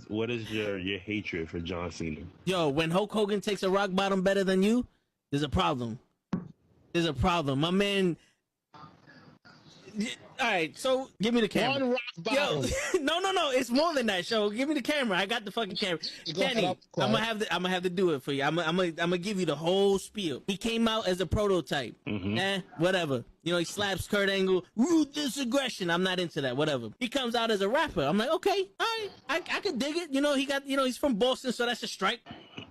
what is your hatred for John Cena? Yo, when Hulk Hogan takes a rock bottom better than you, there's a problem. There's a problem. My man. All right, so give me the camera. One rock bottom. Yo, no, it's more than that. Show, give me the camera. I got the fucking camera. Kenny, I'm gonna have to do it for you. I'm gonna give you the whole spiel. He came out as a prototype. Whatever. You know, he slaps Kurt Angle. Ruthless aggression. I'm not into that. Whatever. He comes out as a rapper. I'm like, okay, all right, I could dig it. You know, he's from Boston, so that's a strike.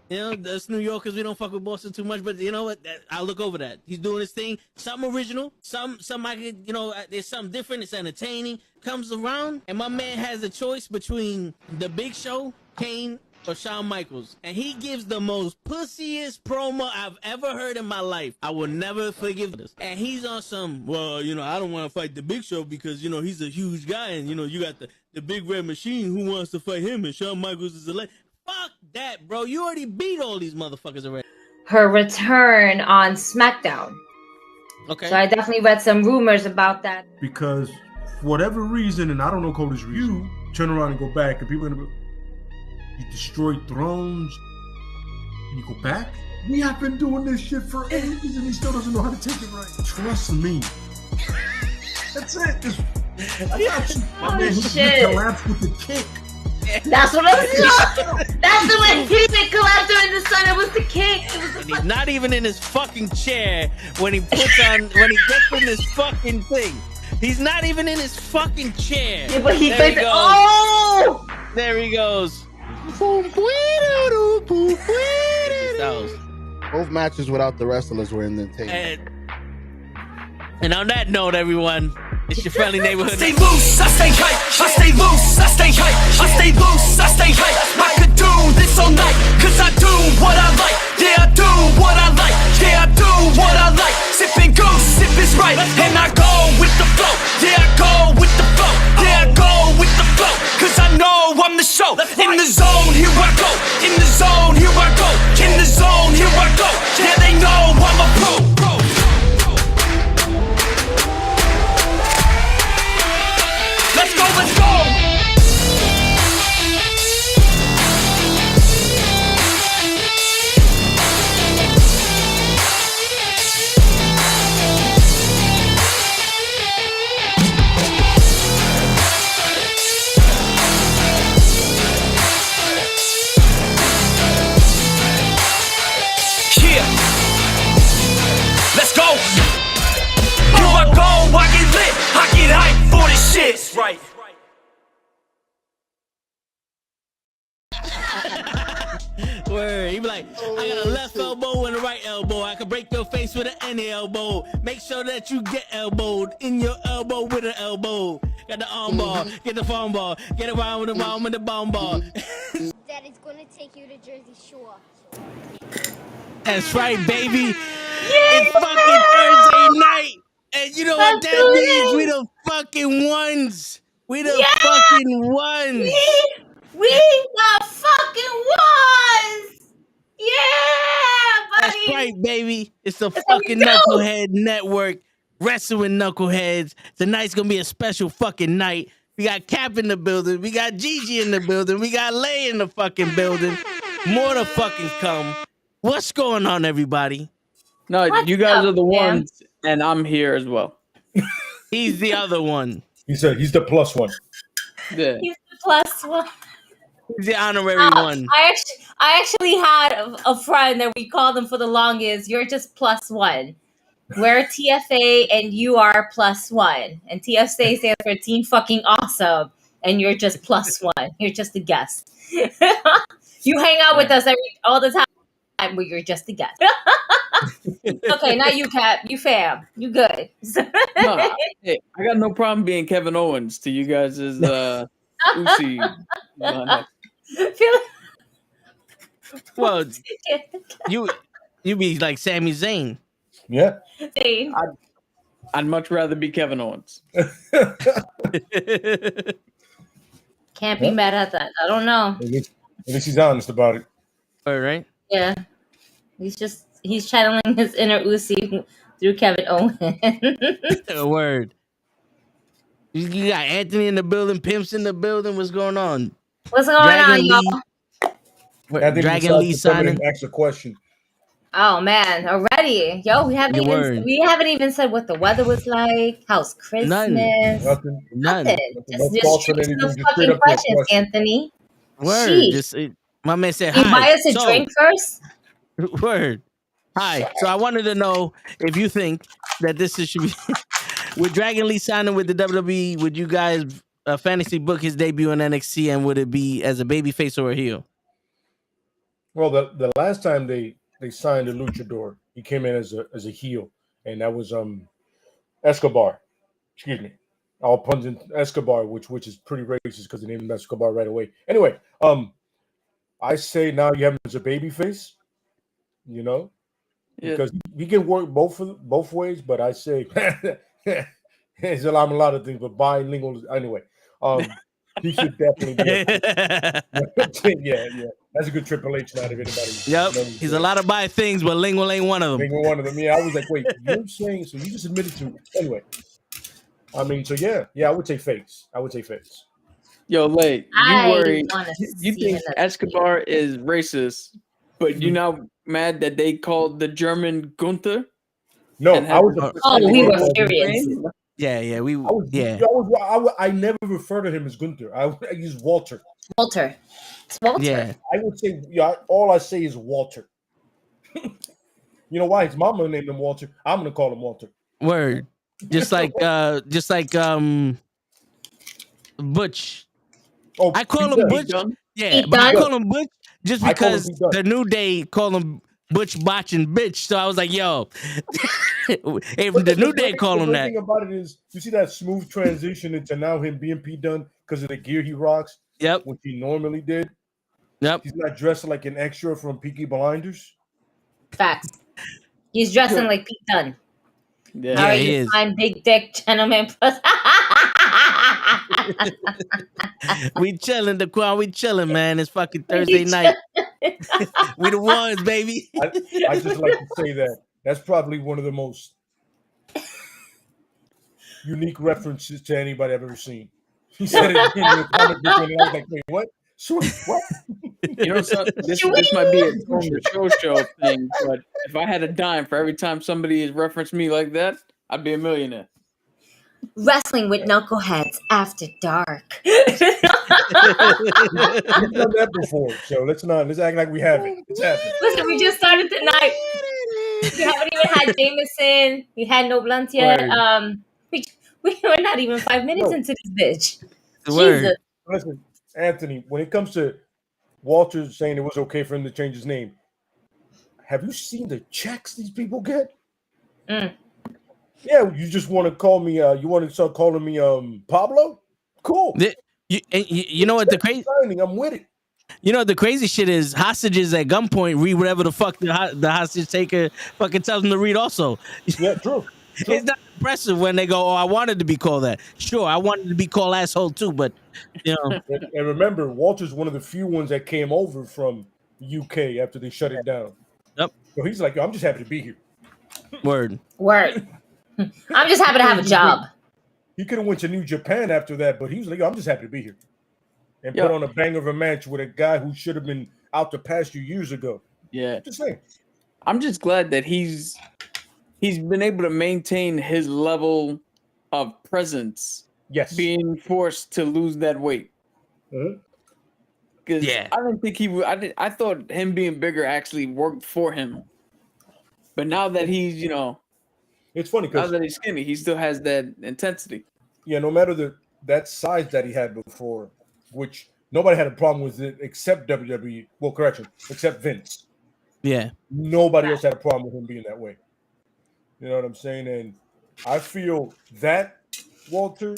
You know, us New Yorkers, we don't fuck with Boston too much, but you know what? I'll look over that. He's doing his thing. Something original. Some I could, you know, there's something different. It's entertaining. Comes around, and my man has a choice between The Big Show, Kane, or Shawn Michaels. And he gives the most pussiest promo I've ever heard in my life. I will never forgive this. And he's on some, well, you know, I don't want to fight The Big Show because, you know, he's a huge guy, and, you know, you got the Big Red Machine who wants to fight him, and Shawn Michaels is a legend. Fuck that, bro. You already beat all these motherfuckers already. Her return on SmackDown. Okay. So I definitely read some rumors about that. Because for whatever reason, and I don't know Cody's reason, you turn around and go back, and people are gonna be, you destroyed thrones, and you go back? We have been doing this shit for ages, and he still doesn't know how to take it right. Trust me. That's it. I got you. Oh, man, shit. Collapse with the kick. That's what I'm saying. That's the way he did collapse during the sun. It was the kick. And he's not even in his fucking chair when he gets in this fucking thing. He's not even in his fucking chair. Yeah, but he there goes, oh! There he goes. Both matches without the wrestlers were entertaining. And on that note, everyone, it's your friendly neighborhood. I stay loose, I stay hype. I stay loose, I stay hype. I stay loose, I stay hype. I could do this all night, cause I do what I like. Yeah, I do what I like. Yeah, I do what I like. Sipping goose, sip is right. And I go with the flow. Yeah, I go with the flow. Yeah, I go with the flow. Cause I know I'm the show. In the zone, here I go. In the zone, here I go. In the zone, here I go. Yeah, they know I'm a pro. Let's go, let's go! Yeah! Let's go! Here I go, I get lit, I get hyped for this shit. Right. Word. He be like, I got a left elbow and a right elbow. I can break your face with an any elbow. Make sure that you get elbowed in your elbow with an elbow. Got the arm ball, get the phone ball, get around with the arm with the bomb ball. Daddy's gonna take you to Jersey Shore. That's right, baby. It's fucking Thursday night. And you know what that means? We the fucking ones. We the fucking ones. We the fucking ones. Yeah, buddy. That's right, baby. It's the fucking Knucklehead Network. Wrestling Knuckleheads. Tonight's gonna be a special fucking night. We got Cap in the building. We got Gigi in the building. We got Lay in the fucking building. More to fucking come. What's going on, everybody? No, you guys are the ones, and I'm here as well. He's the other one. He said he's the plus one. Yeah. He's the plus one. He's the honorary one. I actually had a friend that we called him for the longest. You're just plus one. We're TFA and you are plus one. And TFA stands for Team Fucking Awesome. And you're just plus one. You're just a guest. You hang out with us all the time, but you're just a guest. Okay, not you, Cap. You fam. You good. No, I got no problem being Kevin Owens to you guys' Uzi. Well, you be like Sami Zayn. Yeah. I'd much rather be Kevin Owens. Can't be mad at that. I don't know. At least he's honest about it. All right. Yeah. He's channeling his inner Uzi through Kevin Owens. Word. You got Anthony in the building, Pimps in the building. What's going on? What's going on, y'all? Dragon Lee signing. Ask a question. Oh man, already, yo, we haven't even said what the weather was like. How's Christmas? None. Just straight to the fucking questions, Anthony. Word. Sheesh. Just my man said Can hi. you buy us a drink first? Word. Hi. So I wanted to know if you think that this should be with Dragon Lee signing with the WWE. Would you guys fantasy book his debut in NXT, and would it be as a babyface or a heel? Well, the last time they signed a luchador, he came in as a heel, and that was Escobar. Excuse me, all puns in Escobar, which is pretty racist because they named him Escobar right away. Anyway, I say now you have him as a babyface, you know, because he can work both ways. But I say there's a lot of things, but bilingual anyway. He should definitely be. Yeah. That's a good Triple H out of anybody. Yep. He's a lot of bad things, but lingual ain't one of them. Lingual one of them. Yeah, I was like, wait, you're saying so? You just admitted to anyway. I mean, so yeah, I would say face. Yo, Lay, you think Escobar is racist, but you're not mad that they called the German Gunther? No, we were furious. Yeah, I never refer to him as Gunther. I use Walter. It's Walter. Yeah. I would say, all I say is Walter. You know why? His mama named him Walter. I'm gonna call him Walter. Word. Just like Butch. Oh, I call him Butch. Yeah, but I call him Butch just because the New Day call him Butch, Botch, and Bitch. So I was like, yo, if the New Day call him that. The thing about it is, you see that smooth transition into now him being P Dunne because of the gear he rocks. Yep. Which he normally did. Yep. He's not dressed like an extra from Peaky Blinders. Facts. He's dressing like Pete Dunne. Yeah, how are he you is. fine big dick gentleman plus? We chilling, Daquan. We chilling, man. It's fucking Thursday night. We the ones, baby. I just like to say that that's probably one of the most unique references to anybody I've ever seen. He said it in the comic book, and I was like, wait, what? What? You know, this might be a show thing, but if I had a dime for every time somebody has referenced me like that, I'd be a millionaire. Wrestling with knuckleheads after dark. We've done that before, so let's act like we haven't. It's happening. Listen, we just started tonight. We haven't even had Jameson. We had no blunts yet. We were not even 5 minutes into this bitch. Jesus. Listen, Anthony, when it comes to Walter saying it was okay for him to change his name, have you seen the checks these people get? Yeah, you just want to call me. You want to start calling me Pablo? Cool. You know what the crazy? I'm with it. You know the crazy shit is hostages at gunpoint read whatever the fuck the hostage taker fucking tells them to read. Also, yeah, true. It's not impressive when they go, "Oh, I wanted to be called that." Sure, I wanted to be called asshole too, but you know. And remember, Walter's one of the few ones that came over from UK after they shut it down. Yep. So he's like, I'm just happy to be here. Word. I'm just happy to have a job. He could have went to New Japan after that, but he was like, I'm just happy to be here. And put on a bang of a match with a guy who should have been out the pasture years ago. Yeah. Just saying. I'm just glad that he's been able to maintain his level of presence. Yes. Being forced to lose that weight. Because I didn't think he would. I thought him being bigger actually worked for him. But now that he's, it's funny because now that he's skinny, he still has that intensity. Yeah, no matter that size that he had before, which nobody had a problem with it except WWE. Well, correction, except Vince. Yeah. Nobody else had a problem with him being that way. You know what I'm saying? And I feel that Walter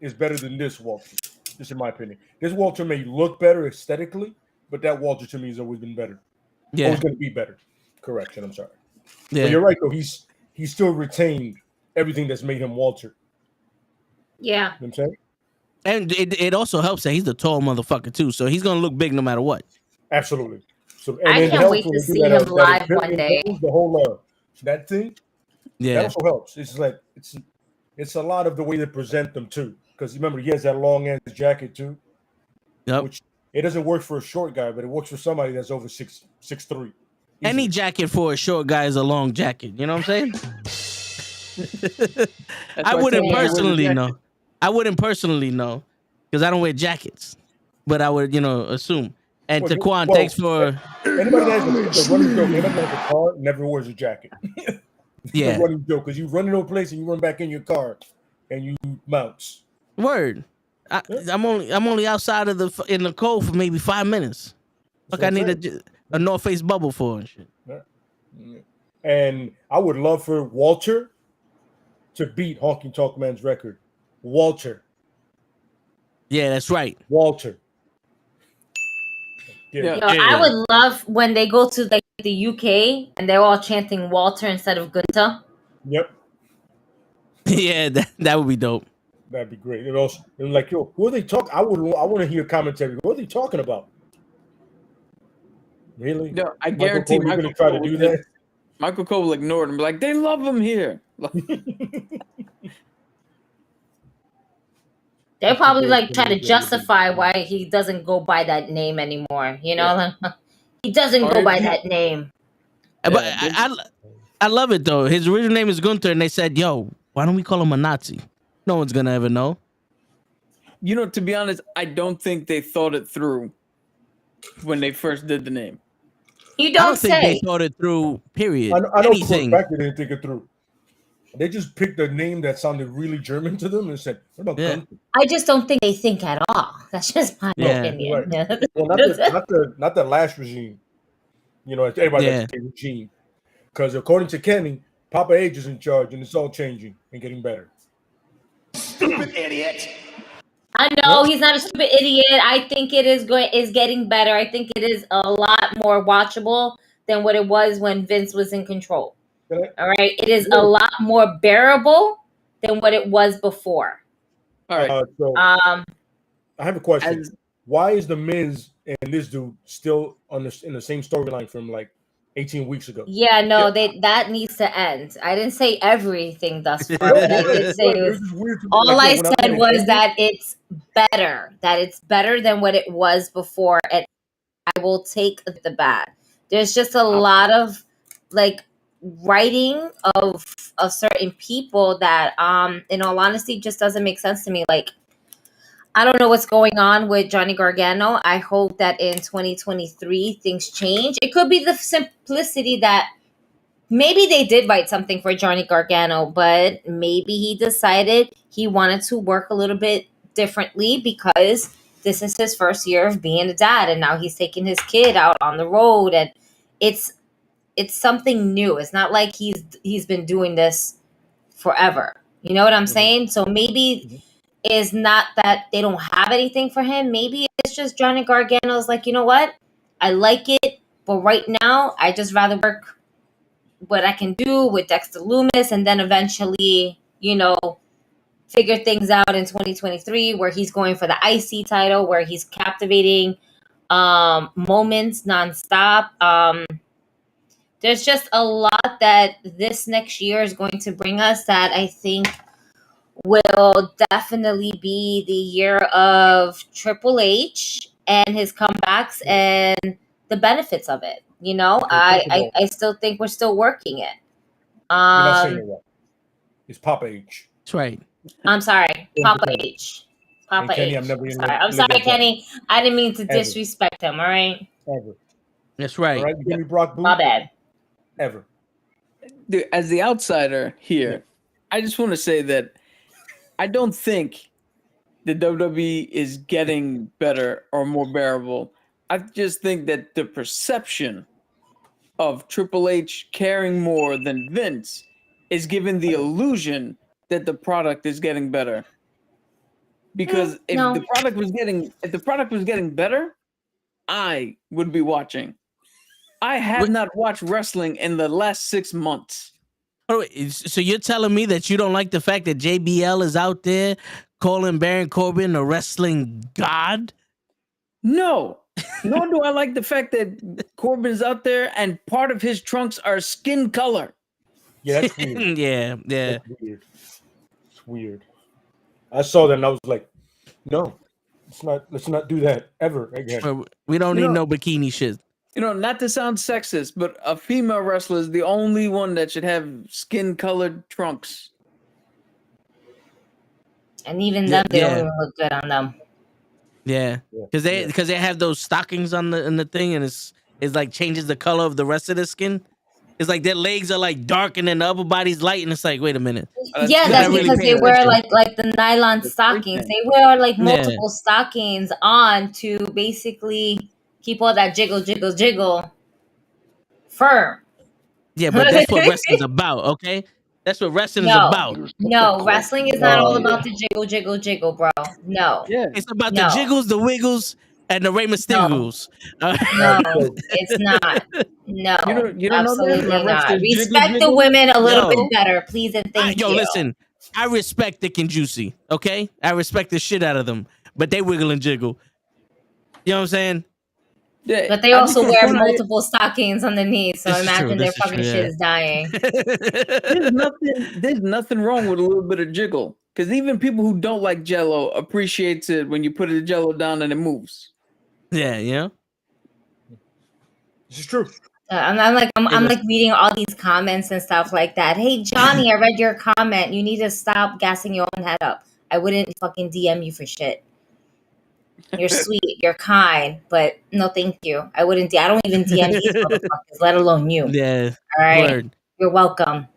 is better than this Walter, just in my opinion. This Walter may look better aesthetically, but that Walter to me has always been better. Yeah. Always going to be better. Correction, I'm sorry. Yeah. But you're right, though. He's still retained everything that's made him Walter. Yeah. You know what I'm saying? And it also helps that he's the tall motherfucker, too. So he's going to look big no matter what. Absolutely. So, I can't wait to see him live one day. The whole that thing, yeah, that also helps. It's like it's a lot of the way they present them too. Because remember, he has that long ass jacket too, yep. which It doesn't work for a short guy, but it works for somebody that's over 6'3". Any jacket for a short guy is a long jacket. You know what I'm saying? I wouldn't personally know. I wouldn't personally know because I don't wear jackets, but I would, assume. And Taquan, thanks for anybody that has a running joke. Anybody that has a car never wears a jacket. Yeah, running joke because you run into a place and you run back in your car and you mounts. Word. I'm only outside of in the cold for maybe 5 minutes. Look, I need a North Face bubble for and shit. Yeah. And I would love for Walter to beat Honky Tonk Man's record. Walter. Yeah, that's right. Walter. Yeah. I would love when they go to like the UK and they're all chanting Walter instead of Gunther. Yep. Yeah, that would be dope. That'd be great. It also like, yo, who are they talking? I want to hear commentary. What are they talking about? Really? No, I guarantee Michael Cole, try to do that. Michael Cole will ignore it and be like, "They love him here." They'll probably like try to justify why he doesn't go by that name anymore. You know, he doesn't go by that name. But I love it though. His original name is Gunther, and they said, "Yo, why don't we call him a Nazi?" No one's gonna ever know. You know, to be honest, I don't think they thought it through when they first did the name. You don't think they thought it through. Period. I know for a fact they didn't think it through. They just picked a name that sounded really German to them and said, "What about Gunther?" I just don't think they think at all. That's just my opinion. Right. Well, not the last regime. You know, everybody has a regime. Because according to Kenny, Papa H is in charge, and it's all changing and getting better. Stupid idiot. I know he's not a stupid idiot. I think it is getting better. I think it is a lot more watchable than what it was when Vince was in control. All right, it is a lot more bearable than what it was before. All right. So I have a question. Why is the Miz and this dude still in the same storyline from like 18 weeks ago? Yeah, no, that needs to end. I didn't say everything thus far. But I did say it was, all I said was that it's better. That it's better than what it was before. And I will take the bad. There's just a lot of like writing of certain people that in all honesty just doesn't make sense to me. Like, I don't know what's going on with Johnny Gargano. I hope that in 2023 things change. It could be the simplicity that maybe they did write something for Johnny Gargano, but maybe he decided he wanted to work a little bit differently because this is his first year of being a dad, and now he's taking his kid out on the road, and it's something new. It's not like he's been doing this forever. You know what I'm saying? So maybe it's not that they don't have anything for him. Maybe it's just Johnny Gargano's like, you know what? I like it, but right now I just rather work what I can do with Dexter Lumis, and then eventually, figure things out in 2023 where he's going for the IC title, where he's captivating moments nonstop. There's just a lot that this next year is going to bring us that I think will definitely be the year of Triple H and his comebacks and the benefits of it. I still think we're still working it. You're not saying it right. It's Papa H. That's right. I'm sorry, Papa H. Papa Kenny, H. I'm sorry, Kenny. I didn't mean to disrespect him. All right. Ever. That's right. All right. You give me Brock Booth. My bad. Ever. Dude, as the outsider here, I just want to say that I don't think the WWE is getting better or more bearable. I just think that the perception of Triple H caring more than Vince is giving the illusion that the product is getting better. Because if the product was getting better, I would be watching. I have not watched wrestling in the last 6 months. Oh, so you're telling me that you don't like the fact that JBL is out there calling Baron Corbin a wrestling god? No. Nor do I like the fact that Corbin's out there and part of his trunks are skin color. Yeah, that's weird. yeah. That's weird. It's weird. I saw that and I was like, no. Let's not do that ever again. We don't need no bikini shit. Not to sound sexist, but a female wrestler is the only one that should have skin-colored trunks. And even them, they don't even look good on them. Yeah, because they have those stockings on the thing, and it's like changes the color of the rest of the skin. It's like their legs are like dark, and then the upper body's light, and it's like, wait a minute. That's because they wear like the nylon stockings. They wear like multiple stockings on to basically keep all that jiggle firm. Yeah, but that's what wrestling's about, okay? That's what wrestling is about. No, wrestling is not all about the jiggle, bro. No. Yeah. It's about the jiggles, the wiggles, and the Rey Mysterios. No, it's not. No, you don't absolutely know that? not. Respect the women a little bit better, please and thank you. Listen, I respect Thick and Juicy, okay? I respect the shit out of them, but they wiggle and jiggle. You know what I'm saying? Yeah, but they also wear multiple stockings underneath, so imagine their fucking shit is dying. There's nothing wrong with a little bit of jiggle, because even people who don't like Jello appreciates it when you put the Jello down and it moves. Yeah. This is true. I'm like reading all these comments and stuff like that. Hey Johnny, I read your comment. You need to stop gassing your own head up. I wouldn't fucking DM you for shit. You're sweet, you're kind, but no, thank you. I don't even DM these motherfuckers, let alone you. Yeah. All right. Word. You're welcome.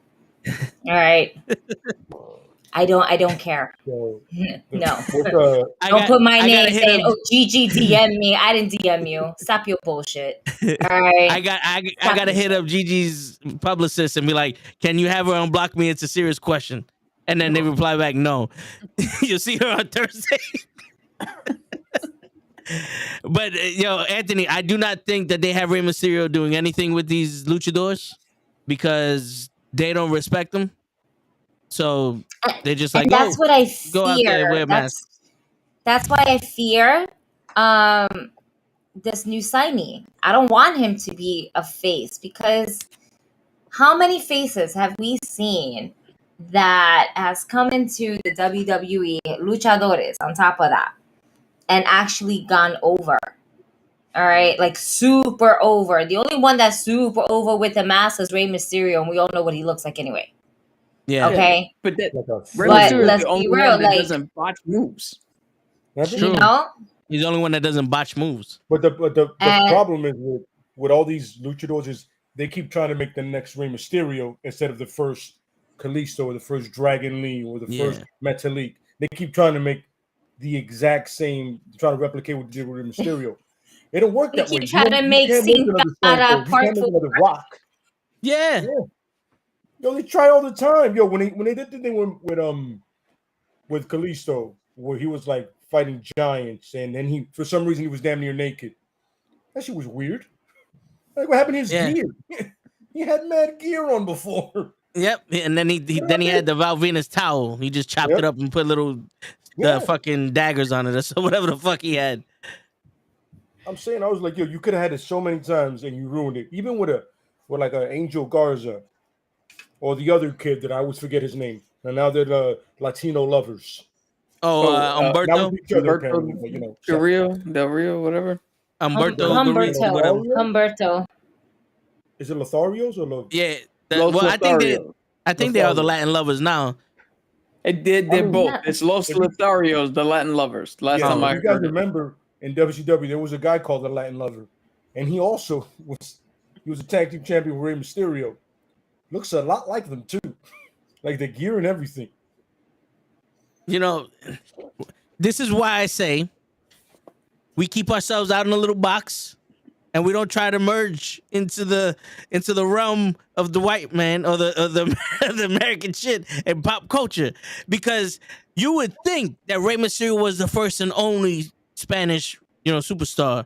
All right. I don't care. No. Don't put my name saying, "Oh, Gigi DM me." I didn't DM you. Stop your bullshit. All right. I gotta hit up Gigi's publicist and be like, "Can you have her unblock me? It's a serious question." And then they reply back, "No." You'll see her on Thursday. But Anthony, I do not think that they have Rey Mysterio doing anything with these luchadors because they don't respect them. So they're just like, that's what I fear. Go out there, wear a mask. That's why I fear this new signee. I don't want him to be a face because how many faces have we seen that has come into the WWE, luchadores on top of that, and actually gone over? All right, like super over. The only one that's super over with the mask is Rey Mysterio, and we all know what he looks like anyway. Yeah. Okay. But Rey Mysterio let's be real, like doesn't botch moves. That's you know, he's the only one that doesn't botch moves. But the problem is with all these luchadors is they keep trying to make the next Rey Mysterio instead of the first Kalisto or the first Dragon Lee or the first Metalik. They keep trying to make the exact same, try to replicate what they did with Rey Mysterio. It don't work that way. Keep trying to make Sin Cara part 4. Rock. Yeah. They try all the time. When they did the thing with Kalisto, where he was like fighting giants, and then he for some reason he was damn near naked. That shit was weird. Like what happened to his gear? He had mad gear on before. Yep, and then he had the Val Venus towel. He just chopped it up and put little fucking daggers on it or so whatever the fuck he had. I'm saying, I was like, you could have had it so many times and you ruined it. Even with like an Angel Garza or the other kid that I always forget his name. And now they're the Latino lovers. Humberto Del Rio, whatever. Humberto. Is it Lotharios or Yeah. I think they are the Latin lovers now. They're both. It's Los Lotharios, the Latin lovers. Last time I heard. You guys remember in WCW there was a guy called the Latin Lover, and he also was a tag team champion with Rey Mysterio. Looks a lot like them too, like the gear and everything. This is why I say we keep ourselves out in a little box. And we don't try to merge into the realm of the white man or the American shit and pop culture, because you would think that Rey Mysterio was the first and only Spanish, superstar,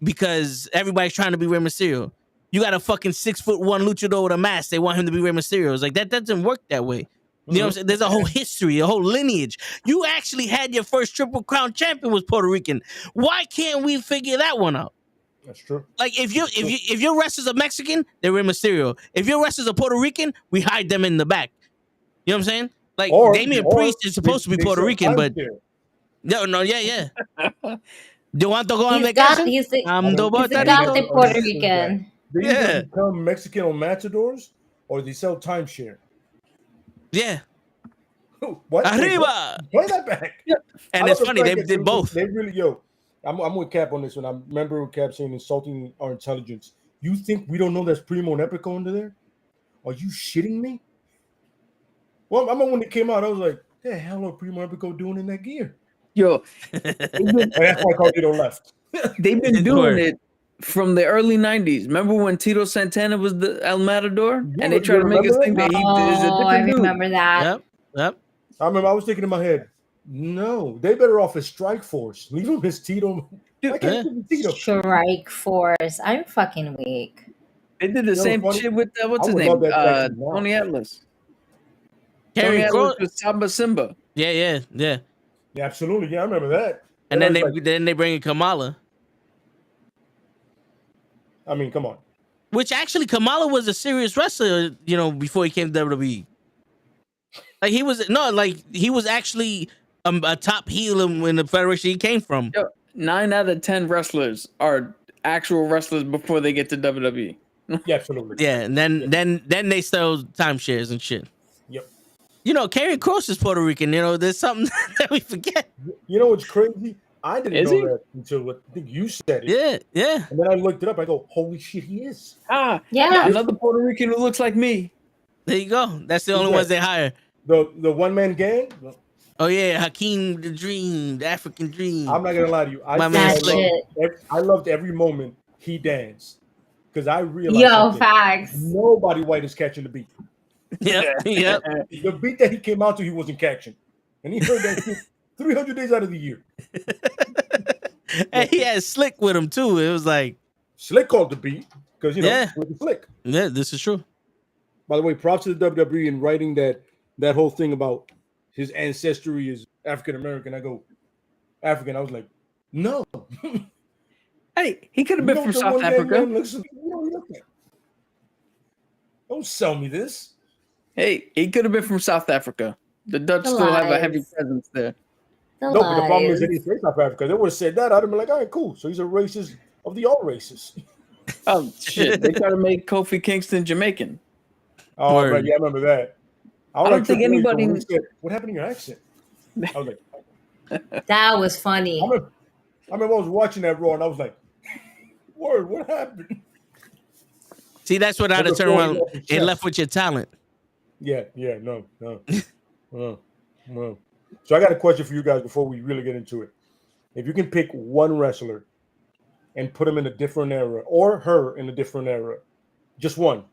because everybody's trying to be Rey Mysterio. You got a fucking 6'1" luchador with a mask. They want him to be Rey Mysterio. It's like that doesn't work that way. You know what I'm saying? There's a whole history, a whole lineage. You actually had your first Triple Crown champion was Puerto Rican. Why can't we figure that one out? That's true. Like if your wrestlers are Mexican, they're Rey Mysterio. If your wrestlers are Puerto Rican, we hide them in the back. You know what I'm saying? Like Damian Priest is supposed to be Puerto Rican, but No, yeah. Do you want to go on He's vacation? he's the Puerto goth Rico. Puerto Rican. They Yeah. either become Mexican on matadors or they sell timeshare. Yeah. What? Arriba. Play that back. And it's funny, they did both. They really, I'm with Cap on this one. I remember with Cap saying insulting our intelligence. You think we don't know there's Primo and Epico under there? Are you shitting me? Well, I remember when it came out, I was like, "The hell are Primo and Epico doing in that gear?" Yo, And that's why Carlito left. they've been doing it from the early 90s. Remember when Tito Santana was the El Matador? And they tried to make us think that he is a Oh, I different dude. remember that. Yep. I remember I was thinking in my head, no, they better off as Strike Force. Leave him as Tito. I can't give Tito. Strike Force. I'm fucking weak. They did the same shit with what's I his would name? love that faction now. Tony Atlas. Carry Tony Atlas Cross. was Samba Simba. Yeah. Yeah, absolutely. Yeah, I remember that. And I then was like, they bring in Kamala. I mean, come on. Which actually Kamala was a serious wrestler, before he came to WWE. Like he was actually a top heel in the federation he came from. Yo, 9 out of 10 wrestlers are actual wrestlers before they get to WWE. Yeah, absolutely. Yeah, and then they sell timeshares and shit. Yep. Karrion Kross is Puerto Rican. There's something that we forget. You know what's crazy? I didn't Is know he? that until I think you said it. Yeah. And then I looked it up. I go, holy shit, he is. Yeah. Another Puerto Rican who looks like me. There you go. That's the only ones they hire. The one man gang. Oh yeah, Hakeem the Dream, the African Dream. I'm not gonna lie to you. I loved every moment he danced because I realized facts. nobody white is catching the beat. Yep. The beat that he came out to, he wasn't catching, and he heard that shit 300 days out of the year. And he had Slick with him too. It was like Slick called the beat because with Slick. Yeah, this is true. By the way, props to the WWE in writing that whole thing about his ancestry is African American. I go, African. I was like, no. Hey, he could have been from South Africa. Don't sell me this. Hey, he could have been from South Africa. The Dutch still have a heavy presence there. No, but the problem is that he's from South Africa. They would have said that. I'd have been like, all right, cool. So he's a racist of the all races. Oh, shit. They try to make Kofi Kingston Jamaican. Oh, right. Yeah, I remember that. I don't think anybody said, what happened to your accent? I was like, that was funny. I remember I was watching that Raw and I was like, word, what happened? See, that's what I'd have turned around and left with your talent. Yeah, no. So I got a question for you guys before we really get into it. If you can pick one wrestler and put him in a different era or her in a different era, just one.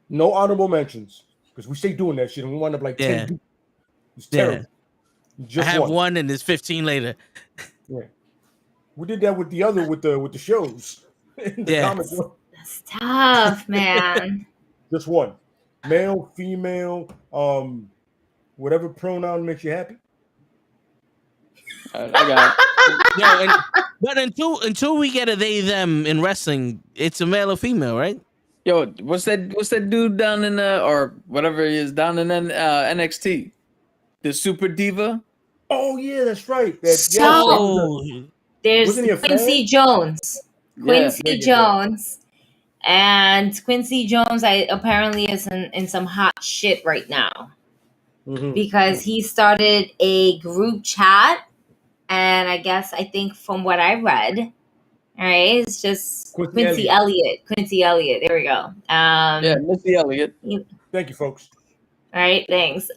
No honorable mentions because we stay doing that shit and we wind up like 10 people. It's terrible. Just I have one and there's 15 later. Yeah. We did that with the shows. That's tough, man. Just one. Male, female, whatever pronoun makes you happy. I got it. But until we get a they them in wrestling, it's a male or female, right? Yo, what's that dude down in or whatever he is down in NXT? The Super Diva? Oh yeah, that's right. There's Quincy Jones. Quincy Jones. And Quincy Jones apparently is in some hot shit right now. Because he started a group chat, and I think from what I read, all right, it's just Quincy Elliott. Quincy Elliott. There we go. Quincy Elliott. Thank you, folks. All right, thanks.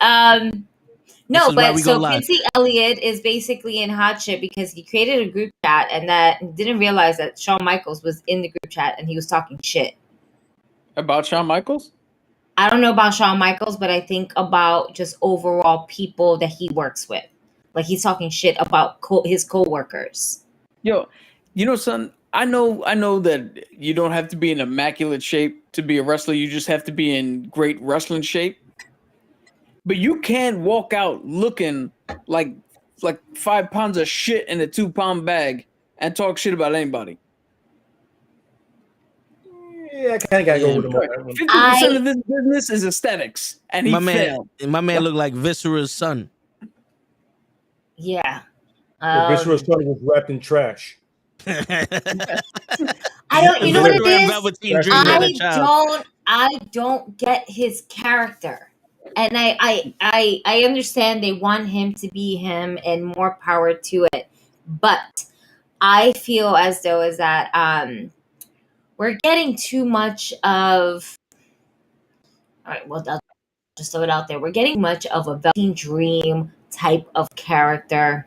No, but so Quincy Elliott is basically in hot shit because he created a group chat and that didn't realize that Shawn Michaels was in the group chat and he was talking shit. About Shawn Michaels? I don't know about Shawn Michaels, but I think about just overall people that he works with. Like he's talking shit about his coworkers. Yo, son, I know that you don't have to be in immaculate shape to be a wrestler. You just have to be in great wrestling shape. But you can't walk out looking like 5 pounds of shit in a 2-pound bag and talk shit about anybody. Yeah, I kind of gotta go with him. 50% of this business is aesthetics, and he failed. My man looked like Viscera's son. Yeah. Viscera's son was wrapped in trash. I don't. You know what it is? Velveteen Dream had a child. I don't get his character, and I understand they want him to be him, and more power to it. But I feel as though is that we're getting too much of. All right, well, I'll just throw it out there. We're getting much of a Velveteen Dream type of character.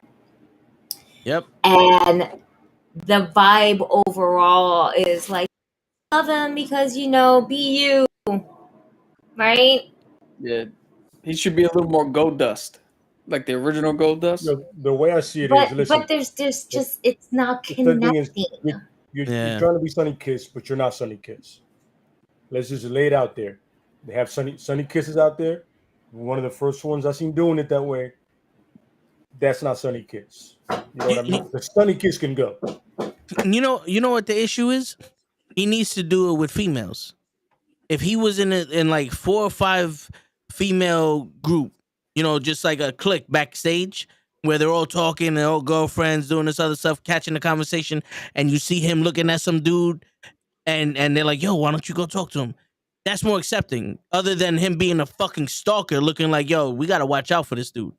Yep. And the vibe overall is like, love him because, be you. Right? Yeah. He should be a little more Gold Dust. Like the original Gold Dust. The way I see it is, listen. But there's just, it's not connecting. You're trying to be Sunny Kiss, but you're not Sunny Kiss. Let's just lay it out there. They have Sunny Kisses out there. One of the first ones I seen doing it that way. That's not Sunny Kiss. You know what I mean? The Sunny Kiss can go. You know what the issue is? He needs to do it with females. If he was in like 4 or 5 female group, just like a clique backstage where they're all talking, they're all girlfriends doing this other stuff, catching the conversation, and you see him looking at some dude, and they're like, "Yo, why don't you go talk to him?" That's more accepting, other than him being a fucking stalker, looking like, "Yo, we gotta watch out for this dude."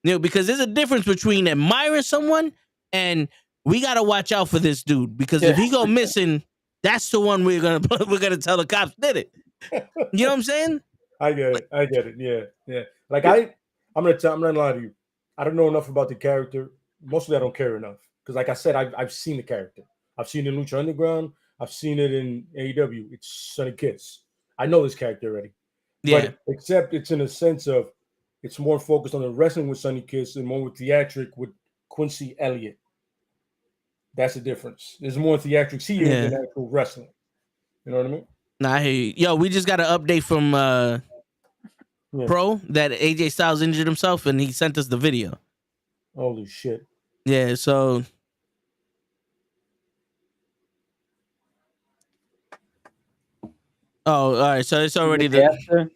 Because there's a difference between admiring someone and we gotta watch out for this dude. Because if he go missing, that's the one we're gonna tell the cops did it. You know what I'm saying? I get it. Yeah. Like I'm not lie to you. I don't know enough about the character. Mostly I don't care enough. Because like I said, I've seen the character. I've seen it in Lucha Underground. I've seen it in AEW. It's Sunny Kiss. I know this character already. Yeah. But except it's in a sense of it's more focused on the wrestling with Sunny Kiss and more with theatric with Quincy Elliott. That's the difference. There's more theatrics here than actual wrestling. You know what I mean? Nah, I hear you. Yo, we just got an update from Pro that AJ Styles injured himself and he sent us the video. Holy shit. Yeah, so all right. So it's already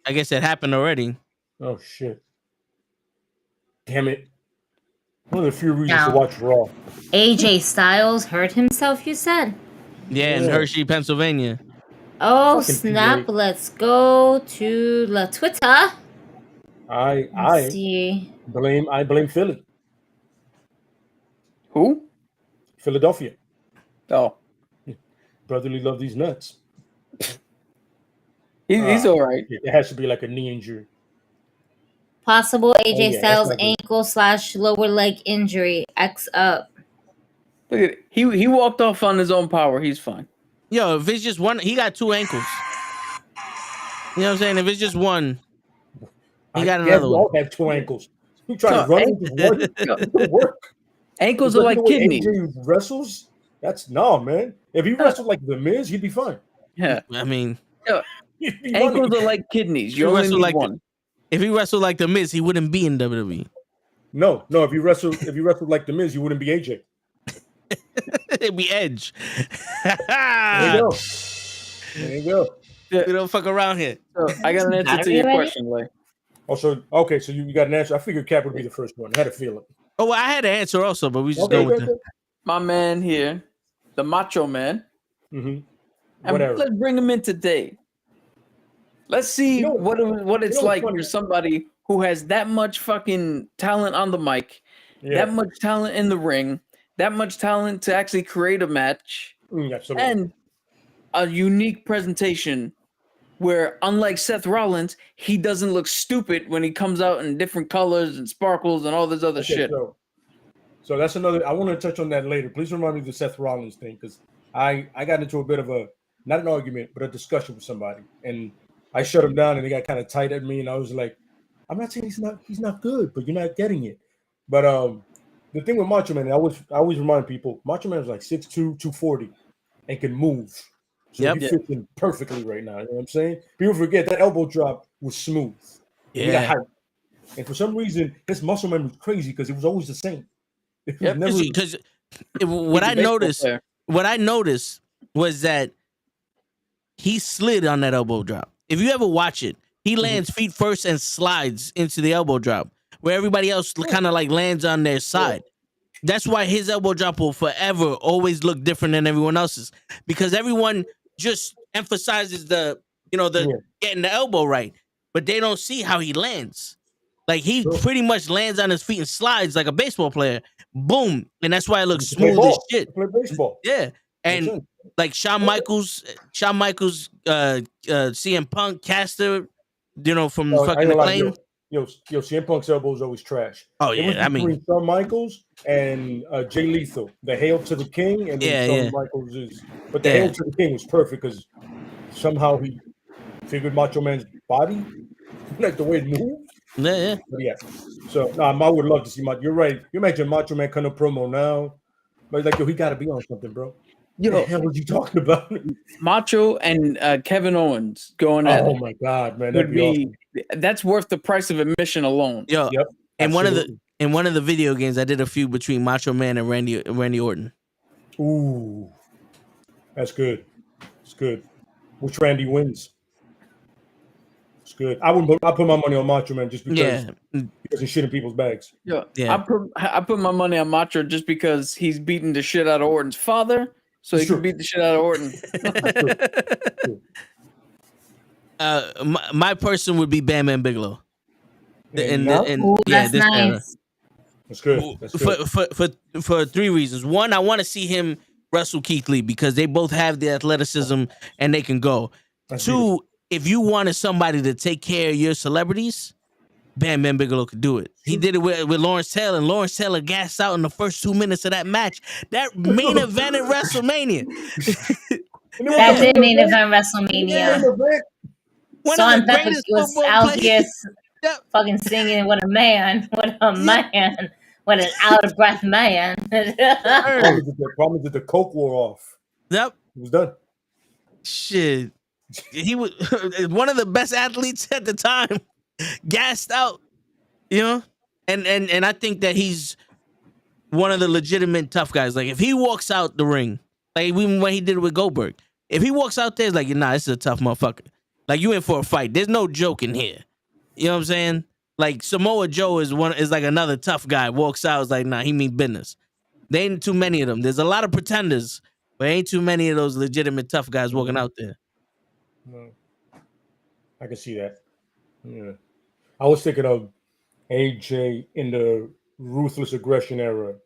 I guess it happened already. Oh shit. Damn it. One of the few reasons to watch Raw. AJ Styles hurt himself, you said? Yeah, in Hershey, Pennsylvania. Oh, snap. PA. Let's go to La Twitter. I blame Philly. Who? Philadelphia. Oh. Brotherly love these nuts. He's all right. It has to be like a knee injury. Possible AJ Styles ankle/lower leg injury. X up. Look at it. He walked off on his own power. He's fine. Yo, if it's just one, he got 2 ankles. You know what I'm saying? If it's just one, he got another one. All have 2 ankles. You trying to run with one? Work. Ankles are like kidneys. AJ wrestles? Man. If he wrestled like The Miz, he'd be fine. Yeah. I mean, ankles are like kidneys. You only need one. If he wrestled like The Miz, he wouldn't be in WWE. No. If he wrestled like The Miz, he wouldn't be AJ. It'd be Edge. There you go. We don't fuck around here. So I got an answer to your question, Lay. So you got an answer. I figured Cap would be the first one. I had a feeling. Oh, well, I had an answer also, but we just go with it. My man here, the Macho Man. Mm-hmm. And let's bring him in today. Let's see what it's like for somebody who has that much fucking talent on the mic, that much talent in the ring, that much talent to actually create a match, and a unique presentation where, unlike Seth Rollins, he doesn't look stupid when he comes out in different colors and sparkles and all this other shit. So that's another. I want to touch on that later. Please remind me of the Seth Rollins thing, because I got into a bit of a, not an argument, but a discussion with somebody, and I shut him down, and they got kind of tight at me, and I was like, I'm not saying he's not good, but you're not getting it. But the thing with Macho Man, I always remind people, Macho Man is like 6'2", 240, and can move. So he fits in perfectly right now. You know what I'm saying? People forget that elbow drop was smooth. Yeah. He got height. And for some reason, his muscle memory was crazy because it was always the same. Because what I noticed was that he slid on that elbow drop. If you ever watch it, he lands feet first and slides into the elbow drop, where everybody else kind of like lands on their side. That's why his elbow drop will forever always look different than everyone else's, because everyone just emphasizes the getting the elbow right, but they don't see how he lands. Like he pretty much lands on his feet and slides like a baseball player. Boom, and that's why it looks smooth as shit. Play baseball. Yeah, and like Shawn Michaels, CM Punk, Caster, from fucking Acclaim. Yo, CM Punk's elbow is always trash. Oh yeah, between Shawn Michaels and Jay Lethal, the Hail to the King, and then Shawn Michaels is. But the Hail to the King was perfect because somehow he figured Macho Man's body, like the way it moved. Yeah. But yeah. So I would love to see You're right. You imagine Macho Man kind of promo now, but like, yo, he got to be on something, bro. What the hell was you talking about? Macho and Kevin Owens going at it. Oh my god, man, that'd be awesome. That's worth the price of admission alone. Yep. And one of the video games, I did a feud between Macho Man and Randy Orton. Ooh, that's good. It's good. Which Randy wins? It's good. I put my money on Macho Man just because he's shit in people's bags. Yeah. I put my money on Macho just because he's beating the shit out of Orton's father. So he can beat the shit out of Orton. My person would be Bam Bam Bigelow. That's nice. That's good. For three reasons. One, I want to see him wrestle Keith Lee because they both have the athleticism and they can go. That's Two, beautiful. If you wanted somebody to take care of your celebrities, Bam Bam Bigelow could do it. He did it with Lawrence Taylor, and Lawrence Taylor gassed out in the first 2 minutes of that match. That main event at WrestleMania. That did main event WrestleMania. Sean Pepper was out here fucking singing, "What a man, what a man, what an out of breath man." Problem is that the coke wore off. Yep, it was done. Shit, he was one of the best athletes at the time. Gassed out, and I think that he's one of the legitimate tough guys. Like if he walks out the ring, like even when he did it with Goldberg, if he walks out there, it's like, nah, this is a tough motherfucker. Like you in for a fight. There's no joke in here. You know what I'm saying? Like Samoa Joe is like another tough guy. Walks out, is like, nah, he mean business. There ain't too many of them. There's a lot of pretenders, but ain't too many of those legitimate tough guys walking out there. No. I can see that. Yeah. I was thinking of AJ in the Ruthless Aggression era.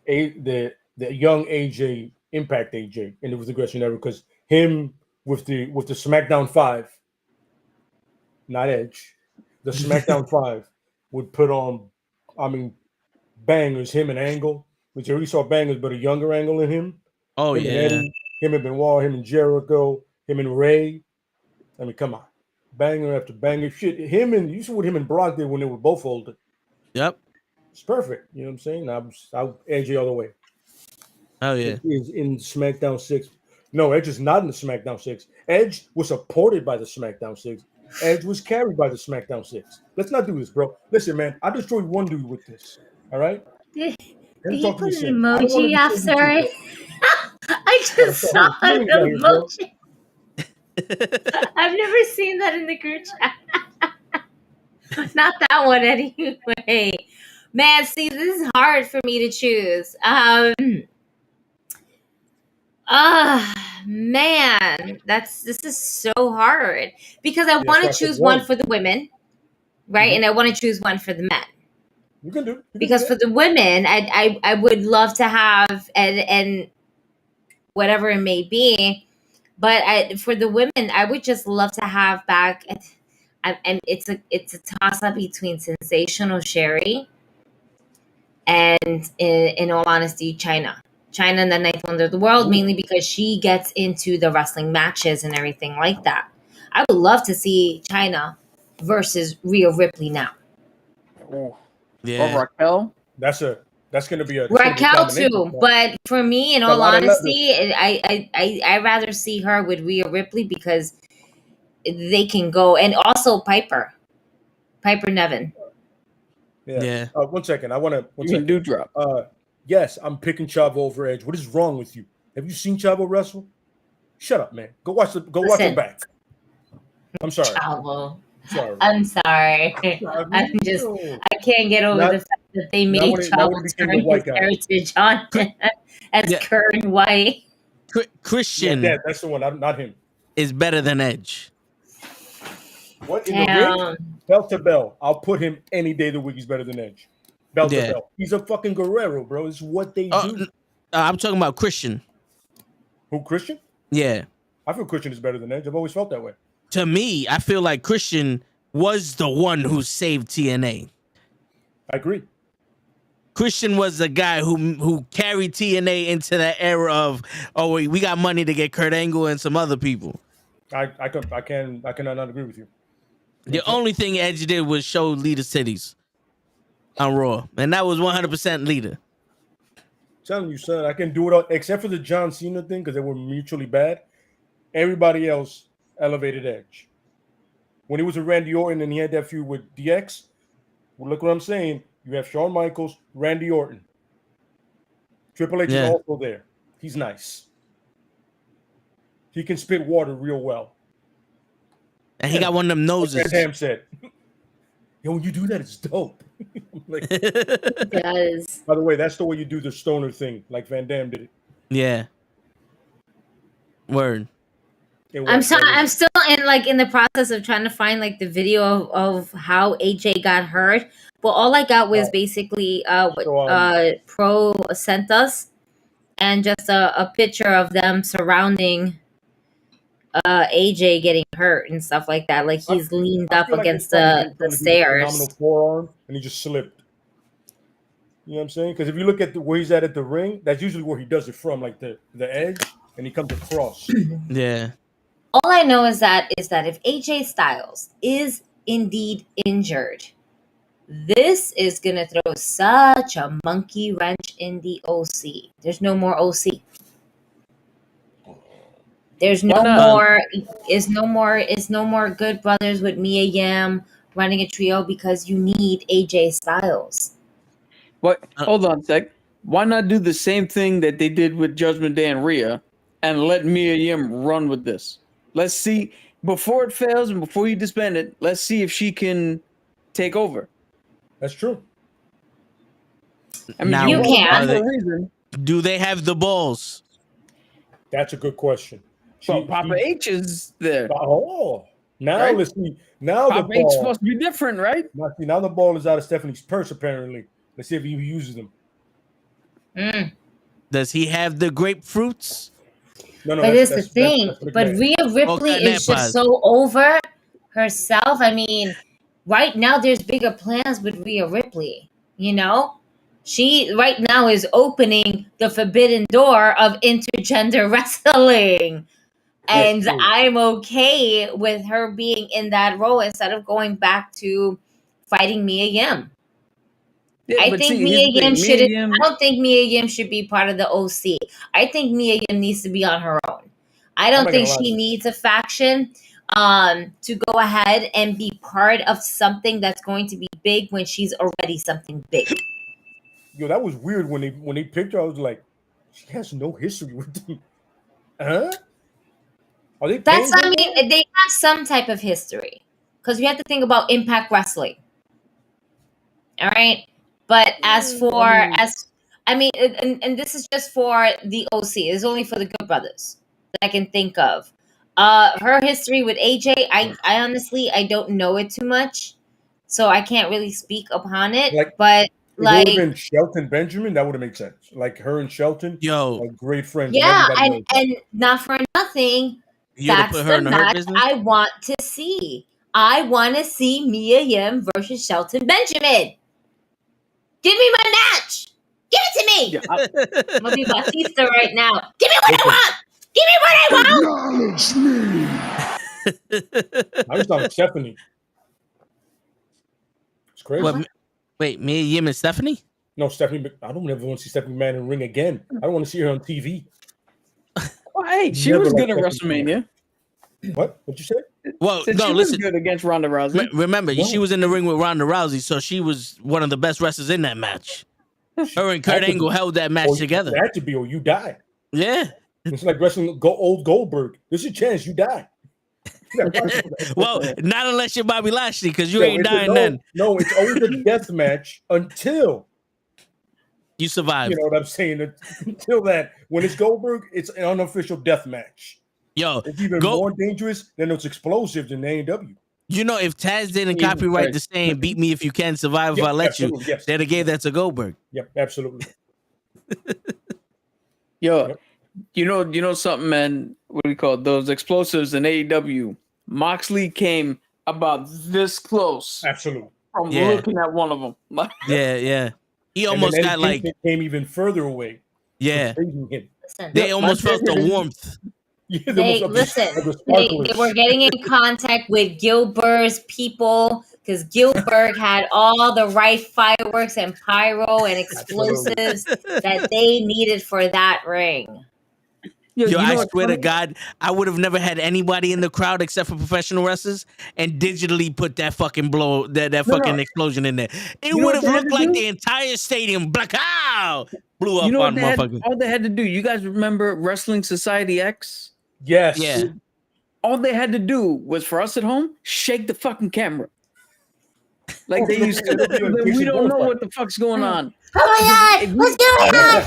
The young AJ, Impact AJ in the Ruthless Aggression era, because him with the SmackDown 5, not Edge, the SmackDown 5 would put on, bangers, him and Angle, which you already saw bangers, but a younger Angle in him. Oh, him yeah. And Eddie, him and Benoit, him and Jericho, him and Ray. Come on. Banger after banger. Shit, you see what him and Brock did when they were both older. Yep. It's perfect. You know what I'm saying? I'll Edge all the way. Oh, yeah. Edge is in SmackDown 6. No, Edge is not in the SmackDown 6. Edge was supported by the SmackDown 6. Edge was carried by the SmackDown 6. Let's not do this, bro. Listen, man, I destroyed one dude with this. All right? Did he put an emoji up? Sorry. I just saw an emoji. I've never seen that in the group chat. Not that one anyway. Man, see, this is hard for me to choose. Man, this is so hard because I want to choose one for the women, right? Mm-hmm. And I want to choose one for the men. You can do. Because for the women, I would love to have and whatever it may be. But for the women, I would just love to have back, and it's a toss up between Sensational Sherry and, in all honesty, Chyna and the Ninth Wonder of the World, mainly because she gets into the wrestling matches and everything like that. I would love to see Chyna versus Rhea Ripley now. Oh, yeah, or Raquel. That's going to be a Raquel too, but for me, in all honesty, I rather see her with Rhea Ripley because they can go, and also Piper Nevin. Yeah. 1 second, I want to. You can do drop. Yes, I'm picking Chavo over Edge. What is wrong with you? Have you seen Chavo wrestle? Shut up, man. Go watch it back. I'm sorry. Chavo. Sorry. I'm sorry. I can't get over the fact that they made Chavo turn his heritage on as Kurt White. Christian. Yeah, that's the one. Not him. Is better than Edge. What in the ring? Belt to belt. I'll put him any day of the week. He's better than Edge. Belt to belt. He's a fucking Guerrero, bro. It's what they do. I'm talking about Christian. Who, Christian? Yeah. I feel Christian is better than Edge. I've always felt that way. To me, I feel like Christian was the one who saved TNA. I agree. Christian was the guy who carried TNA into that era of, oh, wait, we got money to get Kurt Angle and some other people. I cannot not agree with you. The only thing Edge did was show Lita cities on Raw, and that was 100% Lita. I'm telling you, son, I can do it all, except for the John Cena thing because they were mutually bad. Everybody else elevated Edge. When he was with Randy Orton and he had that feud with DX, well, look what I'm saying. You have Shawn Michaels, Randy Orton. Triple H is also there. He's nice. He can spit water real well. And he got one of them noses. Like Van Dam said, yo, when you do that, it's dope. Like, yes. By the way, that's the way you do the stoner thing, like Van Dam did it. Yeah. Word. I'm still in the process of trying to find like the video of how AJ got hurt, but all I got was basically what Pro sent us, and just a picture of them surrounding AJ getting hurt and stuff like that. Like he's leaned up against the stairs. Phenomenal forearm, and he just slipped. You know what I'm saying? Because if you look at where he's at the ring, that's usually where he does it from, like the edge, and he comes across. Yeah. All I know is that if AJ Styles is indeed injured, this is gonna throw such a monkey wrench in the OC. There's no more OC. There's no more. Is no more Good Brothers with Mia Yim running a trio because you need AJ Styles. What? Hold on a sec. Why not do the same thing that they did with Judgment Day and Rhea, and let Mia Yim run with this? Let's see, before it fails and before you disband it, let's see if she can take over. That's true. I mean, now, you can. Do they have the balls? That's a good question. So Papa H is there. Oh, now right? Let's see. Now Papa H is supposed to be different, right? Now the ball is out of Stephanie's purse, apparently. Let's see if he uses them. Does he have the grapefruits? No, but it's the thing. But Rhea Ripley is just so over herself. I mean, right now there's bigger plans with Rhea Ripley. You know, she right now is opening the forbidden door of intergender wrestling, and I'm okay with her being in that role instead of going back to fighting Mia Yim. Yeah, I think Mia Yim should. I don't think Mia Yim should be part of the OC. I think Mia Yim needs to be on her own. I don't think she needs a faction to go ahead and be part of something that's going to be big when she's already something big. Yo, that was weird when they picked her. I was like, she has no history with them. Huh? Are they? They have some type of history because we have to think about Impact Wrestling. All right. But and this is just for the OC. It's only for the Good Brothers that I can think of. Her history with AJ, I honestly don't know it too much, so I can't really speak upon it. But it would have been Shelton Benjamin, that would have made sense. Like her and Shelton, like great friends. Yeah, and not for nothing, that's the match I want to see. I want to see Mia Yim versus Shelton Benjamin. Give me my match. Give it to me. Yeah, I'm gonna be Batista right now. Give me what I want. Give me what I want. I just thought Stephanie. It's crazy. What, wait, Mia Yim and Stephanie? No, Stephanie. I don't ever want to see Stephanie McMahon in the ring again. I don't want to see her on TV. Oh, hey, she was good at WrestleMania. What? What'd you say? Well, no, she listen. Was good against Ronda Rousey. Remember, she was in the ring with Ronda Rousey, so she was one of the best wrestlers in that match. Her and Kurt Angle held that match together. That to be, or you die. Yeah. It's like wrestling old Goldberg. There's a chance you die. Well, not unless you're Bobby Lashley, because you ain't dying then. No, it's always a death match until You survived. You know what I'm saying? Until that, when it's Goldberg, it's an unofficial death match. Yo, It's even more dangerous than it's explosive than AEW. You know, if Taz didn't copyright the saying "Beat me if you can, survive if I let you," they'd have gave that to Goldberg. Yep, absolutely. Yo, you know something, man? What do you call it? Those explosives in AEW? Moxley came about this close. Absolutely. From looking at one of them. Yeah. He almost got like came even further away. Yeah. They almost felt the warmth. Yeah, they were getting in contact with Gilbert's people because Gilbert had all the right fireworks and pyro and explosives that they needed for that ring. Yo, I swear to God, I would have never had anybody in the crowd except for professional wrestlers and digitally put that fucking explosion in there. It would have looked like the entire stadium blew up on motherfuckers. All they had to do, you guys remember Wrestling Society X? Yes. Yeah. All they had to do was for us at home, shake the fucking camera. Like they used to. We don't know what the fuck's going on. Oh my God! What's going on?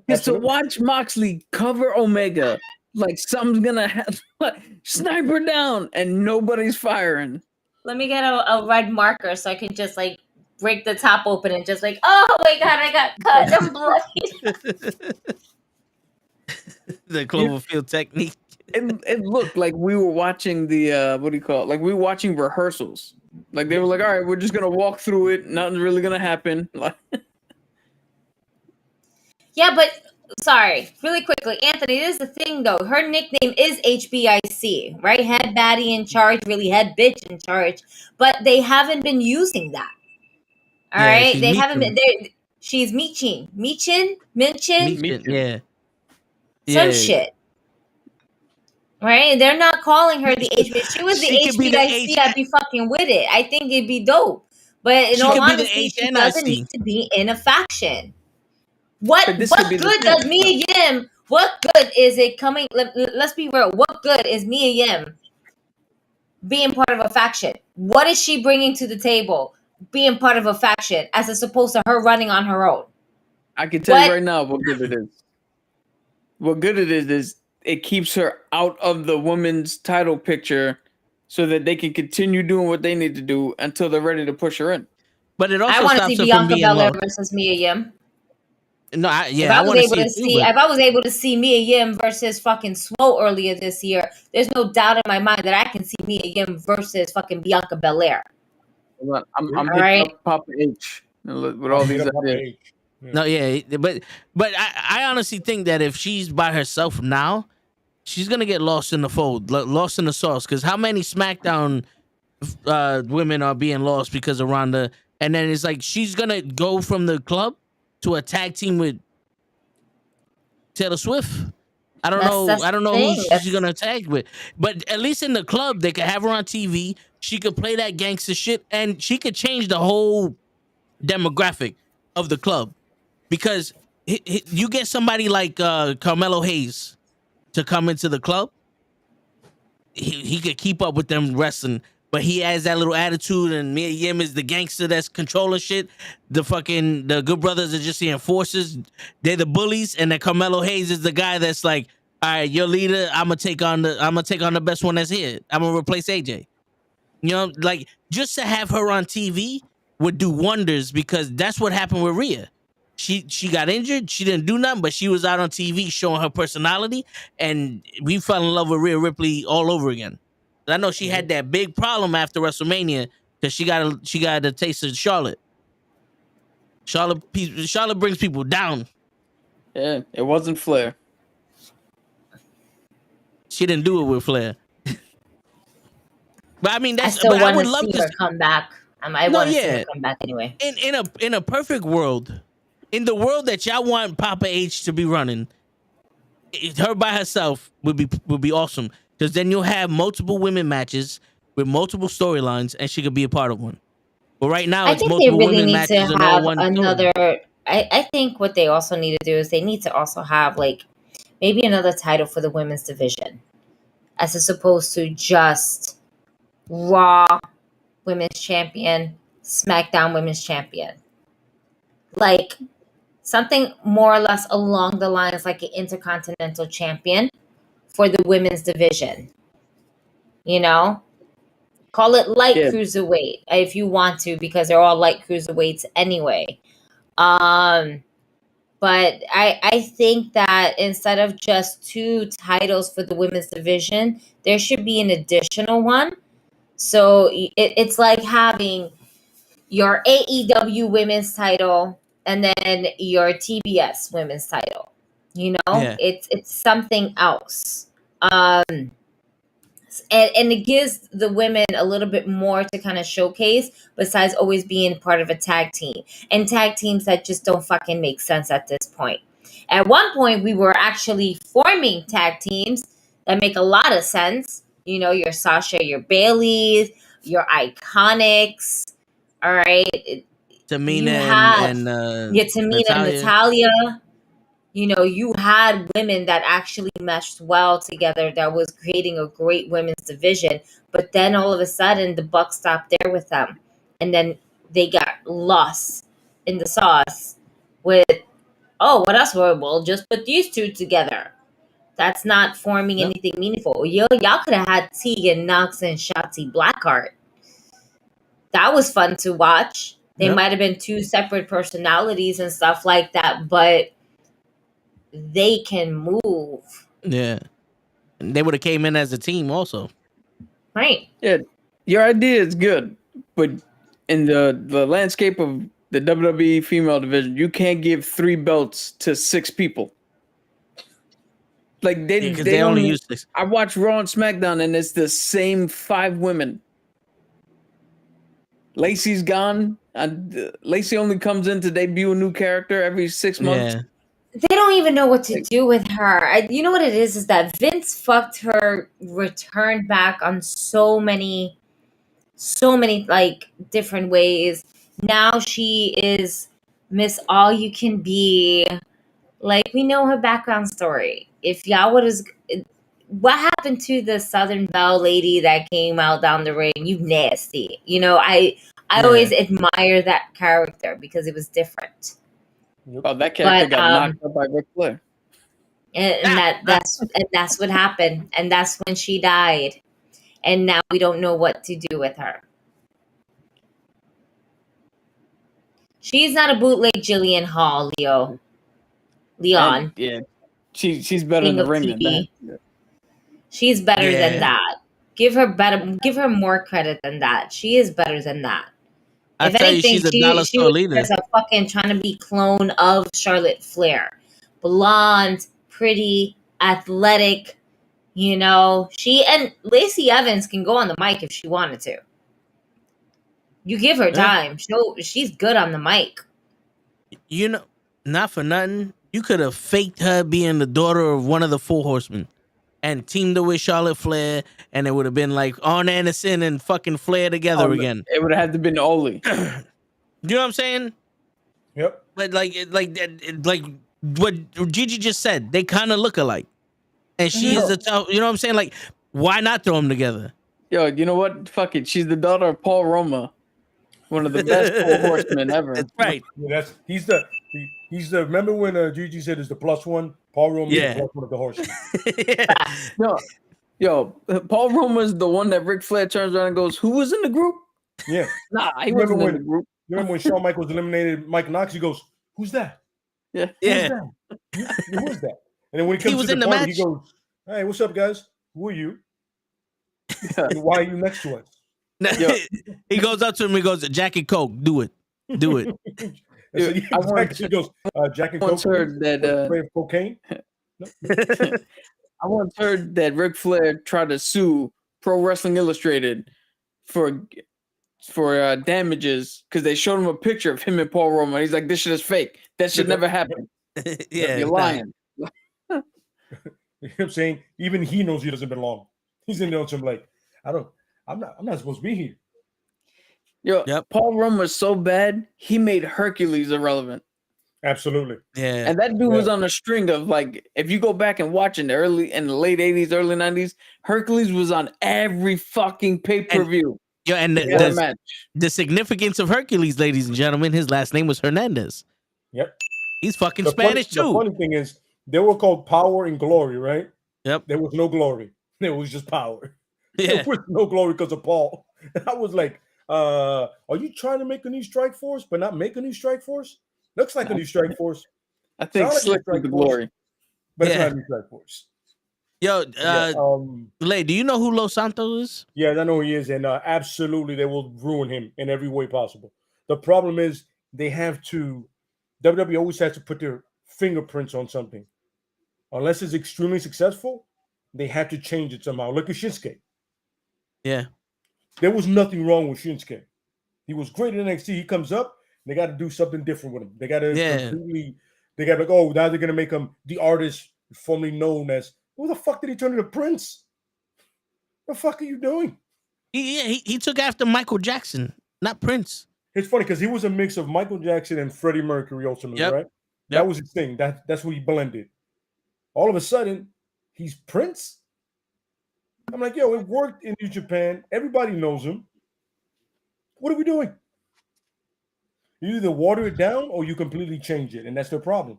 Because to watch Moxley cover Omega, like something's gonna happen, sniper down, and nobody's firing. Let me get a red marker so I can just like break the top open and just like, oh my God, I got cut. I'm bloody. The Cloverfield technique. It looked like we were watching the what do you call it? Like we were watching rehearsals. Like they were like, all right, we're just gonna walk through it. Nothing's really gonna happen. Yeah, but sorry, really quickly, Anthony, this is the thing though. Her nickname is HBIC, right? Head baddie in charge, really head bitch in charge. But they haven't been using that. All right, they haven't been. She's Michin, yeah. Some shit. Right? They're not calling her the HBIC. If she was the HBIC, I'd be fucking with it. I think it'd be dope. But in all honesty, she doesn't need to be in a faction. What good does Mia Yim? What good is it coming? Let's be real. What good is Mia Yim being part of a faction? What is she bringing to the table? Being part of a faction, as opposed to her running on her own. I can tell you right now what good it is. What good it is it keeps her out of the women's title picture, so that they can continue doing what they need to do until they're ready to push her in. But it also I want to see Bianca Belair versus Mia Yim. No, if I was able to see Mia Yim versus fucking Swole earlier this year, there's no doubt in my mind that I can see Mia Yim versus fucking Bianca Belair. I'm hitting up Papa H with all these ideas. No, yeah, but I honestly think that if she's by herself now, she's gonna get lost in the fold, lost in the sauce. Because how many SmackDown women are being lost because of Ronda? And then it's like she's gonna go from the club to a tag team with Taylor Swift. I don't know who she's gonna tag with, but at least in the club they could have her on TV. She could play that gangster shit, and she could change the whole demographic of the club. Because you get somebody like Carmelo Hayes to come into the club, he could keep up with them wrestling. But he has that little attitude, and Mia Yim is the gangster that's controlling shit. The Good Brothers are just the enforcers. They're the bullies, and then Carmelo Hayes is the guy that's like, all right, your leader. I'm gonna take on the best one that's here. I'm gonna replace AJ. You know, like just to have her on TV would do wonders, because that's what happened with Rhea. She got injured. She didn't do nothing, but she was out on TV showing her personality, and we fell in love with Rhea Ripley all over again. I know she had that big problem after WrestleMania because she got a taste of Charlotte. Charlotte brings people down. Yeah, it wasn't Flair. She didn't do it with Flair. But I mean, I still want to see her come back. I want to see her come back anyway. In a perfect world, in the world that y'all want Papa H to be running, her by herself would be awesome. Because then you'll have multiple women matches with multiple storylines, and she could be a part of one. But right now, I think they really need to have another. I think what they also need to do is they need to also have like maybe another title for the women's division, as opposed to just Raw Women's Champion, SmackDown Women's Champion. Like something more or less along the lines like an Intercontinental Champion for the women's division. You know? Call it light cruiserweight if you want to, because they're all light cruiserweights anyway. But I think that instead of just 2 titles for the women's division, there should be an additional one. So it's like having your AEW women's title and then your TBS women's title. You know, it's something else. And it gives the women a little bit more to kind of showcase besides always being part of a tag team. And tag teams that just don't fucking make sense at this point. At one point, we were actually forming tag teams that make a lot of sense. You know, your Sasha, your Baileys, your Iconics. All right. Tamina and Tamina and Natalia. You know, you had women that actually meshed well together that was creating a great women's division. But then all of a sudden, the buck stopped there with them. And then they got lost in the sauce with, what else? We'll just put these 2 together. That's not forming anything meaningful. Y'all could have had Tegan Knox and Shotzi Blackheart. That was fun to watch. They might have been 2 separate personalities and stuff like that, but they can move. Yeah. And they would have came in as a team also. Right. Yeah. Your idea is good, but in the landscape of the WWE female division, you can't give 3 belts to 6 people. Like they only use 6. I watch Raw and SmackDown and it's the same 5 women. Lacey's gone. Lacey only comes in to debut a new character every 6 months. Yeah. They don't even know what to do with her. You know what it is that Vince fucked her return back on so many like different ways. Now she is Miss All You Can Be. Like, we know her background story. If y'all what happened to the Southern Belle lady that came out down the ring? You nasty. You know, I always admire that character because it was different. Oh, that character got knocked out by Ric Flair. And that's what happened. And that's when she died. And now we don't know what to do with her. She's not a bootleg Jillian Hall, Leon. And, yeah. She's better in the ring than that. Yeah. She's better than that. Give her more credit than that. She is better than that. I tell you, she's a dollar store leader. She's a fucking trying to be clone of Charlotte Flair. Blonde, pretty, athletic, you know. She and Lacey Evans can go on the mic if she wanted to. You give her time. She's good on the mic. You know, not for nothing, you could have faked her being the daughter of one of the 4 horsemen and teamed her with Charlotte Flair, and it would have been like Arn Anderson and fucking Flair together again. It would have had to been Oli. You know what I'm saying? Yep. But like what Gigi just said, they kind of look alike, and she is the you know what I'm saying? Like, why not throw them together? Yo, you know what? Fuck it. She's the daughter of Paul Roma, one of the best 4 horsemen ever. That's right. Yeah, he's the remember when Gigi said is the +1? Paul Roma is the +1 of the horsemen. Yo, Paul Roma's the one that Ric Flair turns around and goes, "Who was in the group?" Yeah. Nah, he wasn't in the group. You remember when Shawn Michaels eliminated Mike Knox? He goes, "Who's that?" Yeah. Who is that? And then when he comes to the party, he goes, "Hey, what's up, guys? Who are you? And why are you next to us?" He goes up to him. He goes, "Jack and Coke, do it." He goes, "Jack and Coke." Heard that cocaine. No. I once heard that Ric Flair tried to sue Pro Wrestling Illustrated for damages because they showed him a picture of him and Paul Roma. He's like, "This shit is fake. That should never happen." You're lying. You know what I'm saying? Even he knows he doesn't belong. He's in there with him like, I'm not supposed to be here. Paul Roma was so bad, he made Hercules irrelevant. Absolutely. Yeah. And that dude was on a string of, like, if you go back and watch in the late 80s, early 90s, Hercules was on every fucking pay-per-view. Yo, and What a match. the significance of Hercules, ladies and gentlemen, his last name was Hernandez. Yep. He's fucking Spanish too. The funny thing is, they were called Power and Glory, right? Yep. There was no glory. There was just power. Yeah. There was no glory because of Paul. And I was like, are you trying to make a new Strike Force, but not make a new Strike Force? Looks like a new Strike Force. I think Slick with the glory. But it's not a new Strike Force. Yo, Lay, do you know who Los Santos is? Yeah, I know who he is, and absolutely they will ruin him in every way possible. The problem is they have to. WWE always has to put their fingerprints on something. Unless it's extremely successful, they have to change it somehow. Look at Shinsuke. Yeah. There was nothing wrong with Shinsuke. He was great in NXT. He comes up, they got to do something different with him. They got to completely, they got to go, now they're going to make him the artist formerly known as, who the fuck did he turn into Prince? The fuck are you doing? He took after Michael Jackson, not Prince. It's funny because he was a mix of Michael Jackson and Freddie Mercury ultimately, right? That was his thing. That's what he blended. All of a sudden, he's Prince? I'm like, yo, it worked in New Japan. Everybody knows him. What are we doing? You either water it down or you completely change it, and that's their problem.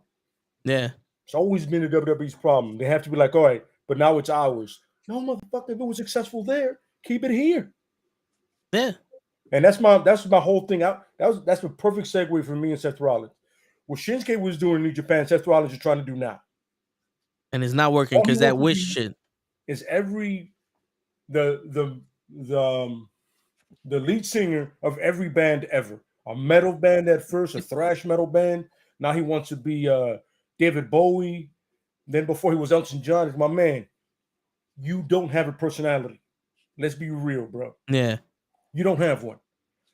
Yeah. It's always been the WWE's problem. They have to be like, all right, but now it's ours. No, motherfucker, if it was successful there, keep it here. Yeah. And that's my whole thing. That's a perfect segue for me and Seth Rollins. What Shinsuke was doing in New Japan, Seth Rollins is trying to do now. And it's not working because that wish shit. Is the lead singer of every band ever. A metal band at first, a thrash metal band. Now he wants to be David Bowie. Then before he was Elton John, it's my man. You don't have a personality. Let's be real, bro. Yeah. You don't have one.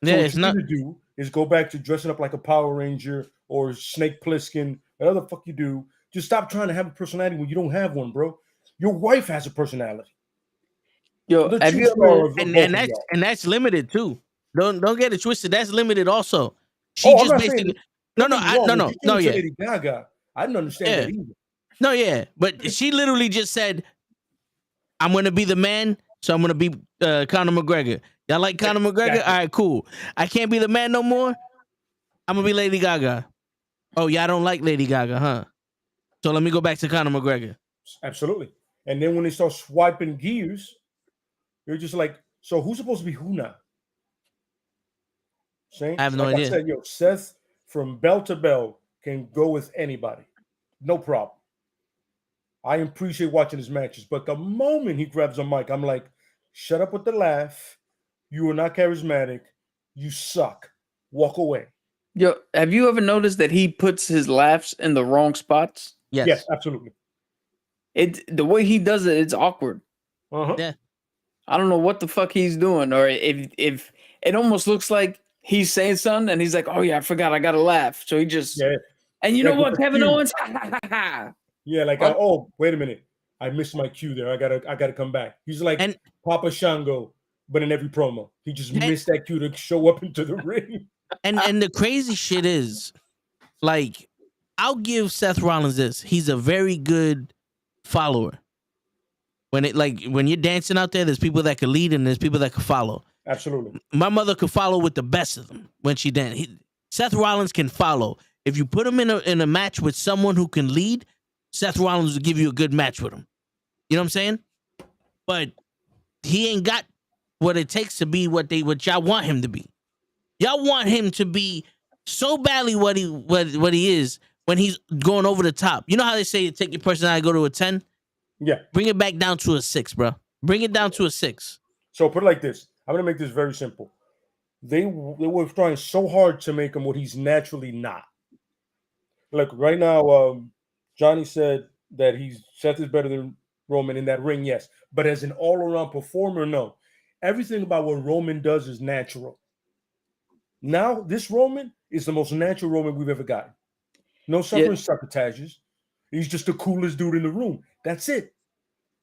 Yeah, so what it's you not need to do is go back to dressing up like a Power Ranger or Snake Plissken, whatever the fuck you do. Just stop trying to have a personality when you don't have one, bro. Your wife has a personality. Yo, have you ever, and that's limited too. Don't get it twisted. That's limited also. She just basically no, yeah. Lady Gaga, I didn't understand that either. No, yeah, but she literally just said, "I'm gonna be the man, so I'm gonna be Conor McGregor." Y'all like Conor McGregor? All right, cool. I can't be the man no more. I'm gonna be Lady Gaga. Oh, y'all don't like Lady Gaga, huh? So let me go back to Conor McGregor. Absolutely. And then when they start swiping gears, you're just like, so who's supposed to be who now? Same? I have no idea. I said, Seth from bell to bell can go with anybody. No problem. I appreciate watching his matches, but the moment he grabs a mic, I'm like, shut up with the laugh. You are not charismatic. You suck. Walk away. Yo, have you ever noticed that he puts his laughs in the wrong spots? Yes, absolutely. The way he does it, it's awkward. Yeah. I don't know what the fuck he's doing, or if it almost looks like he's saying something and he's like, "Oh yeah, I forgot, I gotta laugh." So he just and you know what, Kevin Owens? Yeah, like oh, wait a minute, I missed my cue there. I gotta come back. He's like Papa Shango, but in every promo, he just missed that cue to show up into the ring. And the crazy shit is, like, I'll give Seth Rollins this. He's a very good follower. When you're dancing out there, there's people that can lead and there's people that can follow. Absolutely. My mother could follow with the best of them when she danced. Seth Rollins can follow. If you put him in a match with someone who can lead, Seth Rollins will give you a good match with him. You know what I'm saying? But he ain't got what it takes to be what y'all want him to be. Y'all want him to be so badly what he is when he's going over the top. You know how they say take your personality, go to a 10? Yeah. Bring it back down to a 6, bro. Bring it down to a 6. So put it like this. I'm going to make this very simple. They were trying so hard to make him what he's naturally not. Look, right now, Johnny said that Seth is better than Roman in that ring, yes. But as an all-around performer, no. Everything about what Roman does is natural. Now, this Roman is the most natural Roman we've ever gotten. No suffering sabotages. He's just the coolest dude in the room. That's it.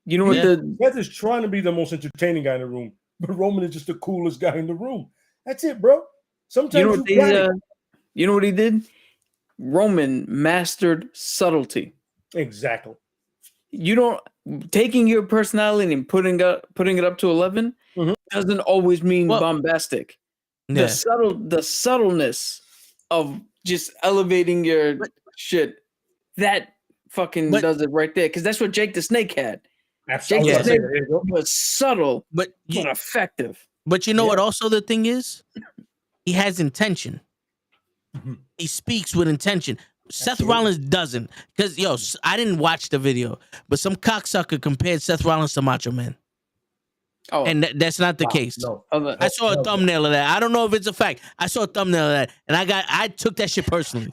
You know what? Seth is trying to be the most entertaining guy in the room, but Roman is just the coolest guy in the room. That's it, bro. Sometimes you know what he did? Roman mastered subtlety. Exactly. you don't taking your personality and putting it up to 11 doesn't always mean bombastic. Yeah. The subtleness of just elevating your shit, that fucking does it right there. Because that's what Jake the Snake had. Jake the Snake was subtle, but effective. But you know what? Also, the thing is, he has intention. He speaks with intention. Seth Rollins doesn't. Because, I didn't watch the video, but some cocksucker compared Seth Rollins to Macho Man. Oh, and that's not the case. No. I saw a thumbnail of that. I don't know if it's a fact. I saw a thumbnail of that, and I took that shit personally.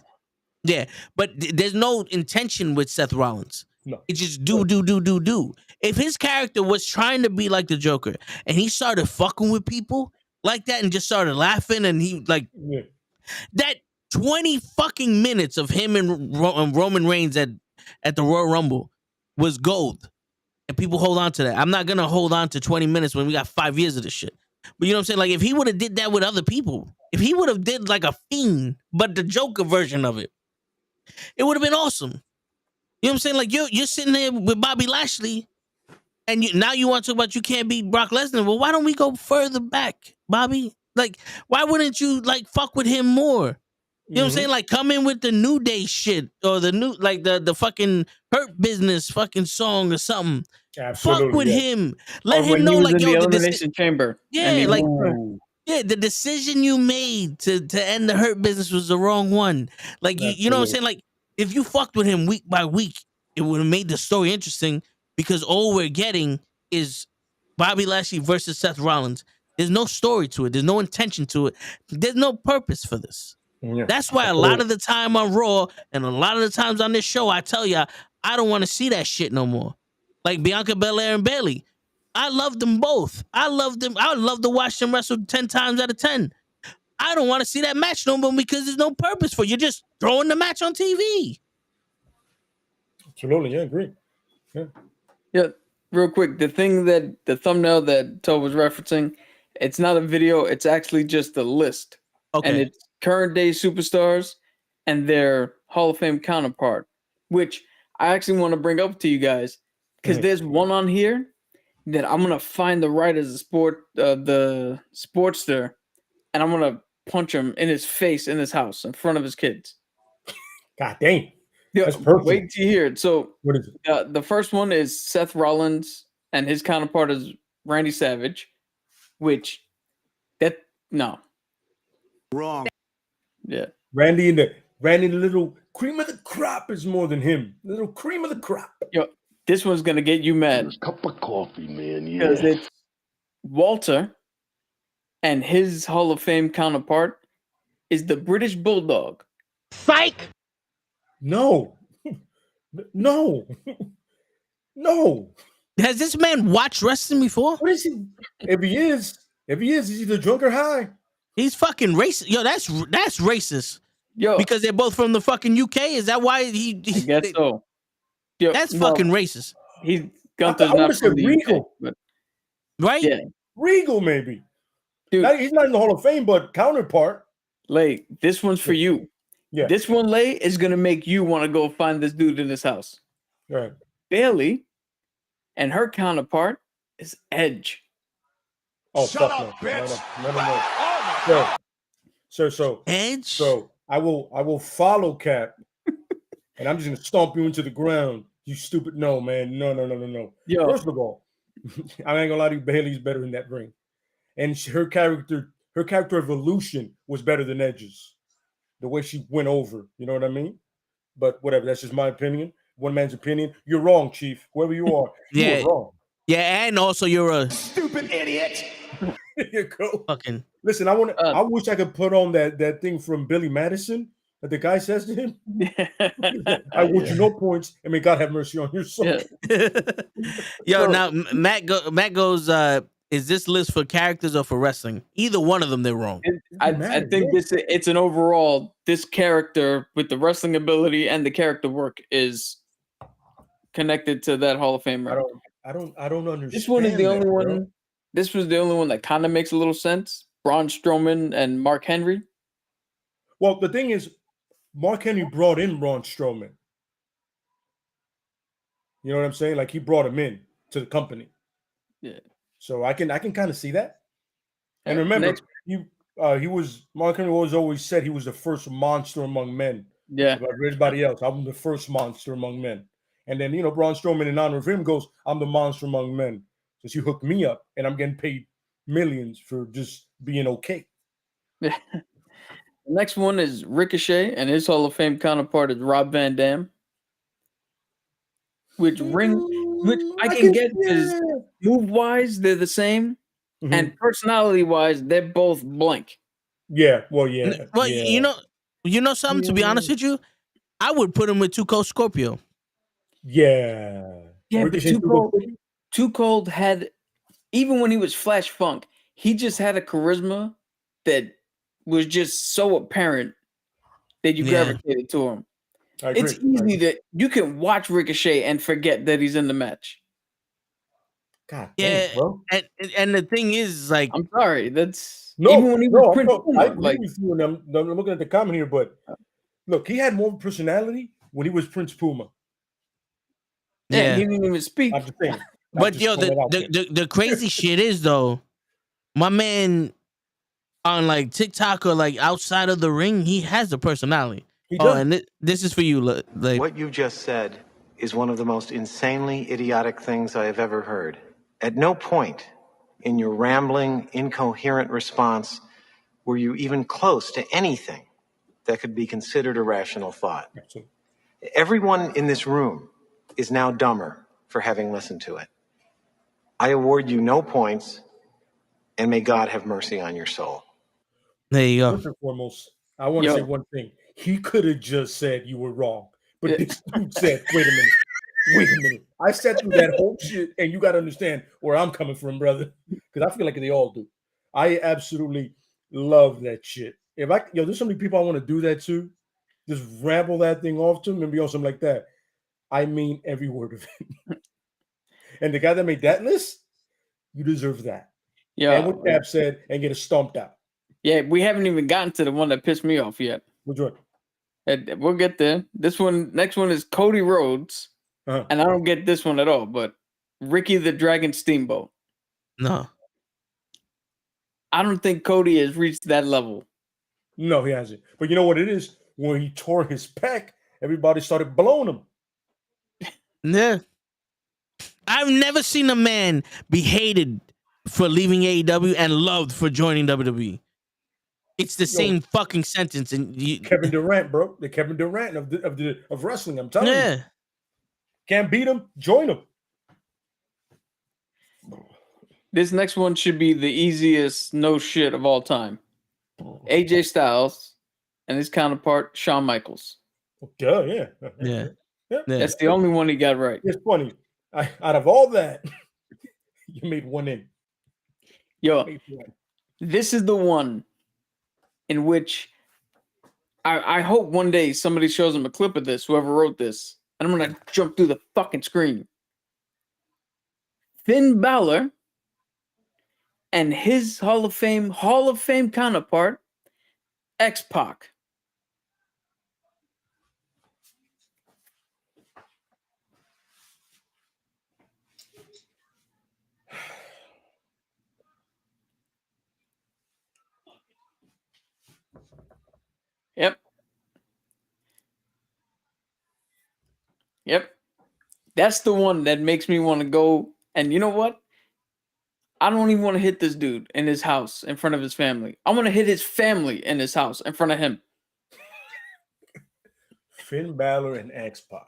Yeah, but there's no intention with Seth Rollins. No, it's just do. If his character was trying to be like the Joker, and he started fucking with people like that, and just started laughing, and he that 20 fucking minutes of him and Roman Reigns at the Royal Rumble was gold. And people hold on to that. I'm not going to hold on to 20 minutes when we got 5 years of this shit. But you know what I'm saying? Like, if he would have did that with other people, if he would have did like a Fiend, but the Joker version of it, it would have been awesome. You know what I'm saying? Like, you're sitting there with Bobby Lashley, and now you want to talk about you can't beat Brock Lesnar. Well, why don't we go further back, Bobby? Like, why wouldn't you, like, fuck with him more? You know what I'm saying? Like, come in with the New Day shit or the new, like the fucking Hurt Business fucking song or something. Absolutely, fuck with him. Let him know, like, the Elimination Chamber. Yeah, like, the decision you made to end the Hurt Business was the wrong one. Like, you know what I'm saying? Like, if you fucked with him week by week, it would have made the story interesting because all we're getting is Bobby Lashley versus Seth Rollins. There's no story to it. There's no intention to it. There's no purpose for this. Yeah. That's why a lot of the time on Raw and a lot of the times on this show, I tell y'all, I don't want to see that shit no more. Like Bianca Belair and Bayley. I love them both. I love them. I would love to watch them wrestle 10 times out of 10. I don't want to see that match no more because there's no purpose for it. You're just throwing the match on TV. Absolutely. Yeah, agree. Yeah. Real quick, the thumbnail that Toe was referencing, it's not a video. It's actually just a list. Okay. And it's current day superstars and their Hall of Fame counterpart, which I actually want to bring up to you guys because there's one on here that I'm gonna find the writers of the Sportster, and I'm gonna punch him in his face in his house in front of his kids. God dang! That's perfect. Wait till you hear it. So what is it? The first one is Seth Rollins and his counterpart is Randy Savage, which no. Wrong. Yeah. Randy the little cream of the crop is more than him. Little cream of the crop. Yo, this one's gonna get you mad. A cup of coffee, man. Because it's Walter and his Hall of Fame counterpart is the British Bulldog. Psych! No. No. Has this man watched wrestling before? What is he? If he is, he's either drunk or high. He's fucking racist. Yo, that's racist. Yo, because they're both from the fucking UK. Is that why he I guess so. Yo, that's fucking racist. He's Gunther's not from the Regal. UK, but right? Yeah. Regal, maybe. Dude, he's not in the Hall of Fame, but counterpart. Lay, this one's for you. Yeah. This one, Lay, is gonna make you want to go find this dude in his house. Right. Bayley and her counterpart is Edge. Oh, shut up, bitch! No. So Edge. So I will follow Cap, and I'm just gonna stomp you into the ground. You stupid! No, man. No. Yo. First of all, I ain't gonna lie to you. Bayley's better in that ring, and her character evolution was better than Edge's. The way she went over, you know what I mean? But whatever. That's just my opinion. One man's opinion. You're wrong, Chief. Whoever you are, you're wrong. Yeah, and also you're a stupid idiot. There you go. Fucking listen. I wish I could put on that thing from Billy Madison that the guy says to him. I want you no points, and may God have mercy on your soul. Yeah. Yo, now Matt goes. Is this list for characters or for wrestling? Either one of them, they're wrong. I think it's an overall. This character with the wrestling ability and the character work is connected to that Hall of Fame. I don't understand. This one is the only one. Bro. This was the only one that kind of makes a little sense. Braun Strowman and Mark Henry. Well, the thing is, Mark Henry brought in Braun Strowman. You know what I'm saying? Like he brought him in to the company. Yeah. So I can kind of see that. And remember, Mark Henry always said he was the first monster among men. Yeah. About everybody else, I'm the first monster among men. And then Braun Strowman, in honor of him, goes, "I'm the monster among men. Since you hooked me up, and I'm getting paid millions for just being okay." The next one is Ricochet, and his Hall of Fame counterpart is Rob Van Dam. Which I can get because move wise they're the same, and personality wise they're both blank. Yeah, well, yeah. Well, yeah. you know something. To be honest with you, I would put him with Too Cold Scorpio. Yeah, but Too Cold had, even when he was Flash Funk, he just had a charisma that was just so apparent that you gravitated to him. It's easy that you can watch Ricochet and forget that he's in the match. God damn, bro. And the thing is, like, I'm sorry, that's even when he was Prince Puma, I agree with you, and I'm looking at the comment here, but look, he had more personality when he was Prince Puma. Yeah, he didn't even speak. I'm just saying. But the crazy shit is though, my man on like TikTok or like outside of the ring, he has a personality. And this is for you. Like, what you just said is one of the most insanely idiotic things I have ever heard. At no point in your rambling, incoherent response were you even close to anything that could be considered a rational thought. Absolutely. Everyone in this room is now dumber for having listened to it. I award you no points, and may God have mercy on your soul. There you go. First and foremost, I want to say one thing. He could have just said you were wrong. But this dude said, wait a minute. I sat through that whole shit, and you got to understand where I'm coming from, brother. Because I feel like they all do. I absolutely love that shit. There's so many people I want to do that to. Just ramble that thing off to them and be on something like that. I mean every word of it. And the guy that made that list, you deserve that. Yeah. And what Cap said, and get it stomped out. Yeah, we haven't even gotten to the one that pissed me off yet. Which one? We'll get there. Next one is Cody Rhodes. And I don't get this one at all, but Ricky the Dragon Steamboat. No. I don't think Cody has reached that level. No, he hasn't. But you know what it is? When he tore his pec, everybody started blowing him. Yeah. I've never seen a man be hated for leaving AEW and loved for joining WWE. It's the same fucking sentence. And Kevin Durant, bro. The Kevin Durant of wrestling, I'm telling you. Can't beat him, join him. This next one should be the easiest no shit of all time. AJ Styles and his counterpart, Shawn Michaels. Yeah. That's the only one he got right. It's funny. Out of all that, you made one in. This is the one in which I hope one day somebody shows him a clip of this, whoever wrote this, and I'm going to jump through the fucking screen. Finn Balor and his Hall of Fame counterpart, X-Pac. Yep. That's the one that makes me want to go. And you know what? I don't even want to hit this dude in his house in front of his family. I want to hit his family in his house in front of him. Finn Balor and X-Pac.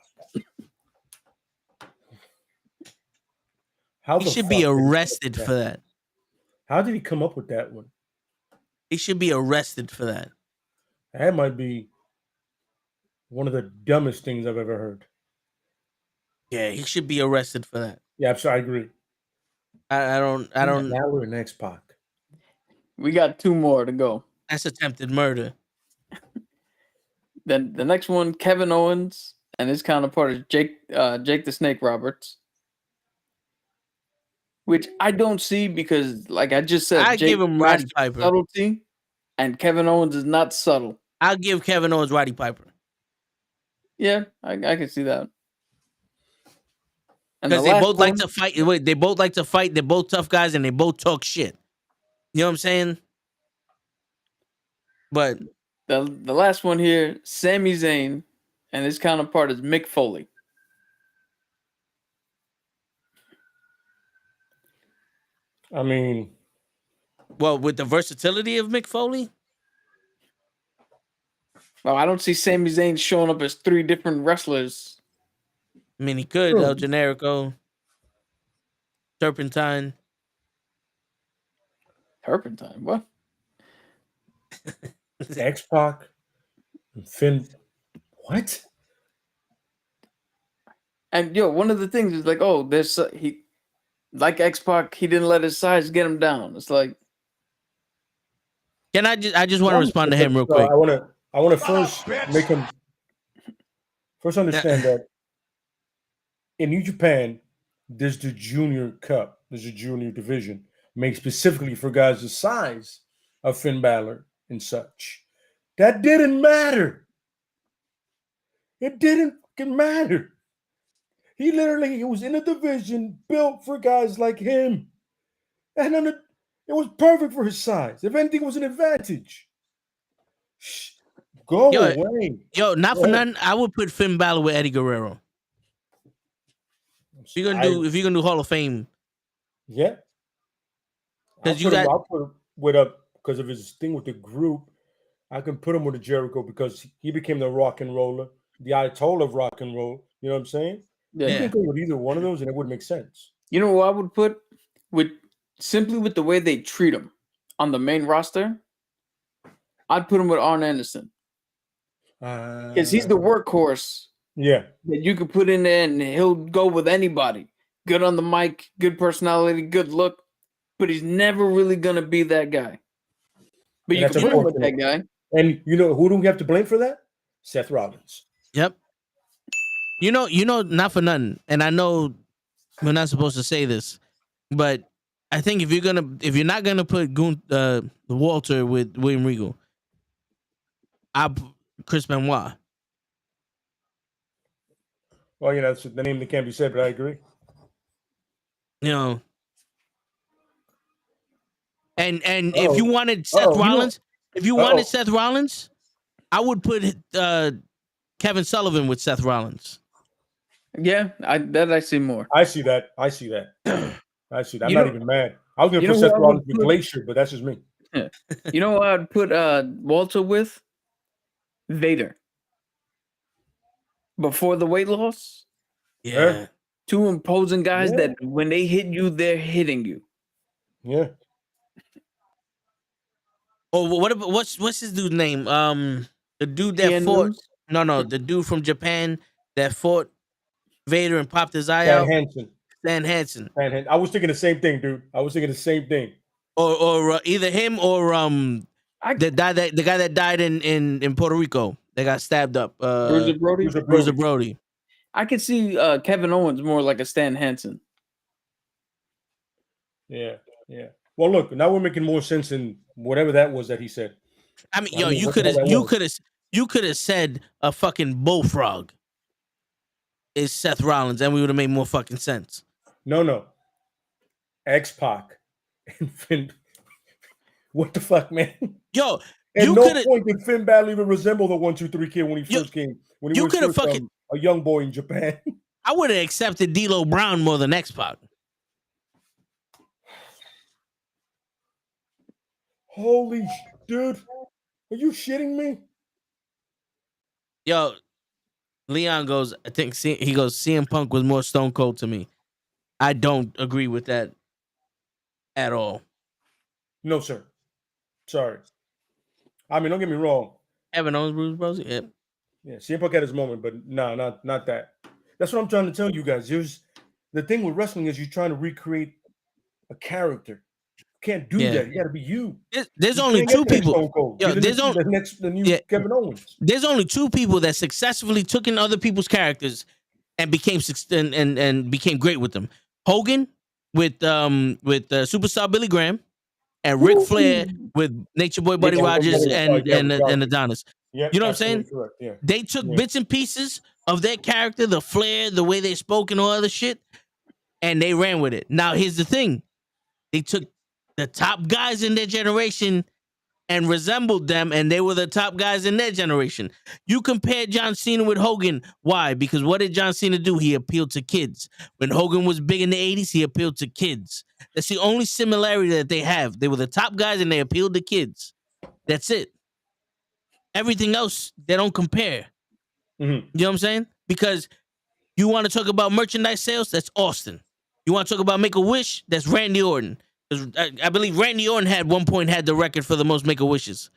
He should be arrested for that. How did he come up with that one? He should be arrested for that. That might be one of the dumbest things I've ever heard. Yeah, he should be arrested for that. Yeah, I agree. I don't. Balor and X-Pac. We got two more to go. That's attempted murder. Then the next one, Kevin Owens and his counterpart is Jake the Snake Roberts. Which I don't see because, like I just said, I give him Roddy Piper. Subtlety, and Kevin Owens is not subtle. I'll give Kevin Owens Roddy Piper. Yeah, I can see that. And the Because they last both like one, to fight. Wait, they both like to fight. They're both tough guys, and they both talk shit. You know what I'm saying? But the last one here, Sami Zayn, and his counterpart is Mick Foley. I mean, well, with the versatility of Mick Foley, well, I don't see Sami Zayn showing up as 3 different wrestlers. I mean, he could. El Generico, Turpentine. Turpentine, what? X-Pac, Finn, what? And one of the things is like, oh, there's he, like X-Pac, he didn't let his size get him down. It's like, can I just want to respond to him real quick. I want to first make him understand that in New Japan, there's the Junior Cup, there's a Junior division made specifically for guys the size of Finn Balor and such. That didn't matter. It didn't fucking matter. He was in a division built for guys like him. And it was perfect for his size. If anything, it was an advantage. Go away. Not for nothing, I would put Finn Balor with Eddie Guerrero. If you're gonna do Hall of Fame. Yeah. I'll put him because of his thing with the group. I can put him with the Jericho because he became the rock and roller, the Ayatollah of rock and roll. You know what I'm saying? Yeah. You can go with either one of those and it wouldn't make sense. You know what I would put with the way they treat him on the main roster? I'd put him with Arn Anderson. Because he's the workhorse. Yeah. That you could put in there and he'll go with anybody. Good on the mic, good personality, good look. But he's never really going to be that guy. But you can put him with that guy. And you know who do we have to blame for that? Seth Rollins. Yep. You know, not for nothing. And I know we're not supposed to say this, but I think if you're not gonna put Walter with William Regal, Chris Benoit. Well, that's the name that can't be said, but I agree. You know. And if you wanted Seth Rollins, Seth Rollins, I would put Kevin Sullivan with Seth Rollins. Yeah, that I see more. I see that. I see that. I'm not even mad. I was going to put Seth Rollins with Glacier, but that's just me. Yeah. You know what I'd put Walter with? Vader. Before the weight loss? Yeah. 2 imposing guys that when they hit you, they're hitting you. Yeah. Oh, what's his dude's name? The dude that fought. No, the dude from Japan that fought Vader and popped his eye out. Stan Hansen. I was thinking the same thing, dude. Or either him or the guy that died in Puerto Rico. They got stabbed up. Bruiser Brody. I could see Kevin Owens more like a Stan Hansen. Yeah. Well, look, now we're making more sense than whatever that was that he said. I mean, you could have said a fucking bullfrog is Seth Rollins, and we would have made more fucking sense. No. X-Pac and Finn. What the fuck, man? Yo, at no point did Finn Balor even resemble the 1-2-3 kid when he first came. When he was a young boy in Japan. I would have accepted D'Lo Brown more than X-Pac. Holy dude. Are you shitting me? Yo, Leon goes, CM Punk was more Stone Cold to me. I don't agree with that at all. No, sir. Sorry. I mean, don't get me wrong. Evan Owens, Bruce Bros. Yep. Yeah, CM Punk had his moment, but no, not that. That's what I'm trying to tell you guys. The thing with wrestling is you're trying to recreate a character. You can't do that. You got to be you. There's only 2 people. Yo, the new Kevin Owens. There's only 2 people that successfully took in other people's characters and became became great with them. Hogan with Superstar Billy Graham, and Ric Flair with Nature Boy Buddy Rogers and Adonis. Yeah, you know what I'm saying? Yeah. They took bits and pieces of their character, the flair, the way they spoke, and all other shit, and they ran with it. Now, here's the thing. They took the top guys in their generation and resembled them, and they were the top guys in their generation. You compare John Cena with Hogan. Why? Because what did John Cena do? He appealed to kids. When Hogan was big in the 80s, he appealed to kids. That's the only similarity that they have. They were the top guys, and they appealed to kids. That's it. Everything else, they don't compare. You know what I'm saying? Because you want to talk about merchandise sales, that's Austin. You want to talk about Make-A-Wish, that's Randy Orton. I believe Randy Orton had one point had the record for the most Make-A-Wishes.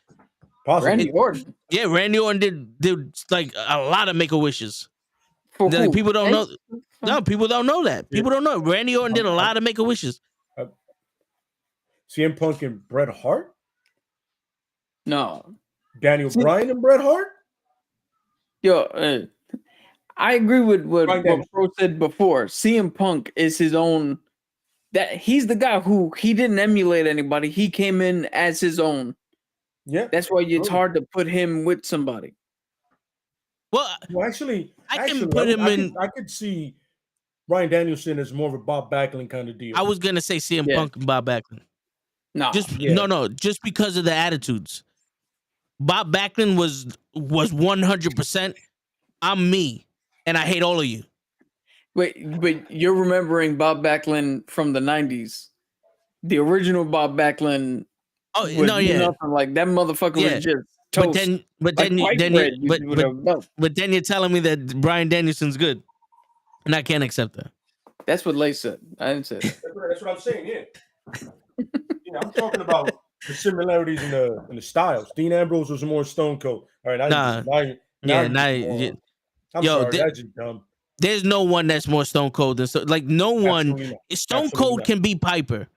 Randy Orton? Yeah, Randy Orton did like a lot of Make-A-Wishes. Like, people don't know. No, people don't know that. People don't know. Randy Orton did a lot of Make-A-Wishes. CM Punk and Bret Hart? No. Daniel Bryan and Bret Hart? Yo, I agree with what Pro said before. CM Punk is his own. That he's the guy who he didn't emulate anybody. He came in as his own. Yeah, that's why it's hard to put him with somebody. Well, actually, I can put him in. I could see Bryan Danielson as more of a Bob Backlund kind of deal. I was gonna say CM Punk and Bob Backlund. No, just because of the attitudes. Bob Backlund was 100%. I'm me, and I hate all of you. Wait, but you're remembering Bob Backlund from the 90s. The original Bob Backlund. Oh, no, yeah. Nothing like that motherfucker was just toast. But then you're telling me that Bryan Danielson's good. And I can't accept that. That's what Lay said. I didn't say that. That's what I'm saying, yeah. I'm talking about the similarities in the styles. Dean Ambrose was more Stone Cold. All right, I'm sorry, that's just dumb. There's no one that's more Stone Cold than no one. Stone Cold can be Piper,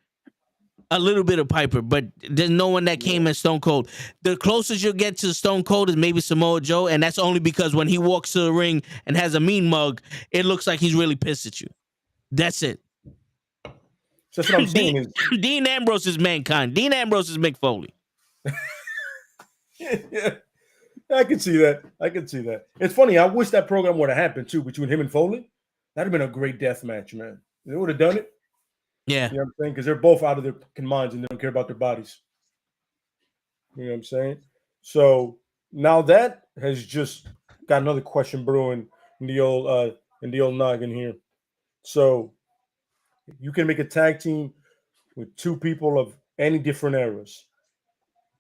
a little bit of Piper, but there's no one that came as Stone Cold. The closest you'll get to Stone Cold is maybe Samoa Joe, and that's only because when he walks to the ring and has a mean mug, it looks like he's really pissed at you. That's it. So that's what I'm saying. Dean Ambrose is Mankind. Dean Ambrose is Mick Foley. Yeah. I can see that. It's funny. I wish that program would have happened too between him and Foley. That'd have been a great death match, man. They would have done it. Yeah. You know what I'm saying? Because they're both out of their minds and they don't care about their bodies. You know what I'm saying? So now that has just got another question brewing in the old noggin here. So you can make a tag team with two people of any different eras.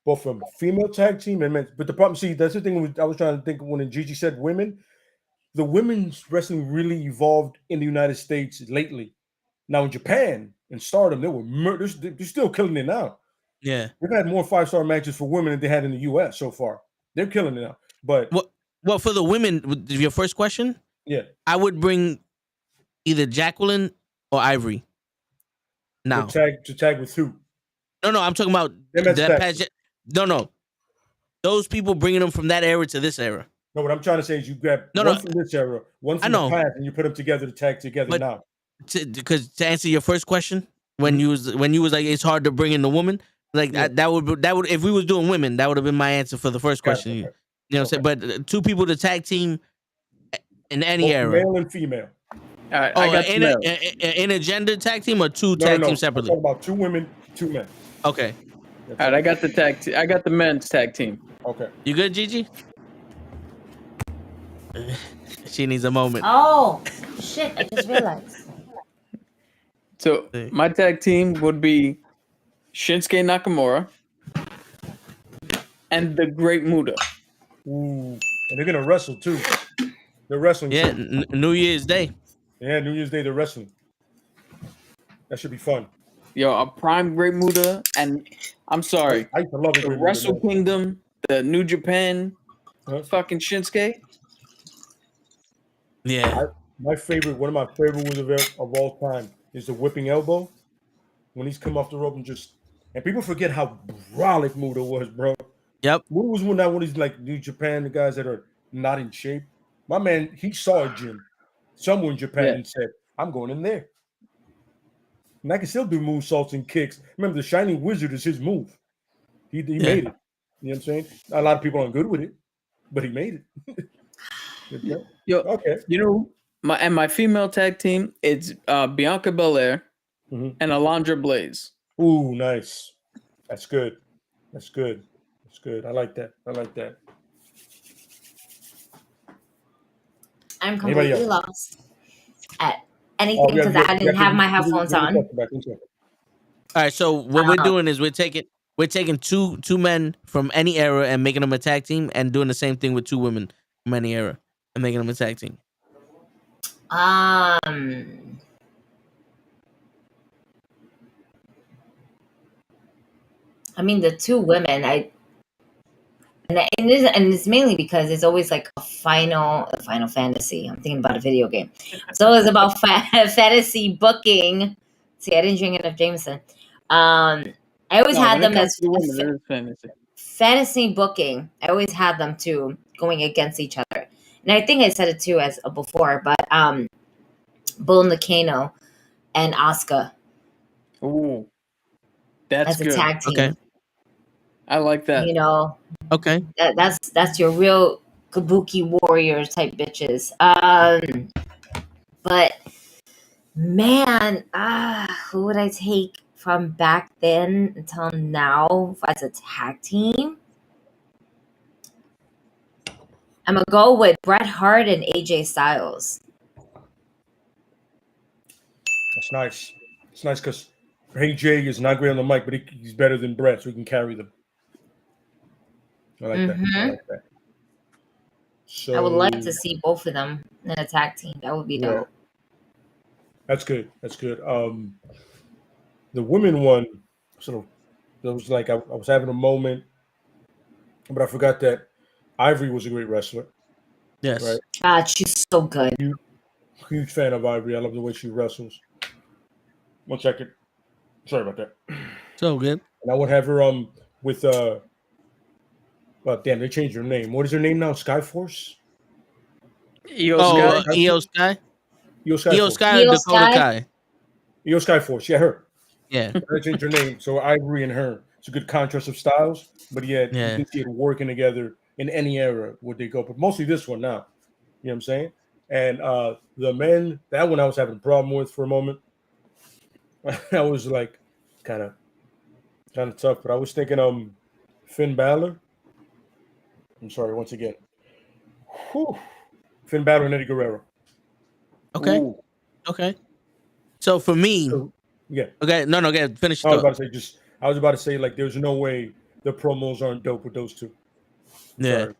Both from female tag team and men. But the problem, that's the thing I was trying to think when Gigi said women. The women's wrestling really evolved in the United States lately. Now in Japan and Stardom, they were they're still killing it now. Yeah, they've had more 5-star matches for women than they had in the U.S. so far. They're killing it now. But well, for the women, your first question, yeah, I would bring either Jacqueline or Ivory. Now to tag with who? No, I'm talking about that past. No. Those people bringing them from that era to this era. No, what I'm trying to say is you grab one from this era, one from the past, and you put them together to tag together now. Because to answer your first question, when you was like it's hard to bring in the woman, that would if we was doing women, that would have been my answer for the first question. You know what I'm saying? But two people to tag team in any era, male and female. All right, I got in a gender tag team or two tag teams separately. I'm talking about 2 women, 2 men. Okay. All right, I got the tag team. I got the men's tag team. Okay. You good, Gigi? She needs a moment. Oh, shit. I just realized. So my tag team would be Shinsuke Nakamura and the Great Muta. Ooh. And they're going to wrestle, too. They're wrestling. Yeah, New Year's Day. Yeah, New Year's Day, they're wrestling. That should be fun. Yo, a prime Great Muta, and I'm sorry, I love it. The Wrestle Kingdom, the New Japan, fucking Shinsuke. Yeah. One of my favorite moves of all time is the whipping elbow. When he's come off the rope and people forget how brolic Muta was, bro. Yep. Muta was one of these like New Japan, the guys that are not in shape. My man, he saw a gym somewhere in Japan and said, I'm going in there. And I can still do moonsaults and kicks. Remember, the Shining Wizard is his move. He made it. You know what I'm saying? A lot of people aren't good with it, but he made it. Yo, okay. You know my female tag team, it's Bianca Belair and Alundra Blaze. Ooh, nice. That's good. That's good. That's good. I like that. I like that. I'm completely lost at anything because I didn't have my headphones on. All right, so what we're doing is we're taking two men from any era and making them a tag team, and doing the same thing with two women from any era and making them a tag team. I mean, the two women, and it's mainly because it's always like a Final Fantasy. I'm thinking about a video game. It's always about fantasy booking. See, I didn't drink enough Jameson. I always had them as fantasy booking. I always had them too going against each other. And I think I said it too as before, but Bull Nakano and Asuka. Ooh, that's as a tag team. Okay, I like that. You know, okay, that's your real Kabuki warrior type bitches. But man, who would I take from back then until now as a tag team? I'm gonna go with Bret Hart and AJ Styles. That's nice. It's nice because AJ is not great on the mic, but he's better than Bret, so he can carry them. I like that. I like that. So, I would like to see both of them in a tag team. That would be dope. That's good. That's good. The women one, sort of, it was like I was having a moment, but I forgot that Ivory was a great wrestler. Yes. Right? She's so good. Huge fan of Ivory. I love the way she wrestles. 1 second. Sorry about that. So good. And I would have her with damn, they changed her name. What is her name now? Skyforce? Io Sky. Io Sky. Io Sky. Dakota Kai. Io Skyforce. Yeah, her. Yeah. They changed her name. So Ivory and her. It's a good contrast of styles, but you can see it working together in any era would they go. But mostly this one now. You know what I'm saying? And the men, that one I was having a problem with for a moment. That was like kind of tough. But I was thinking Finn Balor. I'm sorry, once again. Whew. Finn Balor and Eddie Guerrero. Okay. Ooh. Okay. So for me, yeah. Okay. No. Get finish. I was about to say like, there's no way the promos aren't dope with those two. Yeah. Sorry. You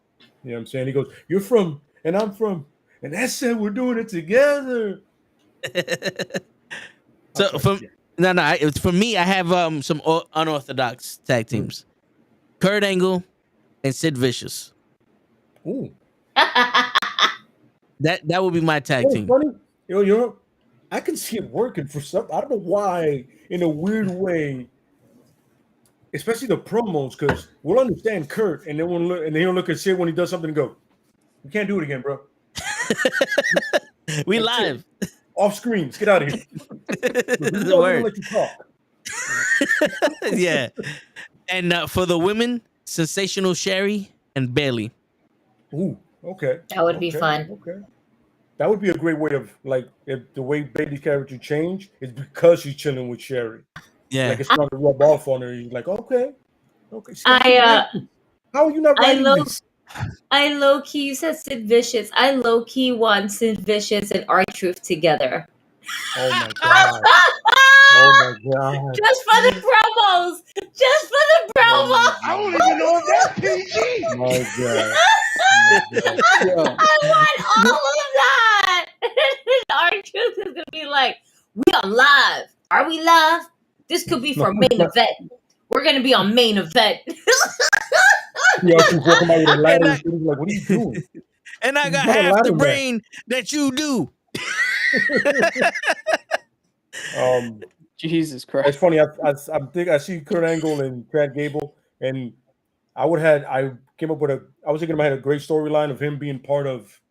know what I'm saying? He goes, "You're from, and I'm from, and that's it. We're doing it together." So for me, I have some unorthodox tag teams: Kurt Angle and Sid Vicious. Ooh. That would be my tag team. Funny. You know, I can see it working for some. I don't know why, in a weird way. Especially the promos, because we'll understand Kurt, and then he'll look at Sid when he does something and go, "We can't do it again, bro. We live off screen. Let's get out of here." The word. Let you talk. Yeah. And for the women, Sensational Sherry and Bailey. Ooh, okay. That would be fun. Okay. That would be a great way of, like, if the way Bailey's character changed is because she's chilling with Sherry. Yeah. Like, it's trying to rub off on her. You're like, okay. See, how are you not writing this? I low key, you said Sid Vicious. I low key want Sid Vicious and R-Truth together. Oh my god. Oh my god. Just for the promos. I don't even know if that's PG. My god. I want all of that. R-Truth is gonna be like, "We are live. Are we live? This could be for main event. We're gonna be on main event." Yeah, she's walking by with a ladder. Like, "What are you doing?" And I got half the brain that you do. Jesus Christ! It's funny. I see Kurt Angle and Chad Gable, and I came up with I was thinking in my head a great storyline of him being part of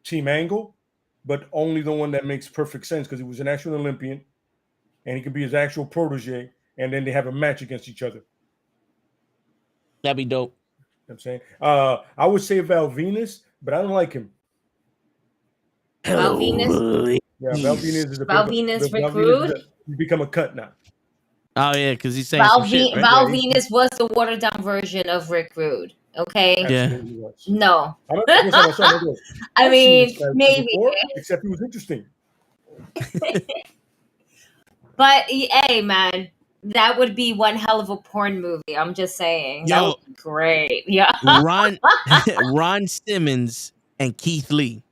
Team Angle, but only the one that makes perfect sense because he was an actual Olympian, and he could be his actual protege, and then they have a match against each other. That'd be dope. You know what I'm saying, I would say Val Venus, but I don't like him. Hello, Venus. Yeah, Val Venus is the Val Venus, Rick Rude. You become a cut now. Oh yeah, because he's saying some shit, right? Val Venus was the watered down version of Rick Rude. Okay. Yeah. No. I I mean, maybe. Before, except he was interesting. But hey, man, that would be one hell of a porn movie. I'm just saying. That would be great. Yeah. Ron Simmons and Keith Lee.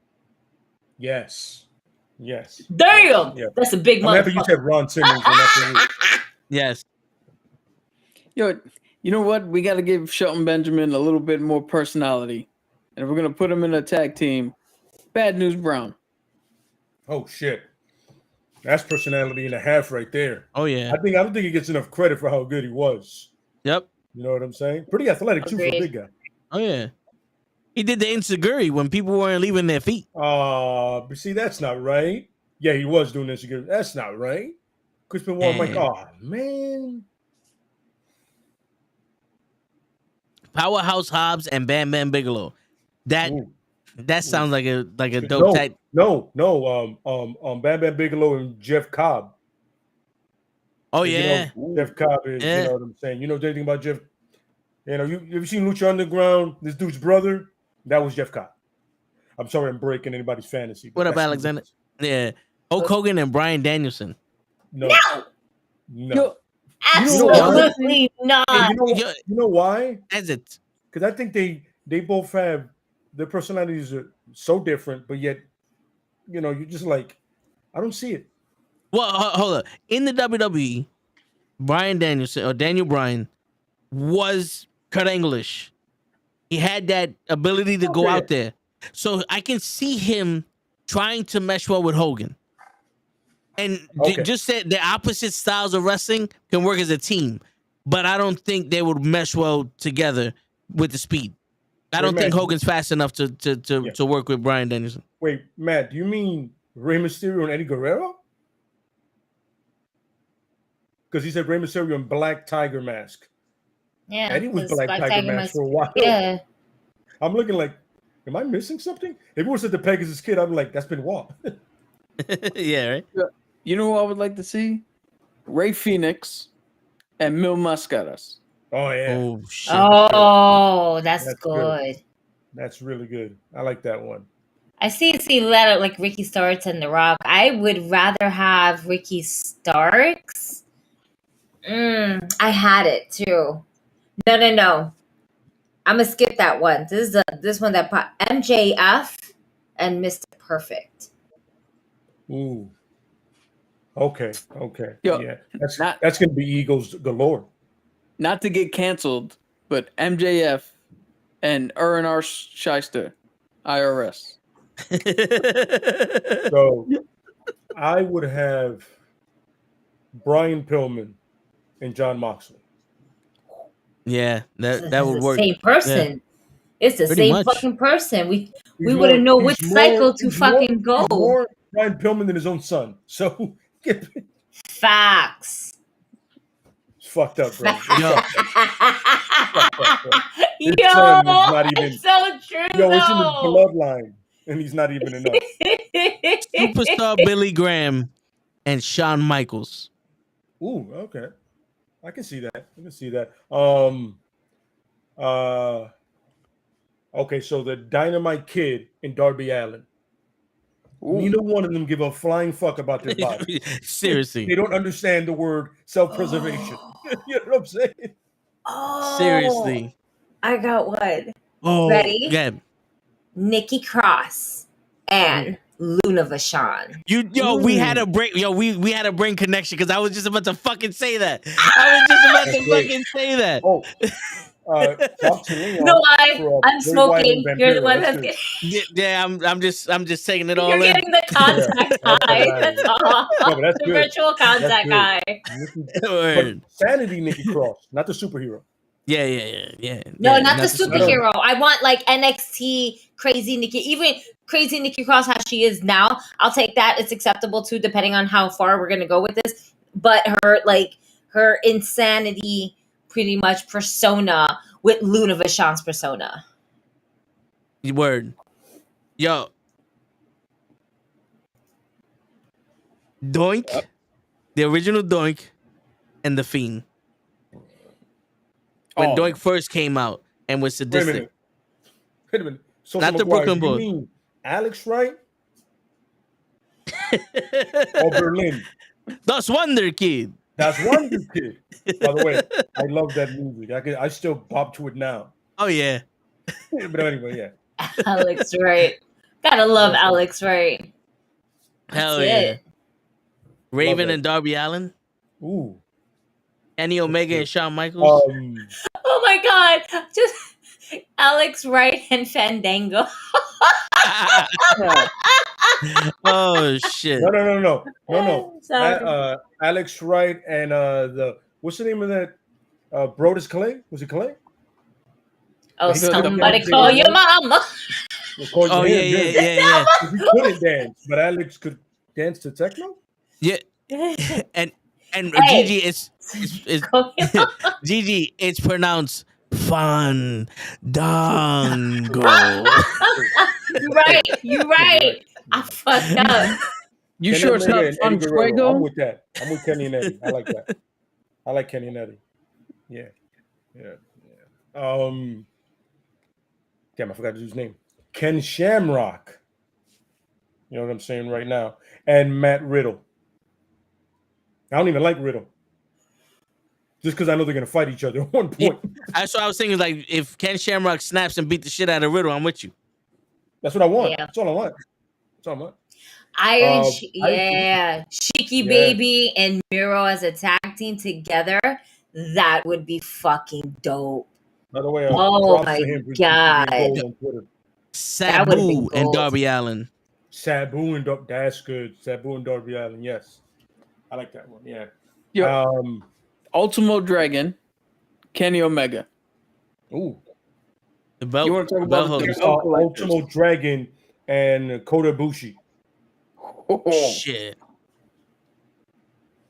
Yes. Yes. Damn. Yeah. That's a big I'm happy you said Ron Simmons. Yes. Yo, you know what? We got to give Shelton Benjamin a little bit more personality. And if we're going to put him in a tag team, Bad News Brown. Oh, shit. That's personality and a half right there. Oh, yeah. I don't think he gets enough credit for how good he was. Yep. You know what I'm saying? Pretty athletic, too, for a big guy. Oh, yeah. He did the Insiguri when people weren't leaving their feet. But see, that's not right. Yeah, he was doing Insiguri. That's not right. Chris Benoit, like, oh, man. Powerhouse Hobbs and Bam Bam Bigelow. That sounds like a dope No, type. No. Bam Bam Bigelow and Jeff Cobb. Oh yeah, Jeff Cobb is. You know what I'm saying. You know anything about Jeff? You know, you ever seen Lucha Underground? This dude's brother. That was Jeff Cobb. I'm sorry, I'm breaking anybody's fantasy. What up, Alexander? Yeah, Hulk Hogan and Bryan Danielson. No. Yo, absolutely not. You know why? Is it? Because I think they both have their personalities are so different, but yet, you know, you're just like, I don't see it. Well, hold up. In the WWE, Bryan Danielson or Daniel Bryan was Kurt Angle-ish. He had that ability to go out there. So I can see him trying to mesh well with Hogan. And just that the opposite styles of wrestling can work as a team. But I don't think they would mesh well together with the speed. I don't think Hogan's fast enough to work with Bryan Danielson. Wait, Matt, do you mean Rey Mysterio and Eddie Guerrero? Because he said Rey Mysterio and Black Tiger Mask. Yeah, Eddie was Black Tiger Mask for a while. Yeah. I'm looking like, am I missing something? If it was at the Pegasus Kid, I'm like, that's been Walt. Yeah, right? You know what I would like to see? Ray Phoenix and Mil Mascaras. Oh, yeah. Oh, shit. Oh, that's good. That's really good. I like that one. I see a lot of like Ricky Starks and The Rock. I would rather have Ricky Starks. I had it too. No. I'm gonna skip that one. This one that MJF and Mr. Perfect. Ooh. Okay. Yo, yeah. That's gonna be Eagles galore. Not to get canceled, but MJF and R Shyster, IRS. So I would have Brian Pillman and John Moxley. Yeah, that would work. Same person. Yeah. It's the Pretty same much. fucking person. We wouldn't know which cycle to fucking go. He's more Brian Pillman than his own son. So facts. It's fucked up, bro. Yo, His son is not even, it's so true. Yo, it's in his bloodline, and he's not even enough. Superstar Billy Graham and Shawn Michaels. Ooh, okay. I can see that. Okay, so the Dynamite Kid and Darby Allin. Ooh. Neither one of them give a flying fuck about their body. Seriously. They don't understand the word self-preservation. You know what I'm saying? Oh, seriously. I got one. Oh, ready? Yeah. Nikki Cross and Luna Vachon. We had a break. We had a brain connection because I was just about to fucking say that. Fucking say that. Oh. No, I'm smoking. You're the one that's getting. Yeah, I'm just taking it all. You're getting the contact high. That's all. No, that's the good. virtual contact high. Sanity Nikki Cross, not the superhero. Yeah. No, not the superhero. I want like NXT Crazy Nikki. Even Crazy Nikki Cross, how she is now, I'll take that. It's acceptable too, depending on how far we're gonna go with this. But her insanity, pretty much persona with Luna Vachon's persona. Word. Yo. Doink, the original Doink, and the Fiend. When Doink first came out and was sadistic. Wait a minute. So Not the Brooklyn you Boys. mean Alex Wright? Or Berlin? That's Wonder Kid. That's Wonder Kid. By the way, I love that music. I still bop to it now. Oh, yeah. But anyway, yeah. Alex Wright. Gotta love Alex Wright. Hell That's yeah. it. Raven and Darby Allin. Ooh. Kenny Omega and Shawn Michaels. Oh my god. Just Alex Wright and Fandango. Oh shit. No. Sorry. Alex Wright and what's the name of that? Brodus Clay? Was it Clay? Oh, somebody call your mama. Oh yeah. He couldn't dance, but Alex could dance to techno. Yeah. And Hey. Gigi is Gigi. It's pronounced Fandango. You're right. I fucked up. You Kenny sure it's not Omega and Eddie Guerrero. I'm Fuego? with that. I'm with Kenny and Eddie. I like that. I like Kenny and Eddie. Yeah. Damn, I forgot his name. Ken Shamrock. You know what I'm saying right now. And Matt Riddle. I don't even like Riddle. Just because I know they're going to fight each other at one point. Yeah, that's what I was thinking. Like, if Ken Shamrock snaps and beat the shit out of Riddle, I'm with you. That's what I want. Yeah. That's all I want. That's all I want. Shiki Baby and Miro as a tag team together. That would be fucking dope. By the way, oh props my to him for god. being on Twitter. Sabu and Darby Allin. Sabu and that's good. Sabu and Darby Allin, yes. I like that one. Yeah. Yo, Ultimo Dragon, Kenny Omega. Ooh. The belt. You want to talk about the Ultimo Dragon and Kota Ibushi. Oh. Shit.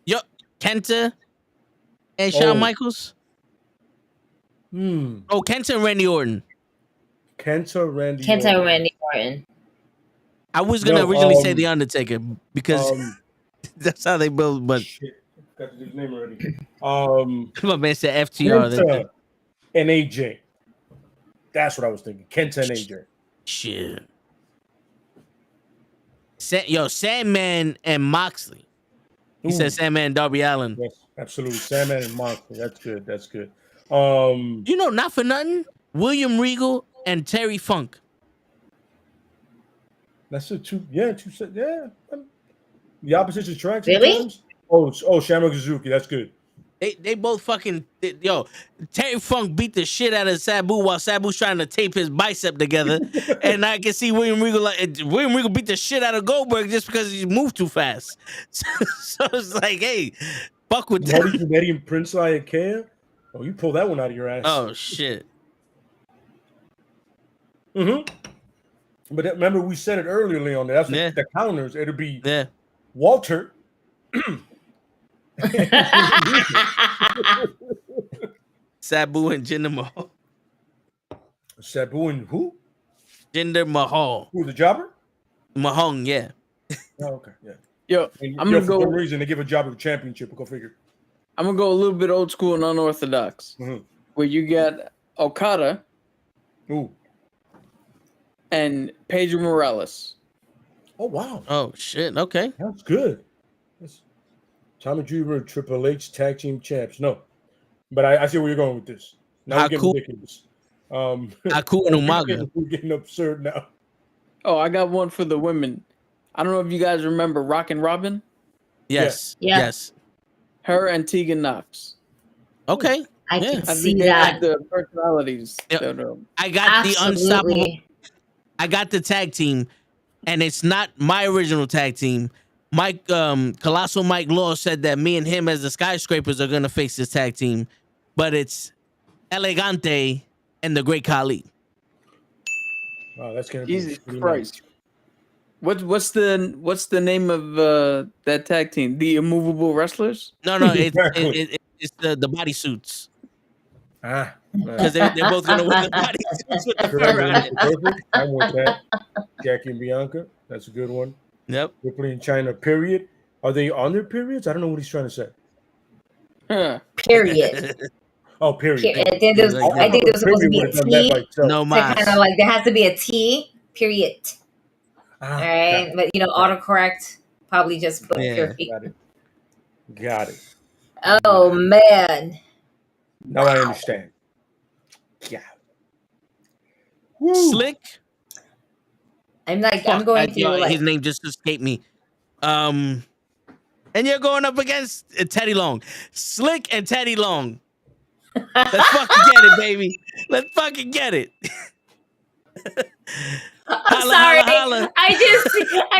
Yo, Kenta and Shawn Michaels. Oh, Kenta and Randy Orton. Kenta and Randy Orton. I was gonna originally say The Undertaker because that's how they build, but shit. Got his name already. my man said FTR. Kenta and AJ. That's what I was thinking. Kenta and AJ. Shit. Sandman and Moxley. He said Sandman and Darby Allin. Yes, absolutely. Sandman and Moxley. That's good. That's good. You know, not for nothing, William Regal and Terry Funk. That's a two. Yeah. The opposition tracks. Really? Oh, Shamrock Suzuki. That's good. They both fucking Terry Funk beat the shit out of Sabu while Sabu's trying to tape his bicep together, and I can see William Regal beat the shit out of Goldberg just because he moved too fast. So it's like, hey, fuck with that. Eddie and Prince Iakea. Oh, you pull that one out of your ass. Oh shit. But remember, we said it earlier, Leon. That's the counters. It'll be Walter. Sabu and Jinder Mahal. Sabu and who? Jinder Mahal. Who, the jobber? Mahal, yeah. Oh, okay, yeah. Yo, I'm gonna go. For some reason, they give a jobber a championship. Go figure. I'm gonna go a little bit old school and unorthodox, where you got Okada, and Pedro Morales. Oh wow! Oh shit! Okay, that's good. That's Tommy Dreamer, Triple H tag team champs. No, but I see where you're going with this. Now we're getting ridiculous. Haku and Umaga. We're getting absurd now. Oh, I got one for the women. I don't know if you guys remember Rockin' Robin. Yes. Yes. Her and Tegan Knox. Okay. I can I see think that. they have the personalities. I got the unstoppable. I got the tag team, and it's not my original tag team. Mike, Colossal Mike Law said that me and him as the Skyscrapers are gonna face this tag team, but it's Elegante and the Great Khali. Wow, that's gonna be Jesus Christ. What's the name of that tag team? The Immovable Wrestlers? No, it's the bodysuits. Because they're both gonna win the bodysuits with the fur on it. Perfect. I'm with that. Jackie and Bianca. That's a good one. Yep. Ripley in China. Period. Are they on their periods? I don't know what he's trying to say. Period. Oh, period. I think there was supposed to be a T. No mas. Kind of like there has to be a T. Period. Ah, all right, but autocorrect probably just put pure. Got it. Oh man. Now I understand. Yeah. Slick. I'm going to his name just escaped me. And you're going up against Teddy Long. Slick and Teddy Long. Let's fucking get it, baby. Let's fucking get it. I'm sorry. Holla. I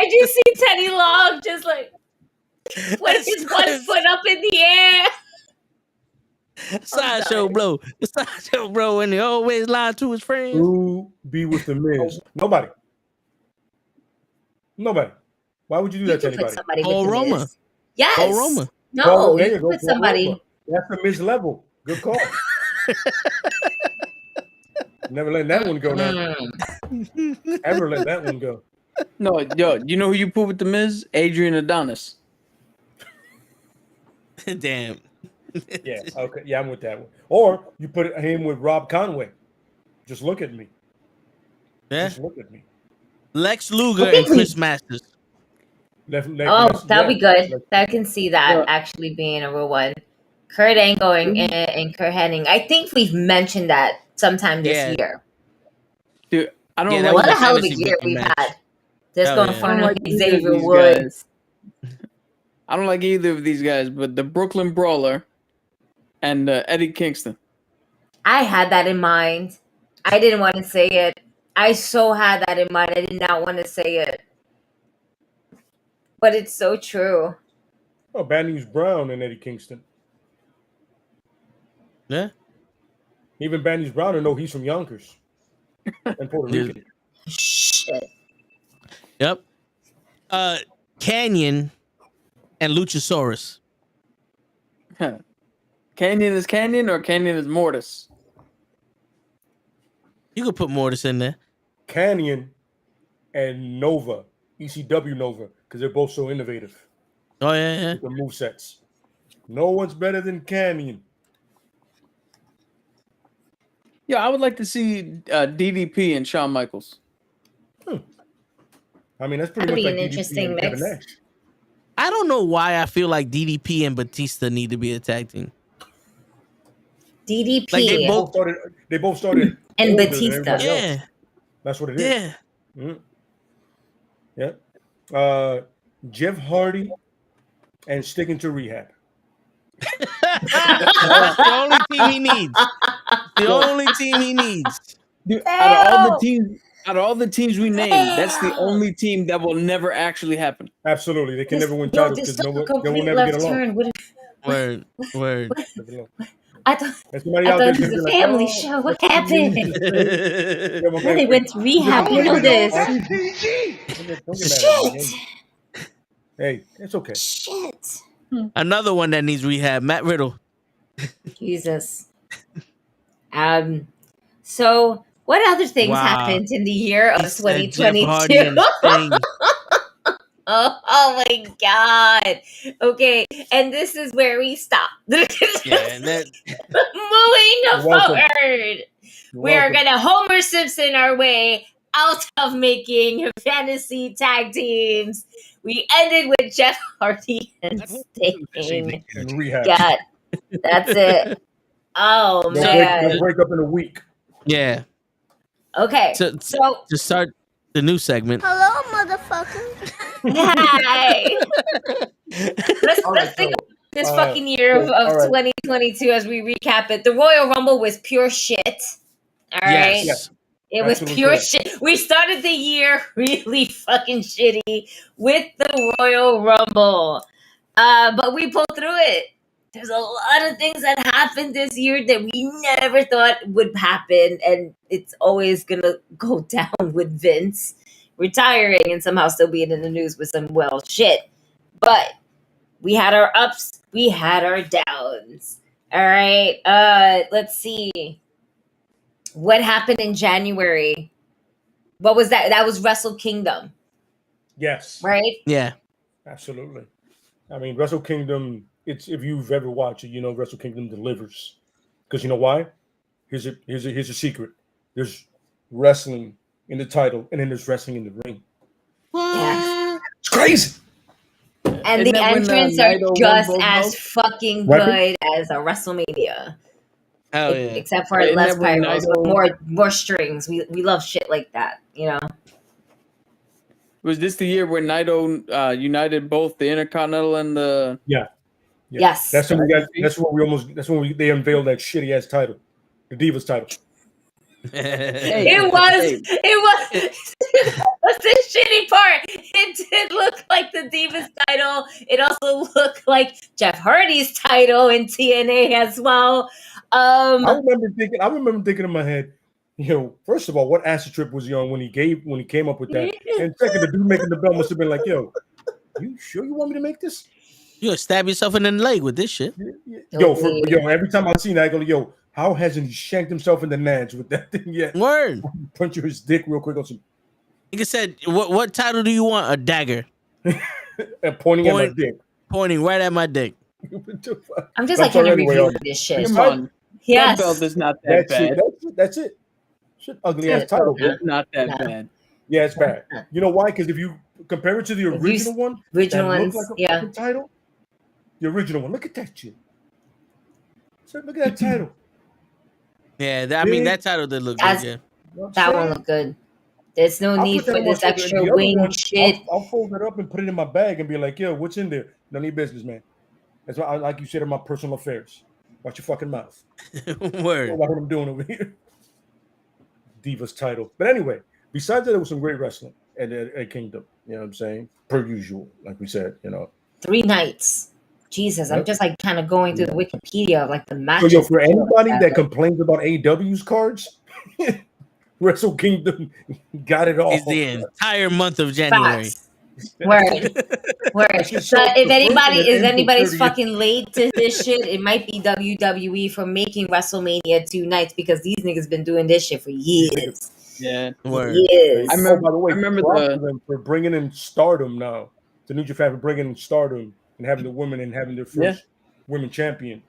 just see Teddy Long just like put his one foot up in the air. Sideshow bro. Sideshow bro, and he always lied to his friends. Who be with the Miz? Nobody. Why would you do that to anybody? Paul Roma. Yes. Paul Roma. No, you put somebody. That's the Miz level. Good call. Never letting that one go now. Ever let that one go. No, you know who you put with the Miz? Adrian Adonis. Damn. Yeah, okay. Yeah, I'm with that one. Or you put him with Rob Conway. Just look at me. Yeah. Just look at me. Lex Luger and Chris Masters. That'd be good. I can see that actually being a real one. Kurt Angle and Kurt Hennig. I think we've mentioned that sometime this year. Dude, I don't know. What a hell of a year we've had. Just going for Xavier Woods. I don't like either of these guys, but the Brooklyn Brawler and Eddie Kingston. I had that in mind. I didn't want to say it. I so had that in mind. I did not want to say it. But it's so true. Oh, Bad News Brown and Eddie Kingston. Yeah. Even Bad News Brown, I know he's from Yonkers and Puerto Rican. Shit. Yep. Canyon and Luchasaurus. Canyon is Canyon or Canyon is Mortis? You could put Mortis in there. Canyon and Nova, ECW Nova, because they're both so innovative. Oh, yeah. The movesets. No one's better than Canyon. Yeah, I would like to see DDP and Shawn Michaels. I mean, that's pretty much like an interesting mix. I don't know why I feel like DDP and Batista need to be a tag team. DDP. Like they both started. And Batista. Yeah. That's what it is. Yeah. Yeah. Jeff Hardy and sticking to rehab. That's the only team he needs. The only team he needs. Dude, out of all the teams we named, that's the only team that will never actually happen. Absolutely. They can never win titles because they will never get along. Word. I thought it was a family show. What happened? They went to rehab. You know this. Shit. Hey, it's okay. Shit. Another one that needs rehab, Matt Riddle. Jesus. So what other things happened in the year of 2022? Oh my God. Okay. And this is where we stop. Moving forward. We are going to Homer Simpson our way out of making fantasy tag teams. We ended with Jeff Hardy and Sting. Yeah, that's it. Oh, man. Let's break up in a week. Yeah. Okay. So to start the new segment. Hello, motherfucker. Hi. Let's think of this fucking year of 2022 as we recap it. The Royal Rumble was pure shit. All right. Yes. It was pure shit. We started the year really fucking shitty with the Royal Rumble. But we pulled through it. There's a lot of things that happened this year that we never thought would happen. And it's always going to go down with Vince retiring and somehow still being in the news with some shit. But we had our ups. We had our downs. All right. Let's see. What happened in January? What was that? That was Wrestle Kingdom. Yes. Right? Yeah. Absolutely. I mean, Wrestle Kingdom. It's if you've ever watched it, you know Wrestle Kingdom delivers. Because you know why? Here's a secret. There's wrestling in the title, and then there's wrestling in the ring. Yeah. It's crazy. And the entrants are just as fucking good as a WrestleMania. Oh yeah. Except for less pyros, but more strings. We love shit like that, you know. Was this the year where Naito united both the Intercontinental and the? Yeah. Yes. That's when we got. That's when they unveiled that shitty ass title, the Divas title. It was what's the shitty part? It did look like the Divas title. It also looked like Jeff Hardy's title in TNA as well. I remember thinking in my head, you know, first of all, what acid trip was he on when he came up with that? And second, the dude making the belt must have been like, yo, you sure you want me to make this? You gonna stab yourself in the leg with this shit. Yo, every time I see that, I go, yo, how hasn't he shanked himself in the nads with that thing yet? Word. Punch his dick real quick on some. Nigga said, what title do you want? A dagger. And pointing at my dick. Pointing right at my dick. I'm just like, can you review this shit? Come on. Yes. That belt is not that bad. That's it. Shit, ugly ass title. It's not that bad. Yeah, it's bad. You know why? Because if you compare it to the original one, fucking title, the original one. Look at that shit. So look at that title. Yeah, I mean that title did look good. Yeah. That one looked good. There's no need for this extra wing shit. I'll fold it up and put it in my bag and be like, yo, what's in there? None of your business, man. That's why, like you said, in my personal affairs. Watch your fucking mouth. Word. What I'm doing over here. Divas title. But anyway, besides that, there was some great wrestling at Kingdom. You know what I'm saying? Per usual, like we said, you know. 3 nights. Jesus, I'm just like kind of going through the Wikipedia of like the So, matches. yo, for anybody that complains about AEW's cards, Wrestle Kingdom got it all. It's the entire month of January. Facts. Word. So if anybody's fucking late to this shit, it might be WWE for making WrestleMania 2 nights because these niggas been doing this shit for years. Yeah. Word. Years. I remember them for bringing in Stardom now. The New Japan for bringing in Stardom and having the women and having their first women champion.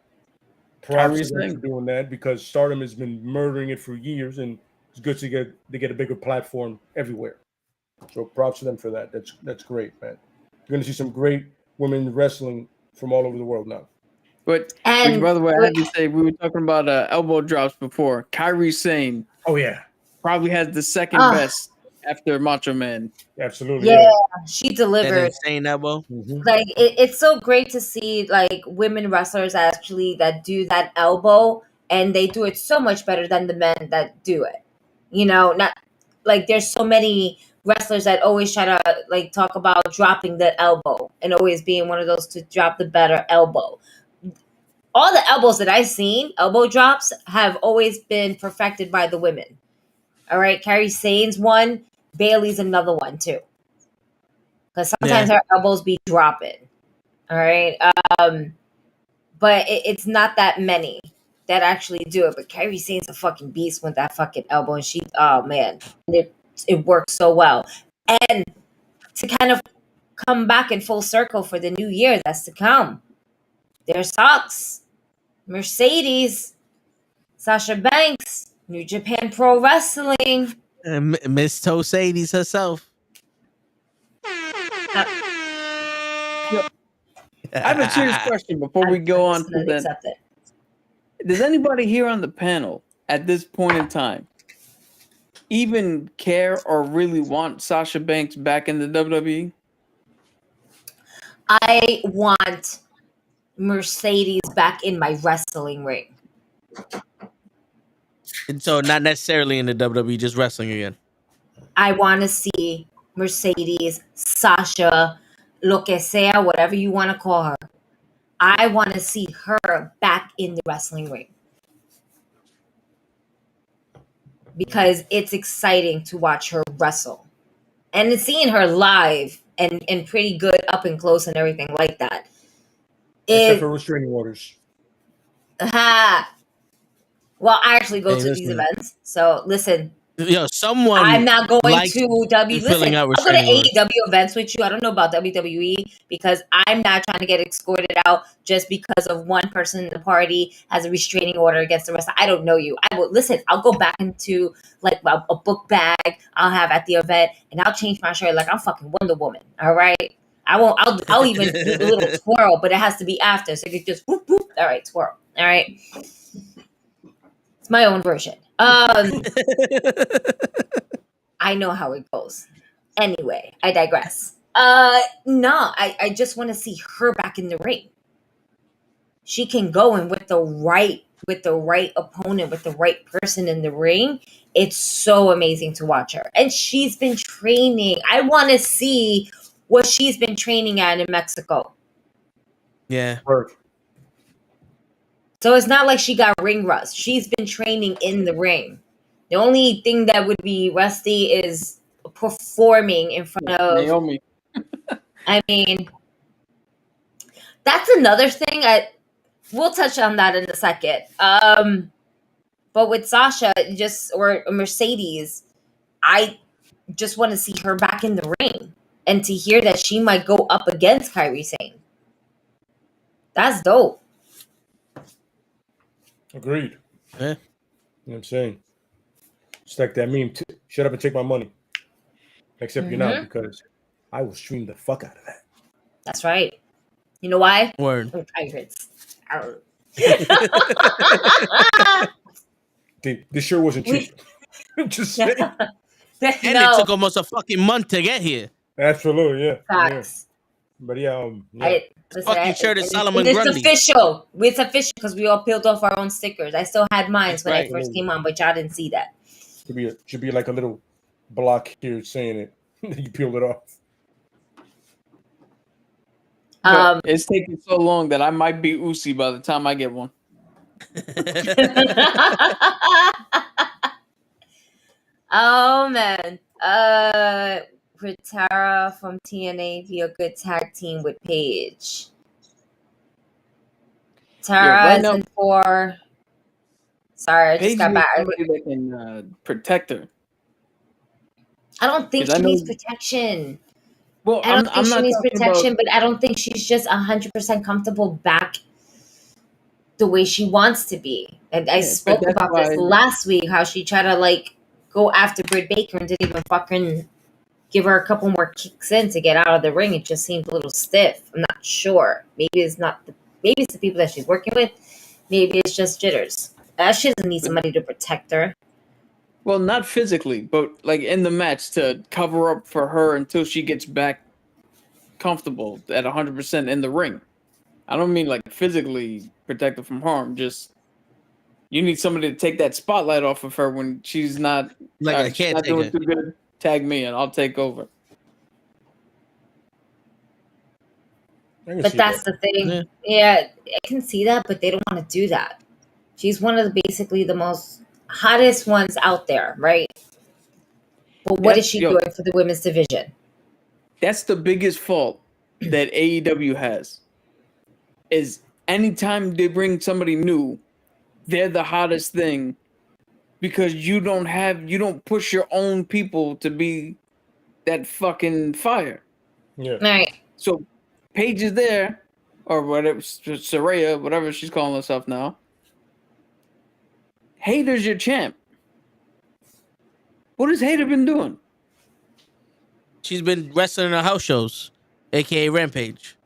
Props to them for doing that because Stardom has been murdering it for years and it's good to get a bigger platform everywhere. So props to them for that. That's great, man. You're gonna see some great women wrestling from all over the world now. But by the way, I had to say we were talking about elbow drops before. Kairi Sane. Oh yeah, probably has the second best after Macho Man. Absolutely. Yeah, she delivered. That insane elbow. Mm-hmm. Like it's so great to see like women wrestlers actually that do that elbow, and they do it so much better than the men that do it. You know, not like there's so many wrestlers that always try to like talk about dropping the elbow and always being one of those to drop the better elbow. All the elbows that I've seen, elbow drops, have always been perfected by the women. All right, Kairi Sane's one, Bailey's another one too. Because sometimes her elbows be dropping. All right, but it's not that many that actually do it. But Kairi Sane's a fucking beast with that fucking elbow, and she, oh man, it works so well. And to kind of come back in full circle for the new year that's to come, there's talks. Mercedes, Sasha Banks, New Japan Pro Wrestling, and Miss Mercedes herself. I have a serious question before we go on to that. Does anybody here on the panel at this point in time even care or really want Sasha Banks back in the WWE? I want Mercedes back in my wrestling ring. And so not necessarily in the WWE, just wrestling again. I want to see Mercedes, Sasha, lo que sea, whatever you want to call her. I want to see her back in the wrestling ring. Because it's exciting to watch her wrestle. And seeing her live and pretty good up and close and everything like that. Except for restraining orders. Well, I actually go to these events. So listen, Yo, someone. I'm not going likes to W. filling Listen, out I'll go to restraining orders. AEW events with you. I don't know about WWE because I'm not trying to get escorted out just because of one person in the party has a restraining order against the rest. I don't know you. I will listen. I'll go back into like a book bag I'll have at the event, and I'll change my shirt like I'm fucking Wonder Woman. All right. I won't. I'll even do the little twirl, but it has to be after, so you just whoop whoop. All right, twirl. All right. It's my own version. I know how it goes. Anyway, I digress. No, I just want to see her back in the ring. She can go in with the right opponent, with the right person in the ring. It's so amazing to watch her. And she's been training. I want to see what she's been training at in Mexico. Yeah. Work. So it's not like she got ring rust. She's been training in the ring. The only thing that would be rusty is performing in front of Naomi. I mean, that's another thing. We'll touch on that in a second. But with Sasha, or Mercedes, I just want to see her back in the ring and to hear that she might go up against Kairi Sane. That's dope. Agreed. Yeah. You know what I'm saying? It's like that meme. Shut up and take my money. Except you're not, because I will stream the fuck out of that. That's right. You know why? Word. Pirates. This sure wasn't cheap. Just saying. And it took almost a fucking month to get here. Absolutely, yeah. Facts. Yeah. But yeah, Fucking shirt is Solomon It's Grundy. official. It's official because we all peeled off our own stickers. I still had mine when I first came on, but y'all didn't see that. Should be like a little block here saying it. You peeled it off. It's taking so long that I might be Uzi by the time I get one. Oh man. Ritara from TNA be a good tag team with Paige. Tara is in for. Sorry, I just got back. That can protect her. I don't think she needs protection. Well, I don't think she needs protection, but I don't think she's just 100% comfortable back the way she wants to be. And I spoke about this last week, how she tried to like go after Britt Baker and didn't even fucking give her a couple more kicks in to get out of the ring. It just seemed a little stiff. I'm not sure. Maybe it's the people that she's working with. Maybe it's just jitters. She doesn't need somebody to protect her. Well, not physically, but like in the match to cover up for her until she gets back comfortable at 100% in the ring. I don't mean like physically protect her from harm. Just you need somebody to take that spotlight off of her when she's not I can't not take doing it. too good. Tag me and I'll take over. But that's the thing. Yeah, I can see that, but they don't want to do that. She's one of basically the most hottest ones out there, right? But what is she doing for the women's division? That's the biggest fault that AEW has. Is anytime they bring somebody new, they're the hottest thing because you don't push your own people to be that fucking fire. Yeah. Right. So Paige is there, or whatever, Saraya, whatever she's calling herself now. Hater's your champ. What has Hater been doing? She's been wrestling in her house shows, aka Rampage.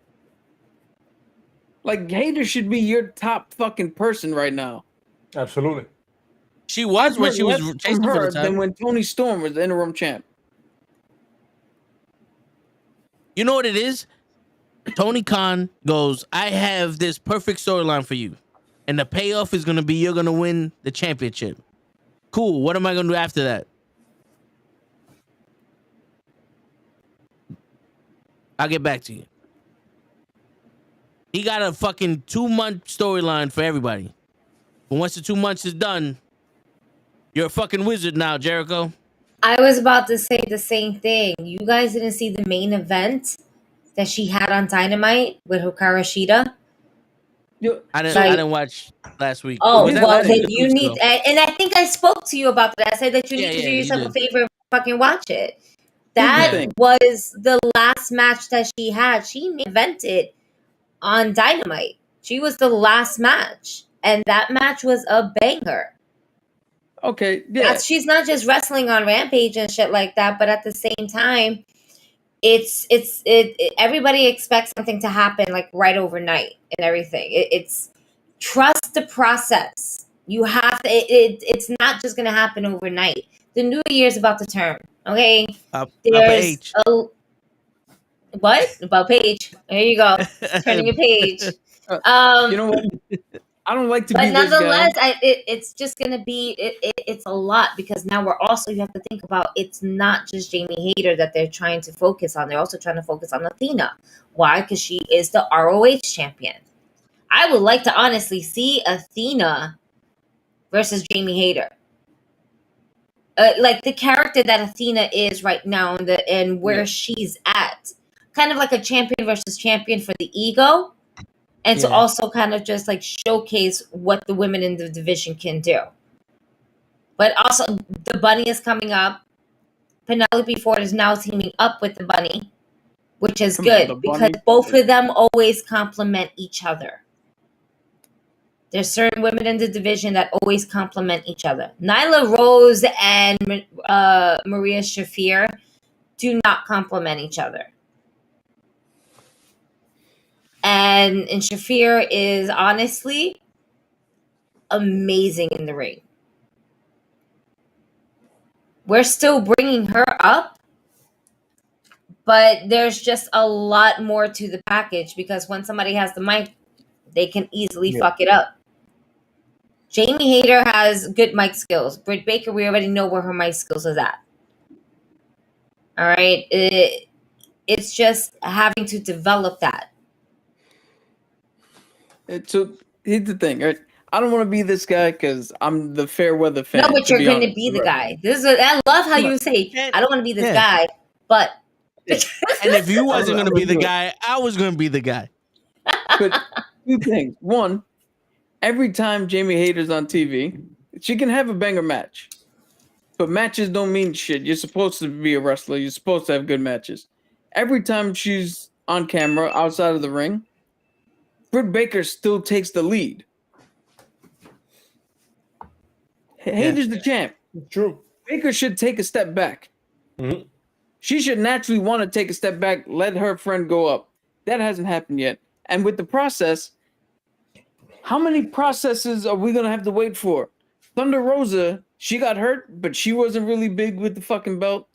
Like Hater should be your top fucking person right now. Absolutely. She was when she was chasing for her the time. than when Tony Storm was the interim champ. You know what it is? Tony Khan goes, I have this perfect storyline for you. And the payoff is going to be you're going to win the championship. Cool. What am I going to do after that? I'll get back to you. He got a fucking 2-month storyline for everybody. But once the 2 months is done, you're a fucking wizard now, Jericho. I was about to say the same thing. You guys didn't see the main event that she had on Dynamite with Hikaru Shida? I Like- didn't watch last week. Oh, Was that well, last then week or 2 you weeks need, ago? and I think I spoke to you about that. I said that you need to do you yourself a did. favor and fucking watch it. the That thing. was the last match that she had. She invented on Dynamite. She was the last match, and that match was a banger. Okay, yeah. She's not just wrestling on Rampage and shit like that, but at the same time, everybody expects something to happen like right overnight and everything. It's trust the process. You have to. It's not just gonna happen overnight. The new year's about to turn. Okay, there's Paige. What about Paige? There you go, turning your page. You know what? I don't like to be But this guy. nonetheless, it's just gonna be it's a lot because now we're also, you have to think about, it's not just Jamie Hayter that they're trying to focus on. They're also trying to focus on Athena. Why? Because she is the ROH champion. I would like to honestly see Athena versus Jamie Hayter. Like the character that Athena is right now and where she's at, kind of like a champion versus champion for the ego. And to also kind of just like showcase what the women in the division can do. But also, the Bunny is coming up. Penelope Ford is now teaming up with the Bunny, which is good because both of them always complement each other. There's certain women in the division that always complement each other. Nyla Rose and Maria Shafir do not complement each other. And Shafir is honestly amazing in the ring. We're still bringing her up, but there's just a lot more to the package because when somebody has the mic, they can easily fuck it up. Jamie Hayter has good mic skills. Britt Baker, we already know where her mic skills is at. All right. It's just having to develop that. So here's the thing, right? I don't want to be this guy because I'm the fair weather fan. No, but you're going to be the guy. I love how you say, I don't want to be this guy, but. And if you wasn't going to be the guy, I was going to be the guy. But 2 things. One, every time Jamie Hayter's on TV, she can have a banger match. But matches don't mean shit. You're supposed to be a wrestler. You're supposed to have good matches. Every time she's on camera outside of the ring, Britt Baker still takes the lead. Hayter's the champ. True. Baker should take a step back. Mm-hmm. She should naturally want to take a step back, let her friend go up. That hasn't happened yet. And with the process, how many processes are we going to have to wait for? Thunder Rosa, she got hurt, but she wasn't really big with the fucking belt.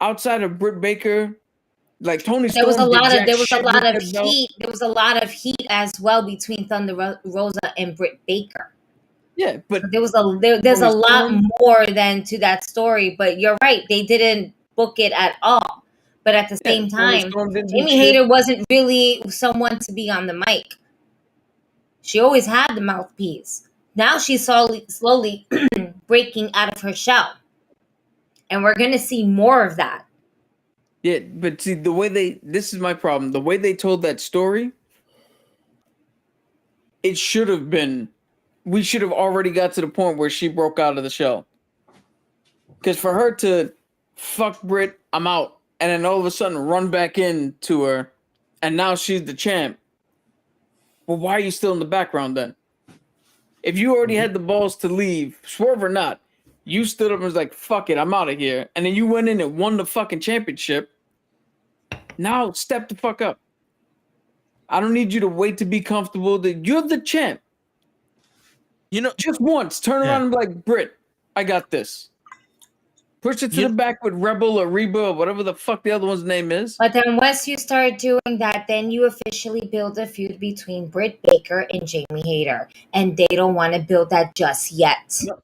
Outside of Britt Baker, like Tony Storm, There was a lot of heat. heat. There was a lot of heat as well between Thunder Rosa and Britt Baker. Yeah, but there's a lot more than to that story. But you're right, they didn't book it at all. But at the same time, Jamie Hayter wasn't really someone to be on the mic. She always had the mouthpiece. Now she's slowly breaking out of her shell, and we're gonna see more of that. Yeah, but see, this is my problem. The way they told that story, it should have been, we should have already got to the point where she broke out of the shell. Because for her to fuck Britt, I'm out, and then all of a sudden run back into her, and now she's the champ. Well, why are you still in the background then? If you already had the balls to leave, swerve or not, you stood up and was like, fuck it, I'm out of here. And then you went in and won the fucking championship. Now step the fuck up. I don't need you to wait to be comfortable. You're the champ. You know, just once, turn around and be like, Britt, I got this. Push it to the back with Rebel or Reba or whatever the fuck the other one's name is. But then once you start doing that, then you officially build a feud between Britt Baker and Jamie Hayter. And they don't want to build that just yet. No.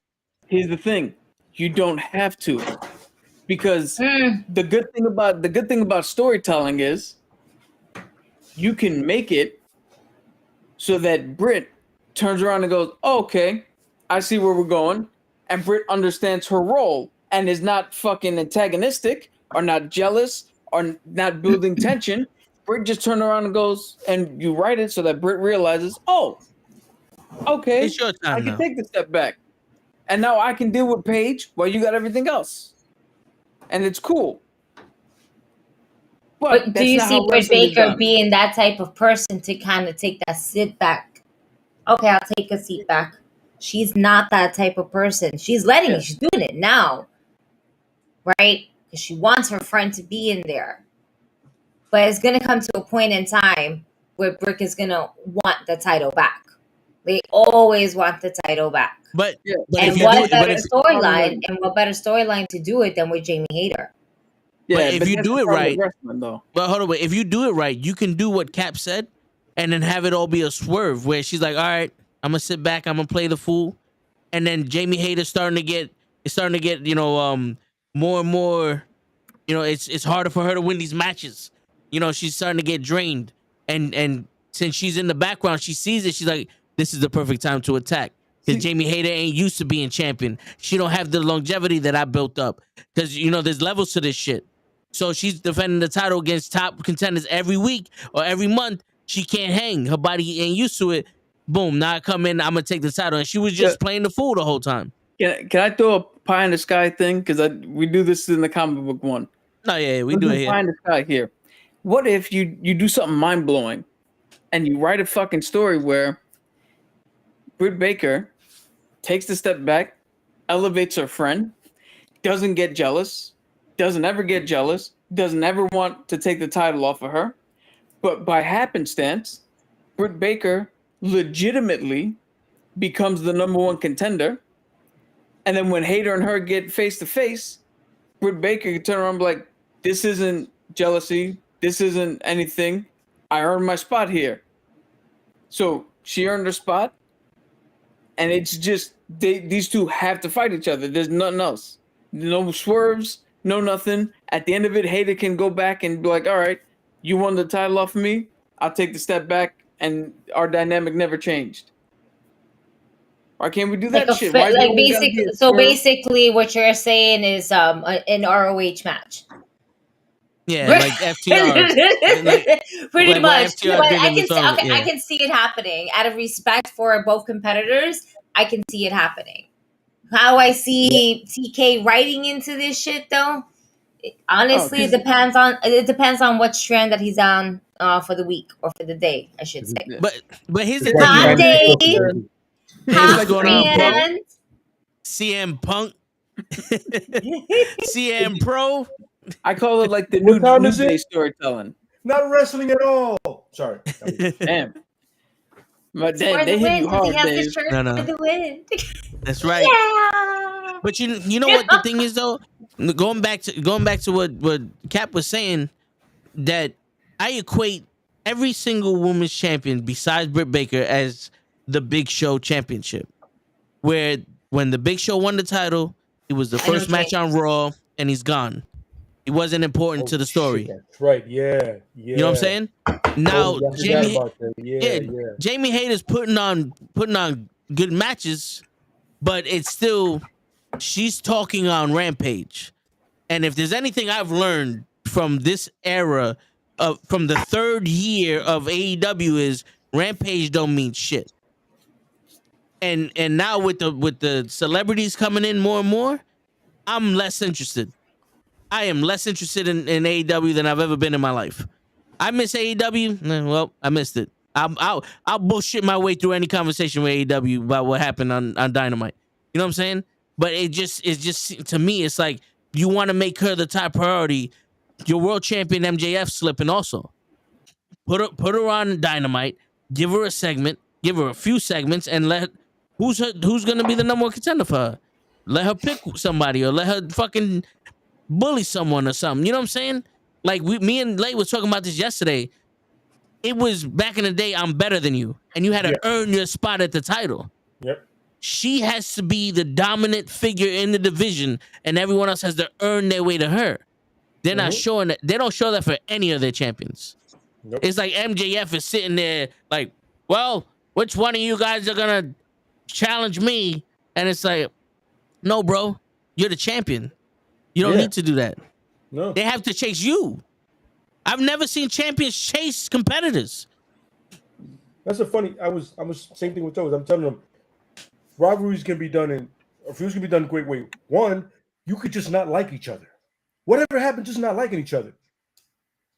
Here's the thing. You don't have to. Because the good thing about storytelling is you can make it so that Britt turns around and goes, oh, okay, I see where we're going. And Britt understands her role and is not fucking antagonistic or not jealous or not building tension. Britt just turned around and goes, and you write it so that Britt realizes, oh, okay, It's your time I can now. take the step back. And now I can deal with Paige while you got everything else. And it's cool. But do that's you not see how Britt wrestling is Baker done. being that type of person to kind of take that sit back? Okay, I'll take a seat back. She's not that type of person. She's she's doing it now, right? Because she wants her friend to be in there. But it's going to come to a point in time where Brick is going to want the title back. They always want the title back. But and what better storyline? And what better storyline to do it than with Jamie Hayter? Yeah, but if you do it right, though. But hold on, wait. If you do it right, you can do what Cap said, and then have it all be a swerve where she's like, "All right, I'm gonna sit back, I'm gonna play the fool," and then Jamie Hayter's starting to get, more and more, it's harder for her to win these matches. She's starting to get drained, and since she's in the background, she sees it. She's like, "This is the perfect time to attack." Because Jamie Hayter ain't used to being champion. She don't have the longevity that I built up. Because, there's levels to this shit. So she's defending the title against top contenders every week or every month. She can't hang. Her body ain't used to it. Boom, now I come in, I'm going to take the title. And she was just playing the fool the whole time. Can I throw a pie in the sky thing? Because we do this in the comic book one. No, yeah, we do it here. Pie in the sky here. What if you do something mind-blowing and you write a fucking story where Britt Baker takes a step back, elevates her friend, doesn't get jealous, doesn't ever get jealous, doesn't ever want to take the title off of her. But by happenstance, Britt Baker legitimately becomes the number one contender. And then when Hayter and her get face to face, Britt Baker can turn around and be like, this isn't jealousy. This isn't anything. I earned my spot here. So she earned her spot. And it's just, these two have to fight each other. There's nothing else. No swerves, no nothing. At the end of it, Hayter can go back and be like, all right, you won the title off of me. I'll take the step back. And our dynamic never changed. Why can't we do that shit? Basically, what you're saying is an ROH match. Yeah, like FTR. Pretty much. I can see it happening. Out of respect for both competitors, I can see it happening. How I see TK writing into this shit, though, honestly, it depends on what strand that he's on for the week or for the day, I should say. But here's the hot day. Hot brand. CM Punk. CM Pro. I call it like the new day storytelling. Not wrestling at all. Sorry. Damn. But they hit you hard, Dave. No. That's right. Yeah. But you know what the thing is though? Going back to what Cap was saying, that I equate every single women's champion besides Britt Baker as the Big Show championship. Where when the Big Show won the title, it was the first match on Raw and he's gone. He wasn't important to the story. Shit, that's right. Yeah. You know what I'm saying? Now Jamie Hayter's putting on good matches, but it's still, she's talking on Rampage. And if there's anything I've learned from this era from the third year of AEW is Rampage don't mean shit. And now with the celebrities coming in more and more, I'm less interested. I am less interested in AEW than I've ever been in my life. I miss AEW. Well, I missed it. I'll bullshit my way through any conversation with AEW about what happened on Dynamite. You know what I'm saying? But it's just to me, it's like you want to make her the top priority. Your world champion MJF slipping also. Put her on Dynamite. Give her a segment. Give her a few segments, and let who's gonna be the number one contender for her. Let her pick somebody, or let her fucking bully someone or something. You know what I'm saying? Like me and Lay was talking about this yesterday. It was back in the day, I'm better than you. And you had to earn your spot at the title. Yep. She has to be the dominant figure in the division, and everyone else has to earn their way to her. They're not showing that. They don't show that for any of their champions. Nope. It's like MJF is sitting there like, well, which one of you guys are going to challenge me? And it's like, no, bro, you're the champion. You don't need to do that. No. They have to chase you. I've never seen champions chase competitors. That's a funny. I was same thing with those. I'm telling them, rivalries can be done in feuds can be done in a great way. One, you could just not like each other. Whatever happened, just not liking each other.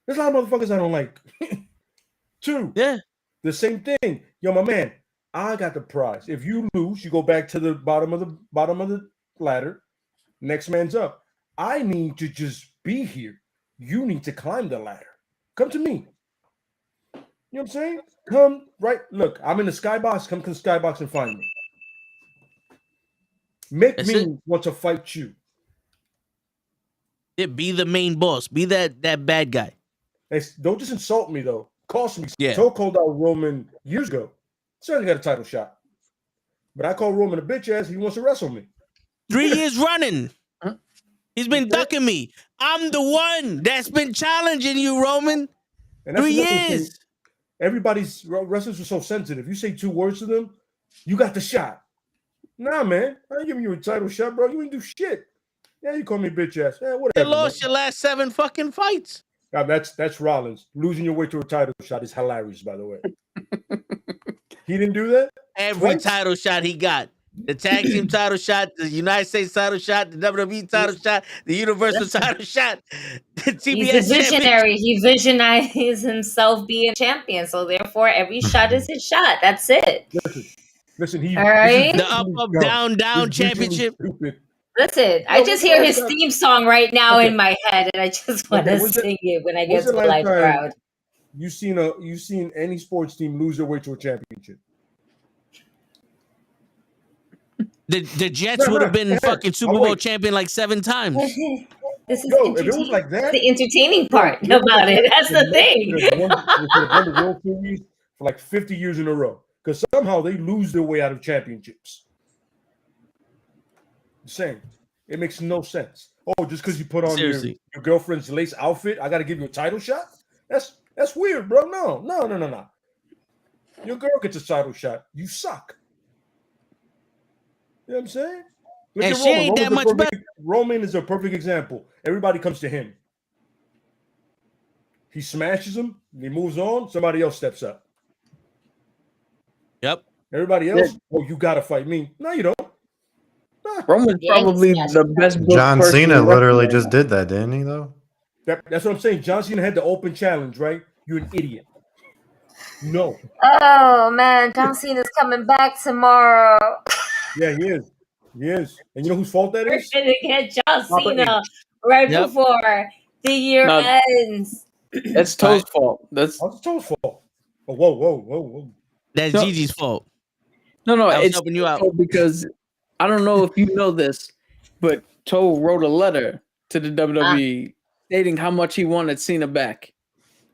There's a lot of motherfuckers I don't like. Two, Yeah, the same thing. Yo, my man, I got the prize. If you lose, you go back to the bottom of the ladder. Next man's up. I need to just be here. You need to climb the ladder. Come to me. You know what I'm saying? Come right. Look, I'm in the skybox. Come to the skybox and find me. Make That's me it. want to fight you. Yeah, be the main boss. Be that bad guy. Don't just insult me though. Cost me. Yeah. So called out Roman years ago. Certainly got a title shot. But I call Roman a bitch ass. He wants to wrestle me. 3 years running. He's been ducking me. I'm the one that's been challenging you, Roman. And 3 another thing. years. Everybody's wrestlers are so sensitive. You say 2 words to them, you got the shot. Nah, man. I ain't giving you a title shot, bro. You ain't do shit. Yeah, you call me bitch ass. Yeah, whatever. You lost man. your last 7 fucking fights. Now, that's Rollins. Losing your way to a title shot is hilarious, by the way. He didn't do that? Every Twice? title shot he got. The tag team title shot, the United States title shot, the WWE title shot, the Universal title shot, the TBS He's a visionary. He visualizes himself being champion. So therefore, every shot is his shot. That's it. Listen, he all right. The up, down championship. Listen, I just hear his theme song right now in my head, and I just want to sing it when I get to a live crowd. You seen any sports team lose their way to a championship? The Jets would have been fucking Super Bowl champion like 7 times. This is if it was like that, the entertaining part about it. That's the thing. They won the World Series for like 50 years in a row because somehow they lose their way out of championships. Same. It makes no sense. Oh, just because you put on your girlfriend's lace outfit, I got to give you a title shot? That's weird, bro. No. Your girl gets a title shot. You suck. You know what I'm saying? Look and at she ain't that much better. Roman is a perfect example. Everybody comes to him. He smashes him. He moves on. Somebody else steps up. Yep. Everybody else, you got to fight me. No, you don't. Roman's probably the best. John Cena literally just did that, didn't he? Though. That's what I'm saying. John Cena had the open challenge, right? You're an idiot. No. Oh man, John Cena's coming back tomorrow. Yeah, he is. He is. And you know whose fault that is? We're gonna get John Cena right before the year ends. That's Toe's fault. That's Toe's fault. Oh, whoa. That's Gigi's fault. No, I was it's helping you out because I don't know if you know this, but Toe wrote a letter to the WWE stating how much he wanted Cena back.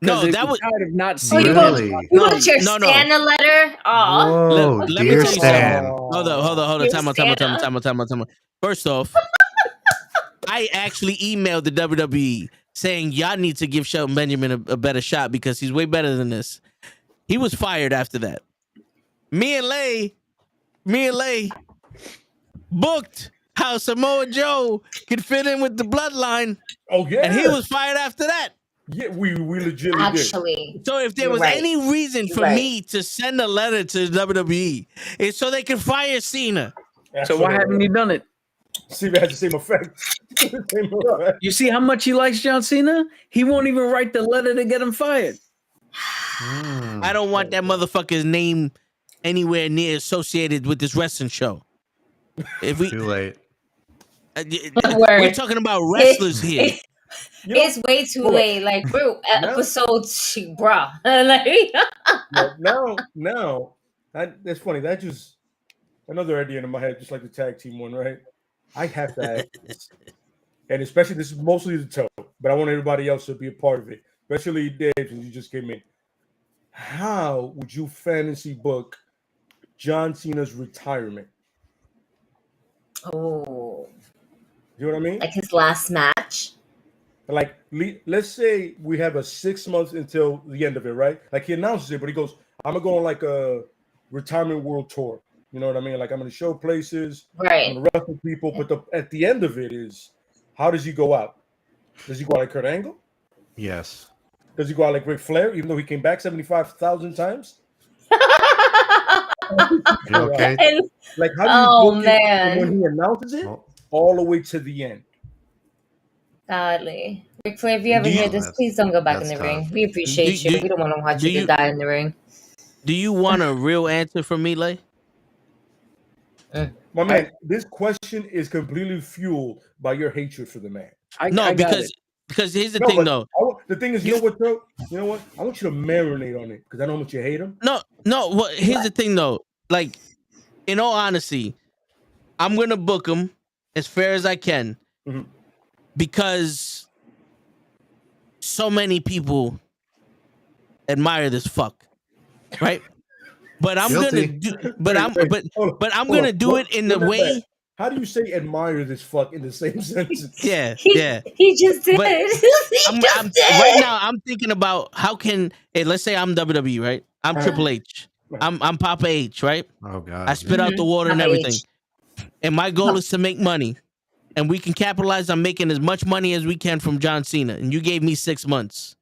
No, that was tired of not seeing you wrote your Stan a letter? Oh, let me dear tell you Stan. Hold on. Time out. First off, I actually emailed the WWE saying y'all need to give Shelton Benjamin a better shot because he's way better than this. He was fired after that. Me and Lay booked how Samoa Joe could fit in with the bloodline. Oh yeah, and he was fired after that. Yeah, we legitimately did. So if there was any reason for me to send a letter to WWE, it's so they can fire Cena. So why haven't you done it? Cena has the same effect. You see how much he likes John Cena? He won't even write the letter to get him fired. I don't want that motherfucker's name anywhere near associated with this wrestling show. If we too late. We're talking about wrestlers here. It's way too late. Like, bro, episode, bruh. Now, that's funny. That just another idea in my head, just like the tag team one, right? I have to ask this. And especially, this is mostly the Toe, but I want everybody else to be a part of it, especially Dave, since you just came in. How would you fantasy book John Cena's retirement? Oh. You know what I mean? Like his last match? Like, let's say we have a 6 months until the end of it, right? Like, he announces it, but he goes, I'm going to go on like a retirement world tour. You know what I mean? Like, I'm going to show places. Right. I'm going to wrestle people. But at the end of it is, how does he go out? Does he go out like Kurt Angle? Yes. Does he go out like Ric Flair, even though he came back 75,000 times? You okay? And- Like, how do you book it man. from when he announces it all the way to the end? Godly. Ric Flair, if you ever hear this, please don't go back in the ring. We appreciate you. We don't want to watch you die in the ring. Do you want a real answer from me, Lay? My man, this question is completely fueled by your hatred for the man. Because here's the thing, though. The thing is, you know what, though? You know what? I want you to marinate on it because I know how much you hate him. No. Here's the thing, though. Like, in all honesty, I'm gonna book him as fair as I can because so many people admire this fuck, right? But I'm gonna do. But I'm gonna do it in the way. How do you say admire this fuck in the same sentence? Yeah. He just did. Right now, I'm thinking about how can let's say I'm WWE, right? I'm Triple H. I'm Papa H, right? Oh God. I spit out the water and everything. And my goal is to make money. And we can capitalize on making as much money as we can from John Cena. And you gave me 6 months.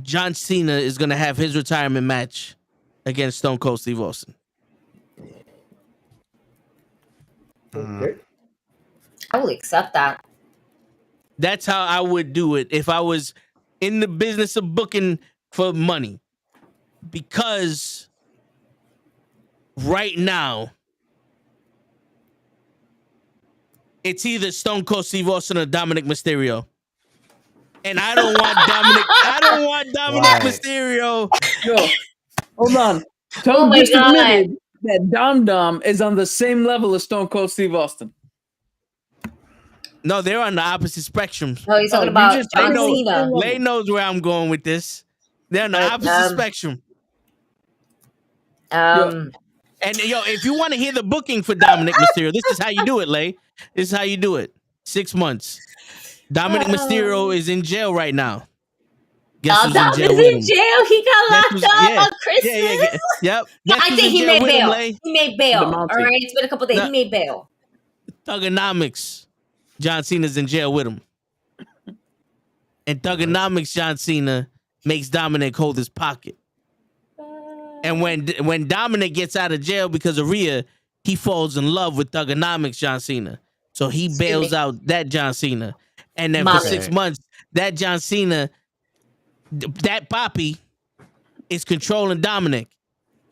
John Cena is going to have his retirement match against Stone Cold Steve Austin. Okay. I will accept that. That's how I would do it if I was in the business of booking for money. Because right now, it's either Stone Cold Steve Austin or Dominic Mysterio. And I don't want Dominic Mysterio. Yo, hold on. Tone just admitted that Dom is on the same level as Stone Cold Steve Austin. No, they're on the opposite spectrum. No, he's talking about John Cena. Lay knows where I'm going with this. They're on the opposite spectrum. And if you want to hear the booking for Dominic Mysterio, this is how you do it, Lay. This is how you do it. 6 months. Dominic Mysterio is in jail right now. Guess who's in jail? He got locked up on Christmas. Yep. No, I think he made bail. He made bail. All right, it's been a couple days. He made bail. Thugonomics. John Cena's in jail with him. And Thugonomics John Cena makes Dominic hold his pocket. And when Dominic gets out of jail because of Rhea, he falls in love with Thugonomics John Cena. So he bails out that John Cena. And then for 6 months, that John Cena, that Poppy is controlling Dominic.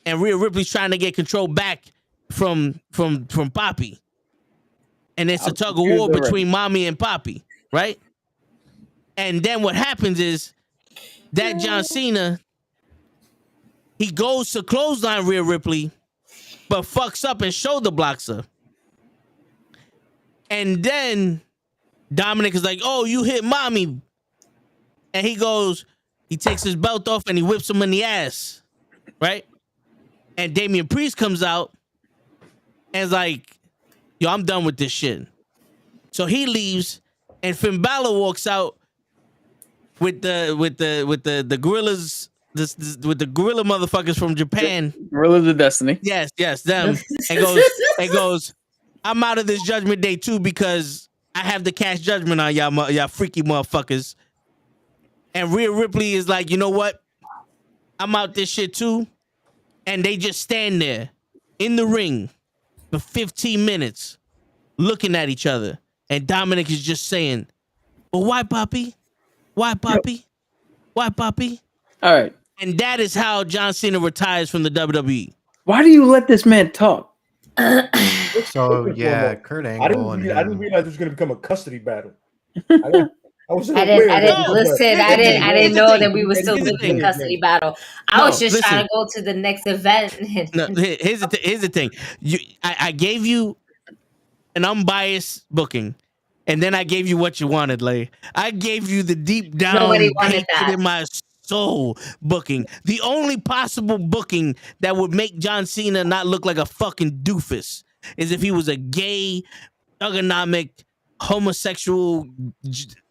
And Rhea Ripley's trying to get control back from Poppy. And it's a tug of war between Mommy and Poppy, right? And then what happens is that John Cena, he goes to clothesline Rhea Ripley, but fucks up and shoulder blocks her. And then Dominic is like, oh, you hit Mommy. And he takes his belt off and he whips him in the ass, right? And Damian Priest comes out and is like, yo, I'm done with this shit. So he leaves and Finn Balor walks out with the gorillas, with the gorilla motherfuckers from Japan. Gorillas of Destiny. Yes, them. And goes, I'm out of this Judgment Day too because I have the cash judgment on y'all freaky motherfuckers. And Rhea Ripley is like, you know what? I'm out this shit too. And they just stand there in the ring for 15 minutes looking at each other. And Dominic is just saying, well, why, Poppy? Why, Poppy? Why, Poppy? All right. And that is how John Cena retires from the WWE. Why do you let this man talk? So yeah, Kurt Angle. I didn't realize it was going to become a custody battle. I didn't know that we were still doing a custody battle. I was just trying to go to the next event. No, here's the thing. I gave you an unbiased booking, and then I gave you what you wanted, Lay. I gave you the deep down in my soul booking. The only possible booking that would make John Cena not look like a fucking doofus is if he was a gay, thugonomic, homosexual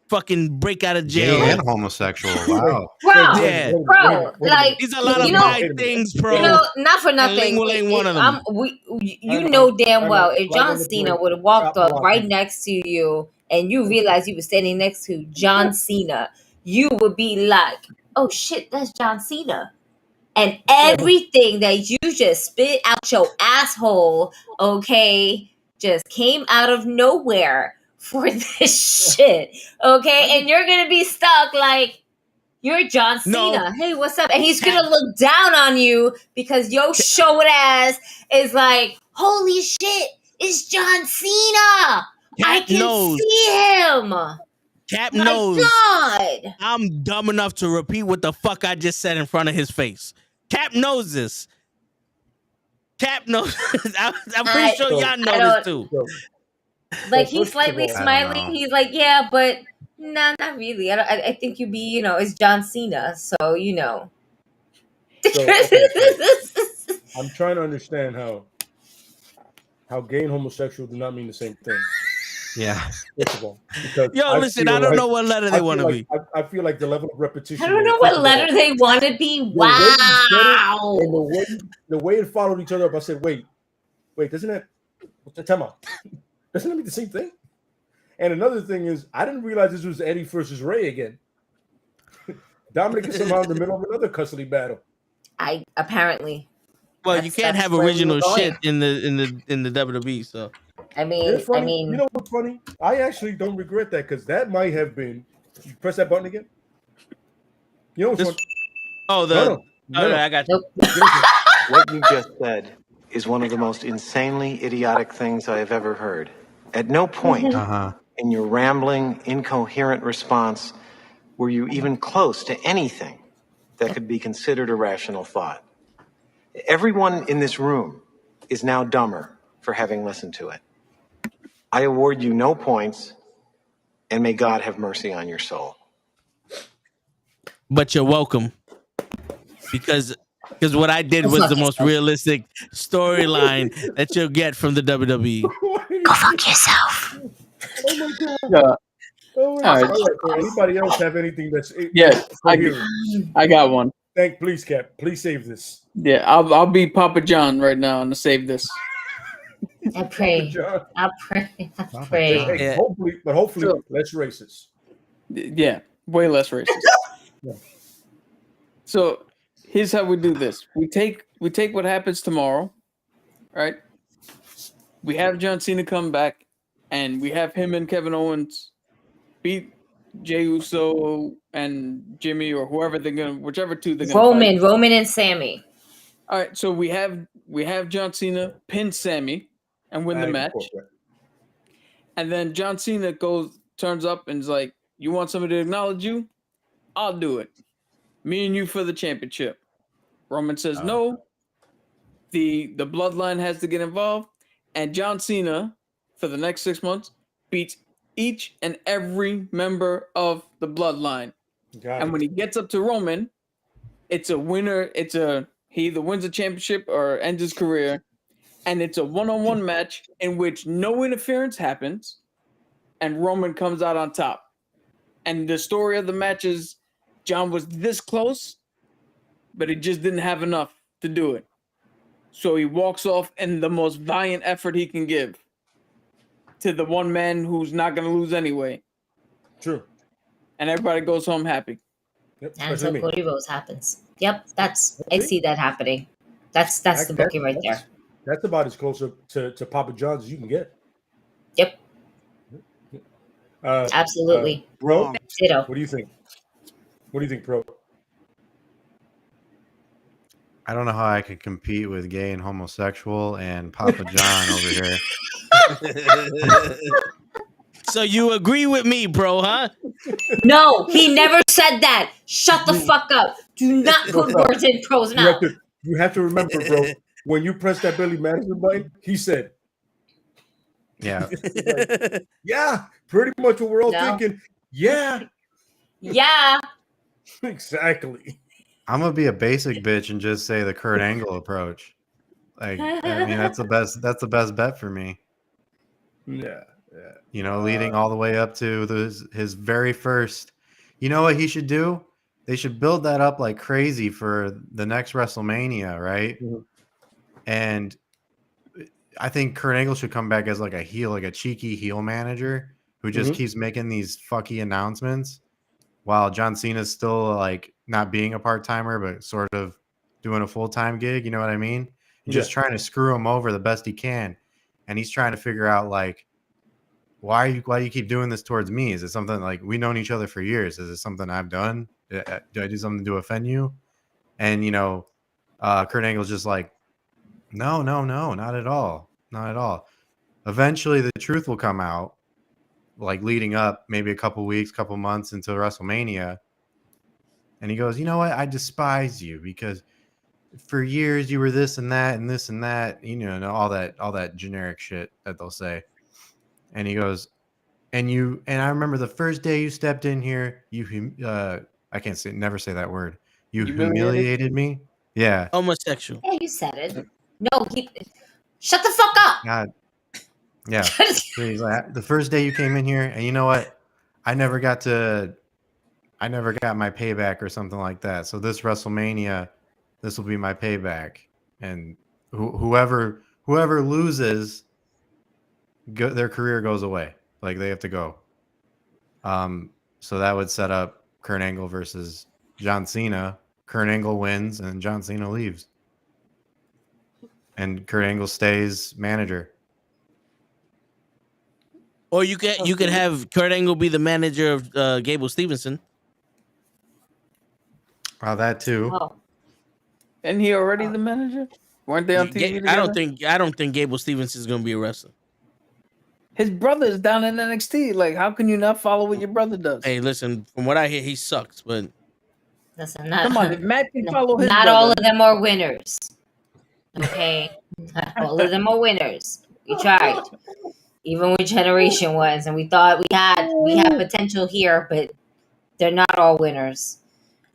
fucking break out of jail. Gay and homosexual. Wow. Bro, like these are a lot of bad things, bro. You know, not for nothing. Ain't one of them. You know damn well if John Cena would have walked up right next to you and you realize you were standing next to John Cena, you would be like, oh shit, that's John Cena. And everything that you just spit out your asshole, okay, just came out of nowhere for this shit, okay? And you're gonna be stuck like, you're John Cena. No. Hey, what's up? And he's gonna look down on you because your short ass is like, holy shit, it's John Cena. I can see him. Cap My knows. God. I'm dumb enough to repeat what the fuck I just said in front of his face. Cap knows this. Cap knows. I'm pretty sure y'all know this too. Like, he's slightly smiling. He's like, yeah, but no, not really. I think you'd be, it's John Cena. So, So, I'm trying to understand how gay and homosexual do not mean the same thing. Yeah. First of all, because listen, I don't know what letter they want to be. I feel like the level of repetition. I don't know what letter they want to be. Wow. And the way it followed each other up, I said, wait, doesn't that? Doesn't that mean the same thing? And another thing is, I didn't realize this was Eddie versus Ray again. Dominic is somehow in the middle of another custody battle. Apparently. Well, you can't have original shit in the WWE. So I mean, you know what's funny? I actually don't regret that because that might have been. You press that button again. You know what's funny? Oh, no, I got you. What you just said is one of the most insanely idiotic things I have ever heard. At no point in your rambling, incoherent response were you even close to anything that could be considered a rational thought. Everyone in this room is now dumber for having listened to it. I award you no points, and may God have mercy on your soul. But you're welcome. Because what I did was the most realistic storyline that you'll get from the WWE. Go fuck yourself. Oh my God. All right. Anybody else have anything that's I got one. Please, Cap. Please save this. Yeah, I'll be Papa John right now and save this. I pray. I pray. Hey, hopefully less racist. Yeah, way less racist. Yeah. So here's how we do this. We take what happens tomorrow, right? We have John Cena come back, and we have him and Kevin Owens beat Jey Uso and Jimmy or whoever whichever two they're gonna fight. Roman and Sammy. All right, so we have John Cena pin Sammy and win the match, and then John Cena turns up and is like, "You want somebody to acknowledge you? I'll do it. Me and you for the championship." Roman says no. The bloodline has to get involved, and John Cena for the next 6 months beats each and every member of the bloodline. And when he gets up to Roman, it's a winner. He either wins a championship or ends his career. And it's a one-on-one match in which no interference happens, and Roman comes out on top. And the story of the match is John was this close, but he just didn't have enough to do it. So he walks off in the most valiant effort he can give to the one man who's not going to lose anyway. True. And everybody goes home happy. Yep. And so Cody Rhodes happens. Yep, I see that happening. That's the booking right there. That's about as close to Papa John's as you can get. Yep. Absolutely. Bro, what do you think? What do you think, Pro? I don't know how I could compete with gay and homosexual and Papa John over here. So you agree with me, bro, huh? No, he never said that. Shut the fuck up. Do not put words in Pro's mouth. You have to remember, bro, when you press that Billy Madison button, he said, yeah. Yeah, pretty much what we're all thinking. Yeah. Yeah. Exactly. I'm gonna be a basic bitch and just say the Kurt Angle approach. Like, I mean, that's the best bet for me. Yeah. You know, leading all the way up to his very first. You know what he should do? They should build that up like crazy for the next WrestleMania, right? Mm-hmm. And I think Kurt Angle should come back as like a heel, like a cheeky heel manager who just keeps making these fucky announcements while John Cena's still like not being a part-timer, but sort of doing a full-time gig. You know what I mean? And just trying to screw him over the best he can. And he's trying to figure out like, why do you keep doing this towards me? Is it something like we've known each other for years? Is it something I've done? Do I do something to offend you? And, you know, Kurt Angle's just like, no, not at all. Not at all. Eventually the truth will come out, like leading up maybe a couple weeks, couple months until WrestleMania. And he goes, you know what? I despise you because for years you were this and that and this and that, you know, all that generic shit that they'll say. And he goes, and I remember the first day you stepped in here, I can't never say that word. You humiliated me. Yeah. Homosexual. Yeah, you said it. No, shut the fuck up. God. Yeah. So he's like, the first day you came in here, and you know what? I never got my payback or something like that. So this WrestleMania, this will be my payback. And whoever loses, their career goes away. Like they have to go. So that would set up Kurt Angle versus John Cena. Kurt Angle wins and John Cena leaves. And Kurt Angle stays manager. Or you could have Kurt Angle be the manager of Gable Stevenson. That too. Oh. Isn't he already the manager? Weren't they on TV together? I don't think Gable Stevenson is going to be a wrestler. His brother is down in NXT. Like, how can you not follow what your brother does? Hey, listen, from what I hear, he sucks. But listen, come on, if Matt can follow his not brother. all of them are winners. Okay, not all of them are winners. We tried, even with Generation ones, and we thought we had potential here, but they're not all winners.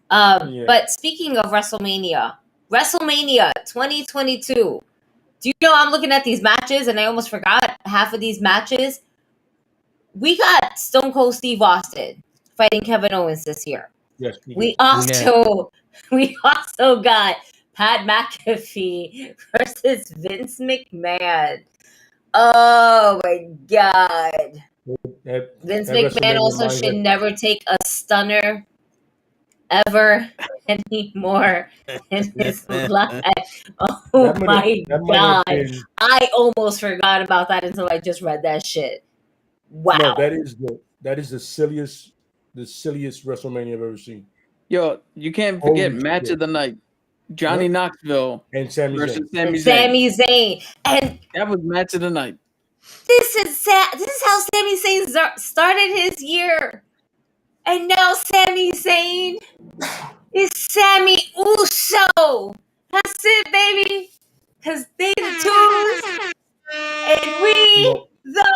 But speaking of WrestleMania 2022. Do you know I'm looking at these matches and I almost forgot half of these matches? We got Stone Cold Steve Austin fighting Kevin Owens this year. Yes, we also got Pat McAfee versus Vince McMahon. Oh my God. Vince McMahon also should never take a stunner ever anymore in his life. Oh my God. I almost forgot about that until I just read that shit. Wow. No, that is the silliest WrestleMania I've ever seen. Yo, you can't forget match of the night. Johnny Knoxville and Sami Zayn. And that was match of the night. This is how Sami Zayn started his year. And now Sami Zayn is Sammy Uso. That's it, baby. Because they the twos and we the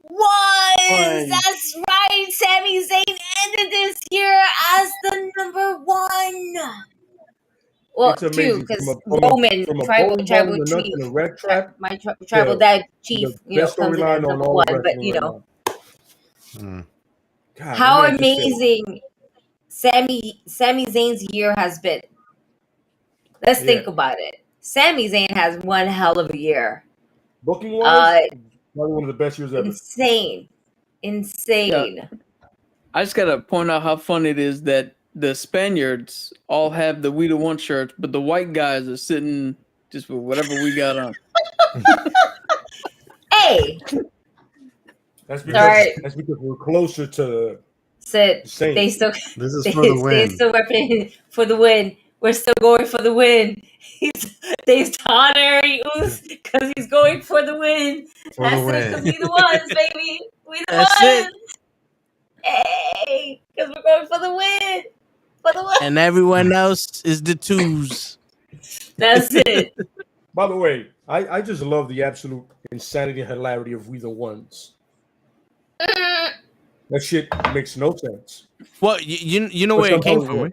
ones. That's right. Sami Zayn ended this year as the number one. Well, two, because Roman, tribal chief, my tribal dad chief, comes in as number one. But, God, how amazing Sami Zayn's year has been. Let's think about it. Sami Zayn has one hell of a year. Booking wise, probably one of the best years ever. Insane. Yeah. I just gotta point out how fun it is that the Spaniards all have the We the One shirts, but the white guys are sitting just with whatever we got on. Hey. That's because we're closer to they still this is for the win. They still repping for the win. We're still going for the win. They're honoring Us because he's going for the win. That's it. Cause we the ones, baby. We the ones. It. Hey, because we're going for the win. For the win. And everyone else is the twos. That's it. By the way, I just love the absolute insanity and hilarity of We the Ones. That shit makes no sense. Well, you know where it came from, right?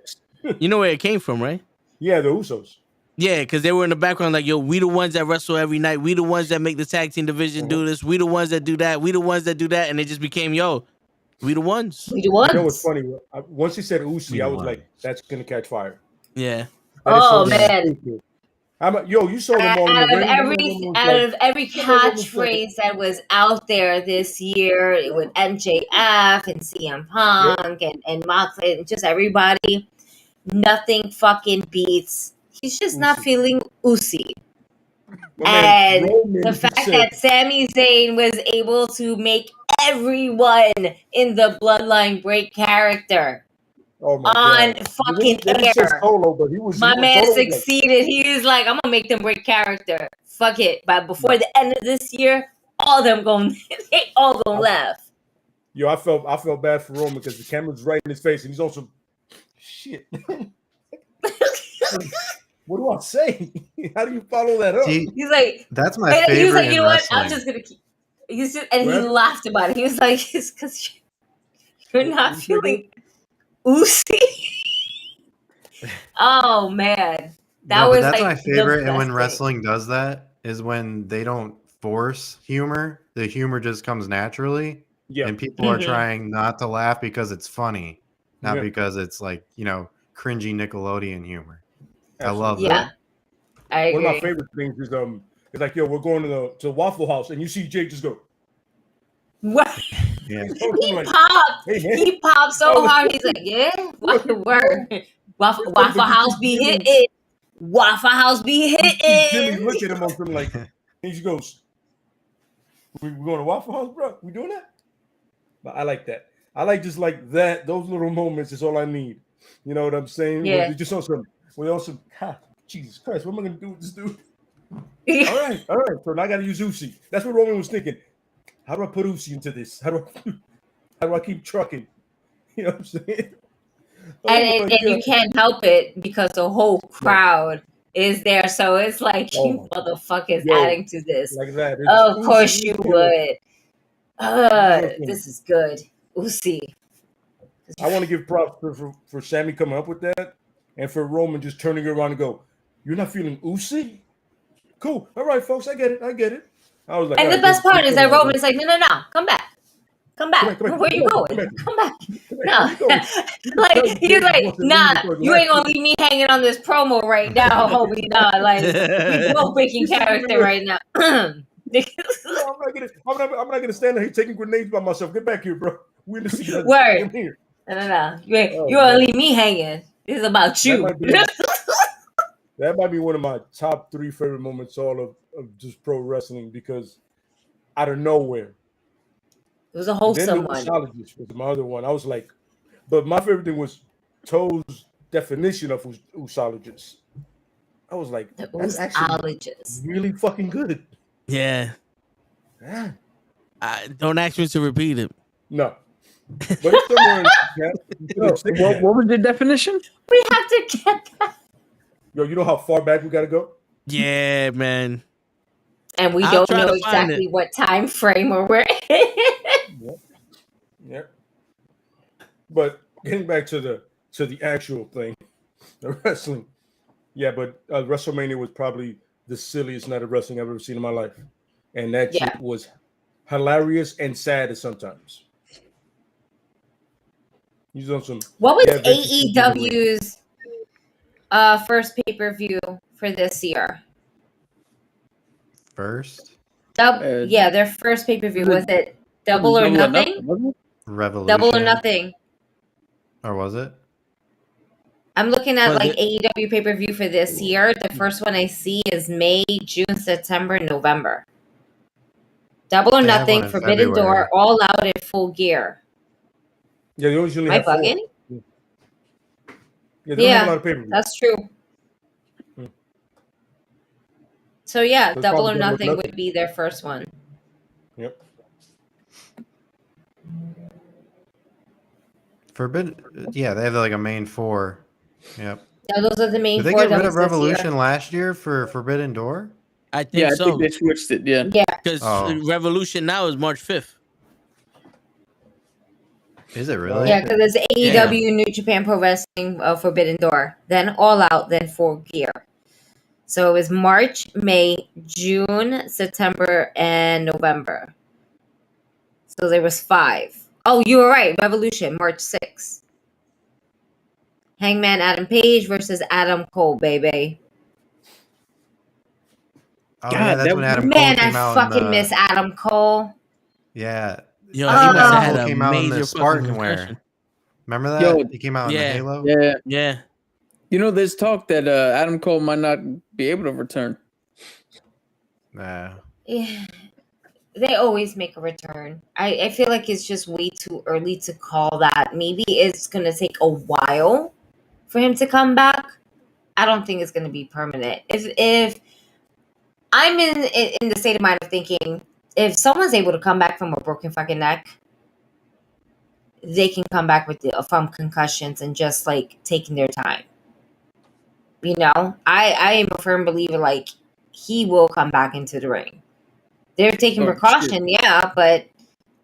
You know where it came from, right? Yeah, the Usos. Yeah, because they were in the background like, yo, we the ones that wrestle every night. We the ones that make the tag team division do this. We the ones that do that. We the ones that do that. And it just became, yo, we the ones. We the ones. You know what's funny? Once he said Usi, I was like, that's going to catch fire. Yeah. Oh, man. You saw them all in the ring. Out of every catchphrase that was out there this year with MJF and CM Punk and Moxley and just everybody, nothing fucking beats. He's just not feeling Uzi. And the fact that Sami Zayn was able to make everyone in the Bloodline break character. Oh my on God. fucking air. Solo, but My man succeeded. He was like, I'm gonna make them break character. Fuck it. But before the end of this year, all them they all gonna laugh. Yo, I felt bad for Roman because the camera's right in his face and he's on some shit. What do I say? How do you follow that up? He's like, that's my favorite. He was like, you know what? Wrestling. I'm just gonna keep. He laughed about it. He was like, it's because you're not feeling Uzi. Oh man, that's like my favorite. And when wrestling does that is when they don't force humor; the humor just comes naturally. Yeah, and people are trying not to laugh because it's funny, not because it's like cringy Nickelodeon humor. Absolutely. I love that. I agree. One of my favorite things is it's like, yo, we're going to the Waffle House, and you see Jake just go. What? Yeah. He popped so hard. He's like, yeah, word. Waffle House be hitting. Waffle House be hitting. Jimmy looked at him on something like, he just goes, we going to Waffle House, bro? We doing that? But I like that. I like just like that. Those little moments is all I need. You know what I'm saying? Yeah. We're just on some. Jesus Christ, what am I gonna do with this dude? all right. So now I gotta use Uzi. That's what Roman was thinking. How do I put Uzi into this? How do I keep trucking? You know what I'm saying? And you can't help it because the whole crowd is there. So it's like you motherfuckers adding to this. Like that. Of course you would. This is good. Uzi. I want to give props for Sami coming up with that, and for Roman just turning around and go, "You're not feeling Uzi? Cool. All right, folks, I get it. I was like, and the best part is that Roman is like, no, come back. Come back. Come Where you going? Come back. No. Like he's like, nah, you ain't gonna leave me hanging on this promo right now, homie. Nah, like we both breaking character right now. I'm not gonna stand there here taking grenades by myself. Get back here, bro. We're in the scene. Word. No. You gonna leave me hanging. This is about you. That might be one of my top 3 favorite moments all of just pro wrestling, because out of nowhere. It was a wholesome one. Usologist was my other one. I was like, but my favorite thing was Toe's definition of usologist. I was like, that's actually really fucking good. Yeah. Don't ask me to repeat it. No. But it's somewhere. What was the definition? We have to get that. Yo, you know how far back we got to go? Yeah, man. And we don't know exactly what time frame or where. Yep. But getting back to the actual thing, the wrestling. Yeah, but WrestleMania was probably the silliest night of wrestling I've ever seen in my life. And that shit was hilarious and sad at sometimes. He's on some. What was AEW's first pay-per-view for this year? First? Their first pay-per-view. Was it Double or Nothing? Revolution. Double or Nothing. Or was it? I'm looking at AEW pay-per-view for this year. The first one I see is May, June, September, November. Double or Nothing, Forbidden Door, All Out in Full Gear. Yeah, they usually have 4. Yeah, they have a lot of pay-per-view. That's true. So Double or Nothing would be their first one. Yep. Forbidden, they have like a main 4. Yep. Yeah, those are the main 4. Did they get rid of Revolution last year for Forbidden Door? I think so. I think they switched it. Yeah. Because Revolution now is March 5th. Is it really? Yeah, because it's AEW, New Japan Pro Wrestling, Forbidden Door, then All Out, then Full Gear. So it was March, May, June, September, and November. So there was 5. Oh, you were right. Revolution, March 6th. Hangman Adam Page versus Adam Cole, baby. Oh God, yeah, that's that when Adam Man, Cole I came out. fucking miss Adam Cole. Yeah, Yo, that's he when must Adam have Cole had a came out in the major fucking Spartan concussion. wear. Remember that? Yo, He came out in the Yeah. Halo. Yeah. Yeah. You know, there's talk that Adam Cole might not be able to return. Nah. Yeah, they always make a return. I feel like it's just way too early to call that. Maybe it's gonna take a while for him to come back. I don't think it's gonna be permanent. If I'm in the state of mind of thinking, if someone's able to come back from a broken fucking neck, they can come back from concussions and just like taking their time. You know, I am a firm believer like he will come back into the ring. They're taking precaution, yeah, but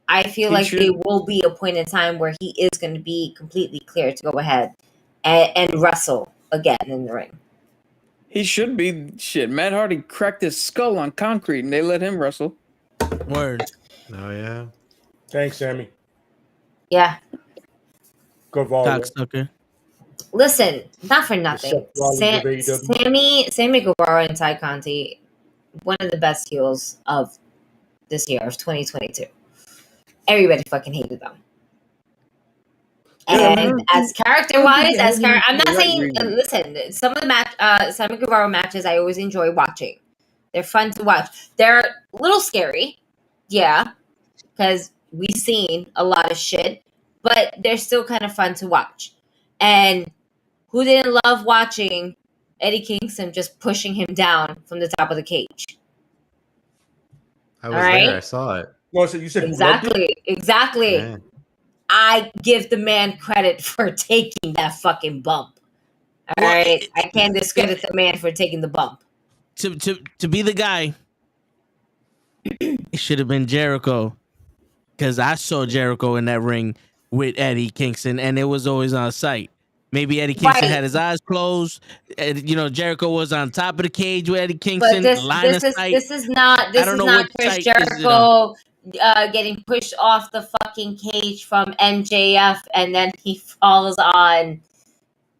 I feel like there will be a point in time where he is going to be completely clear to go ahead and wrestle again in the ring. He should be. Shit, Matt Hardy cracked his skull on concrete and they let him wrestle. Word. Oh yeah. Thanks, Sammy. Yeah. Good volume. Cocksucker. Listen, not for nothing. Sammy Guevara and Ty Conti, one of the best heels of this year of 2022. Everybody fucking hated them. And as character-wise, I'm not saying. Listen, some of the Sammy Guevara matches I always enjoy watching. They're fun to watch. They're a little scary, yeah, because we've seen a lot of shit, but they're still kind of fun to watch. And who didn't love watching Eddie Kingston just pushing him down from the top of the cage? I was there. I saw it. Well, so you said exactly. Yeah. I give the man credit for taking that fucking bump. All right, I can't discredit the man for taking the bump. To be the guy, it should have been Jericho, because I saw Jericho in that ring with Eddie Kingston, and it was always on sight. Maybe Eddie Kingston had his eyes closed. And, you know, Jericho was on top of the cage with Eddie Kingston. But this is not Chris Jericho getting pushed off the fucking cage from MJF, and then he falls on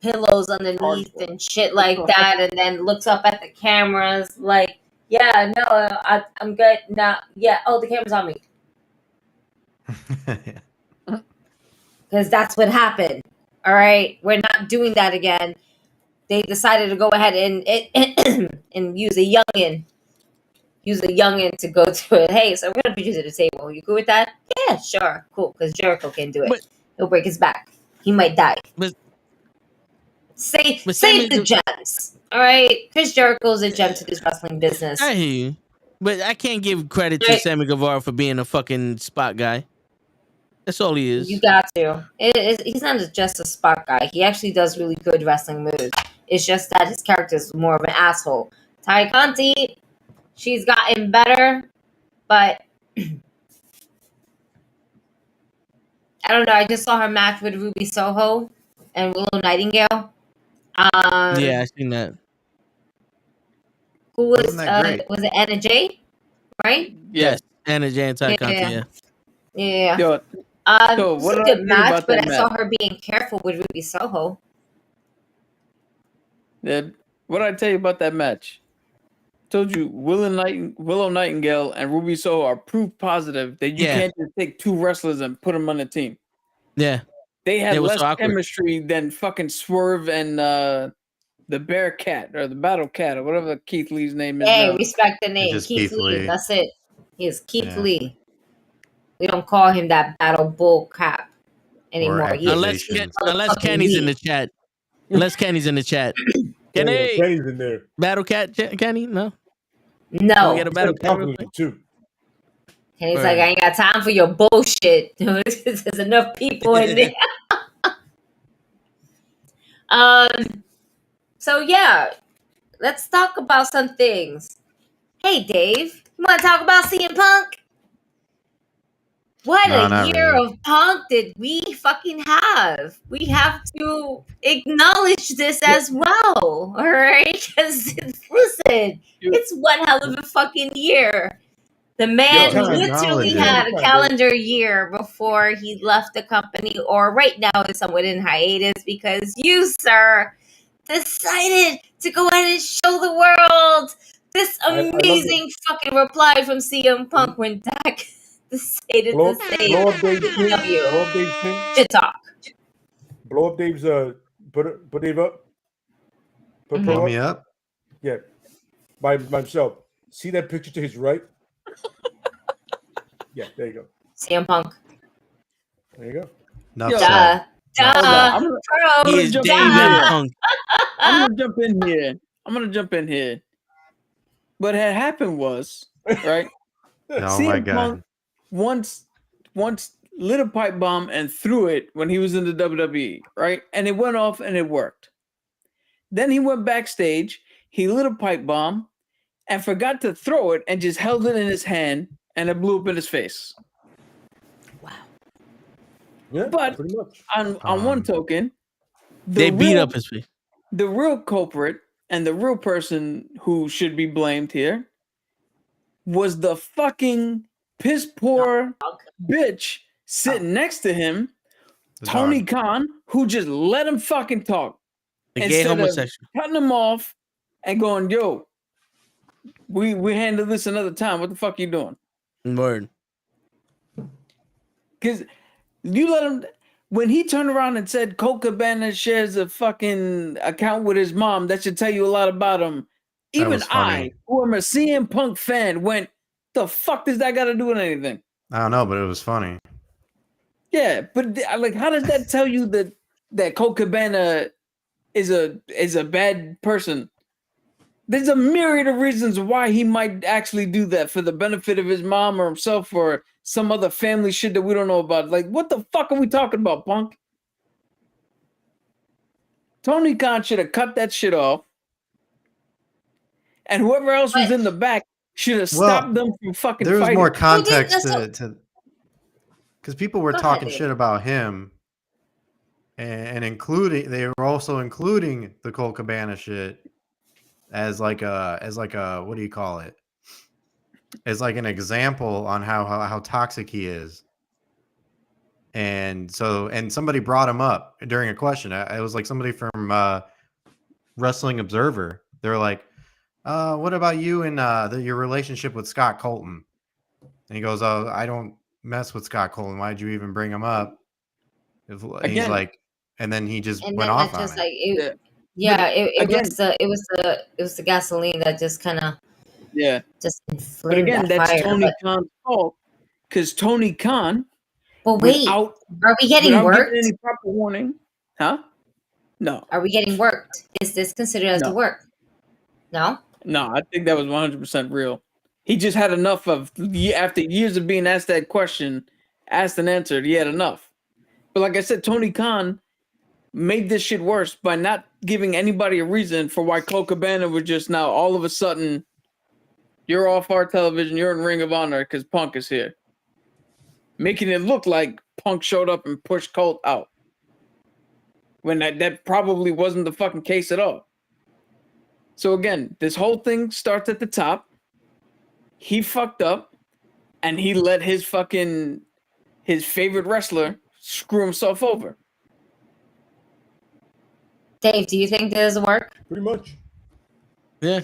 pillows underneath and shit like that, and then looks up at the cameras like, yeah, no, I'm good now. Yeah, oh, the camera's on me. Because that's what happened. All right, we're not doing that again. They decided to go ahead and use a youngin to go to it. Hey, so we're gonna put you to the table. You good with that? Yeah, sure, cool. Because Jericho can do it. He'll break his back. He might die. Save the gems. All right, Chris Jericho's a gem to this wrestling business. I hear you, but I can't give credit to Sammy Guevara for being a fucking spot guy. That's all he is. You got to. He's not just a spot guy. He actually does really good wrestling moves. It's just that his character is more of an asshole. Ty Conti, she's gotten better, but I don't know. I just saw her match with Ruby Soho and Willow Nightingale. Yeah, I seen that. Who was it Anna Jay? Right? Yes, Anna Jay and Ty Conti. Yeah. Yo, it was a good match, but I saw her being careful with Ruby Soho. Yeah, what did I tell you about that match? I told you Willow Nightingale and Ruby Soho are proof positive that you can't just take two wrestlers and put them on a team. Yeah. They had less chemistry than fucking Swerve and the Bear Cat or the Battle Cat or whatever Keith Lee's name is. Hey, now. respect the name. Keith Lee. That's it. He is Keith Lee. We don't call him that Battle Bull Cap anymore. Unless Kenny's in the chat. Unless Kenny's in the chat. Kenny. Kenny's in there. Battle Cat Kenny? No. No. We get a Battle Cat too. Kenny's like, I ain't got time for your bullshit. There's enough people in there. So yeah, let's talk about some things. Hey Dave, you want to talk about CM Punk? What a year of Punk did we fucking have? We have to acknowledge this as well, all right? Because listen, it's one hell of a fucking year. The man literally had a calendar year before he left the company, or right now is somewhat in hiatus because you, sir, decided to go ahead and show the world This amazing fucking reply from CM Punk went back to say to Blow say up Dave's thing. Blow up Dave's thing. shit talk. Blow up Dave's put Dave up. Blow me up. Yeah. By himself. See that picture to his right? Yeah, there you go. CM Punk. There you go. No. Duh. He is Dave and Punk. I'm gonna jump in here. What had happened was, right? Oh my God. Punk once lit a pipe bomb and threw it when he was in the WWE, right? And it went off and it worked. Then he went backstage, he lit a pipe bomb and forgot to throw it and just held it in his hand and it blew up in his face. Wow. Yeah, but pretty much. On one token, They beat up his face. The real culprit and the real person who should be blamed here was the fucking piss poor bitch sitting next to him, Tony Khan, who just let him fucking talk. The gay homosexual. Cutting him off and going, yo, we handle this another time. What the fuck you doing? Word. Because you let him... When he turned around and said Colt Cabana shares a fucking account with his mom, that should tell you a lot about him. Even I, who am a CM Punk fan, went, the fuck does that got to do with anything? I don't know, but it was funny. Yeah, but like, how does that tell you that Colt Cabana is a bad person? There's a myriad of reasons why he might actually do that for the benefit of his mom or himself or some other family shit that we don't know about. Like, what the fuck are we talking about, Punk? Tony Khan should have cut that shit off. And whoever else was in the back should have stopped them from fucking fighting. There was more context to because people were talking shit about him and including, they were also including the Colt Cabana shit as like a what do you call it? As like an example on how toxic he is. And somebody brought him up during a question. It was like somebody from Wrestling Observer. They're like, what about you and your relationship with Scott Colton? And he goes, oh, I don't mess with Scott Colton. Why'd you even bring him up? And he's like, and then he just went off on it. Like, it was the gasoline that just kind of just inflamed. But again, that that's fire, Tony Khan's fault because Tony Khan. But wait, are we getting worked? Any proper warning? Huh? No. Are we getting worked? Is this considered as a work? No. No, I think that was 100% real. He just had enough of after years of being asked that question, asked and answered. He had enough. But like I said, Tony Khan made this shit worse by not giving anybody a reason for why Colt Cabana was just now all of a sudden, you're off our television, you're in Ring of Honor because Punk is here. Making it look like Punk showed up and pushed Colt out. When that probably wasn't the fucking case at all. So again, this whole thing starts at the top. He fucked up and he let his favorite wrestler screw himself over. Dave, do you think this will work? Pretty much. Yeah.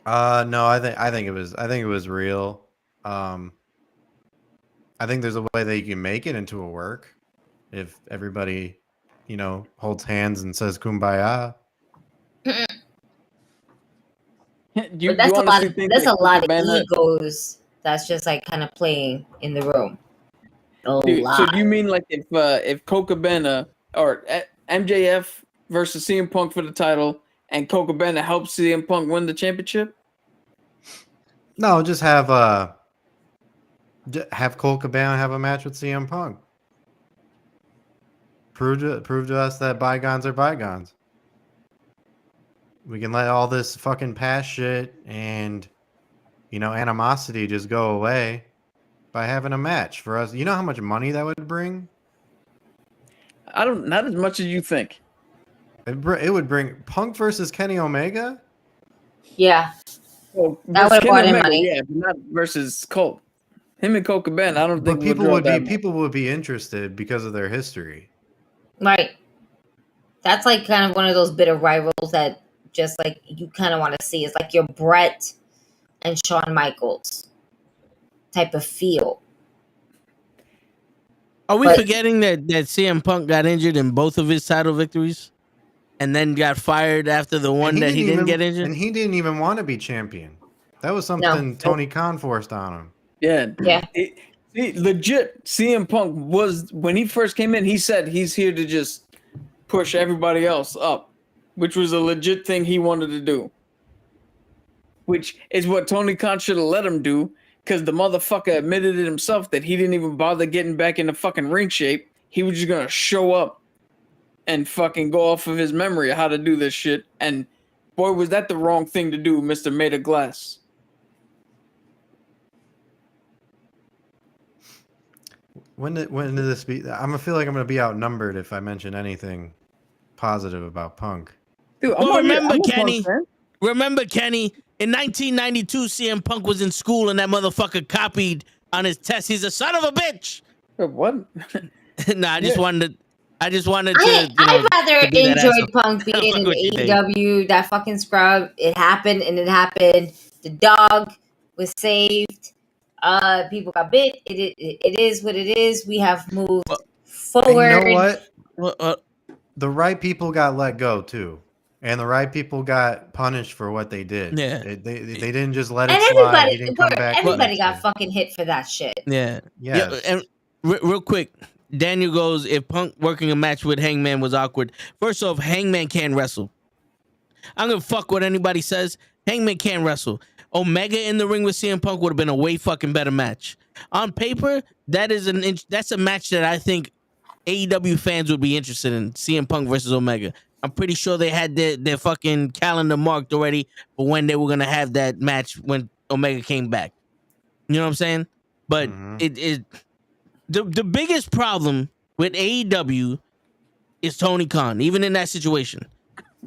No, I think it was real. I think there's a way that you can make it into a work if everybody, holds hands and says kumbaya. But that's a lot of egos that's just like kind of playing in the room. Dude, so do you mean like if Colt Cabana or MJF versus CM Punk for the title and Colt Cabana helps CM Punk win the championship? No, just have Colt Cabana have a match with CM Punk. Prove to us that bygones are bygones. We can let all this fucking past shit and animosity just go away by having a match for us. You know how much money that would bring? Not as much as you think. It would bring Punk versus Kenny Omega? Yeah. Well, that would have brought in money. Yeah, but not versus Colt. Him and Colt Cabana, I don't think people would be interested because of their history. Right. That's like kind of one of those bitter rivals that just like you kind of want to see. It's like your Brett and Shawn Michaels type of feel. Are we forgetting that CM Punk got injured in both of his title victories, and then got fired after the one that he didn't get injured? And he didn't even want to be champion. That was something Tony Khan forced on him. Yeah. Legit, CM Punk was, when he first came in, he said he's here to just push everybody else up, which was a legit thing he wanted to do. Which is what Tony Khan should have let him do, because the motherfucker admitted it himself that he didn't even bother getting back into fucking ring shape. He was just gonna show up and fucking go off of his memory of how to do this shit. And boy, was that the wrong thing to do, Mr. Made of Glass. When did this be? I'm gonna feel like I'm gonna be outnumbered if I mention anything positive about Punk. Dude, well, remember, Kenny. Remember, Kenny. In 1992, CM Punk was in school and that motherfucker copied on his test. He's a son of a bitch. What? Nah, I just wanted to. I'd rather enjoy Punk being in AEW. That fucking scrub. It happened and it happened. The dog was saved. People got bit. It is what it is. We have moved forward. You know what? The right people got let go too, and the right people got punished for what they did. Yeah, they didn't just let it slide. He didn't come back. Everybody got fucking hit for that shit. Yeah. And real quick, Daniel goes, if Punk working a match with Hangman was awkward. First off, Hangman can't wrestle. I'm gonna fuck what anybody says. Hangman can't wrestle. Omega in the ring with CM Punk would have been a way fucking better match. On paper, that's a match that I think AEW fans would be interested in. CM Punk versus Omega. I'm pretty sure they had their fucking calendar marked already for when they were gonna have that match when Omega came back. You know what I'm saying? But the biggest problem with AEW is Tony Khan. Even in that situation,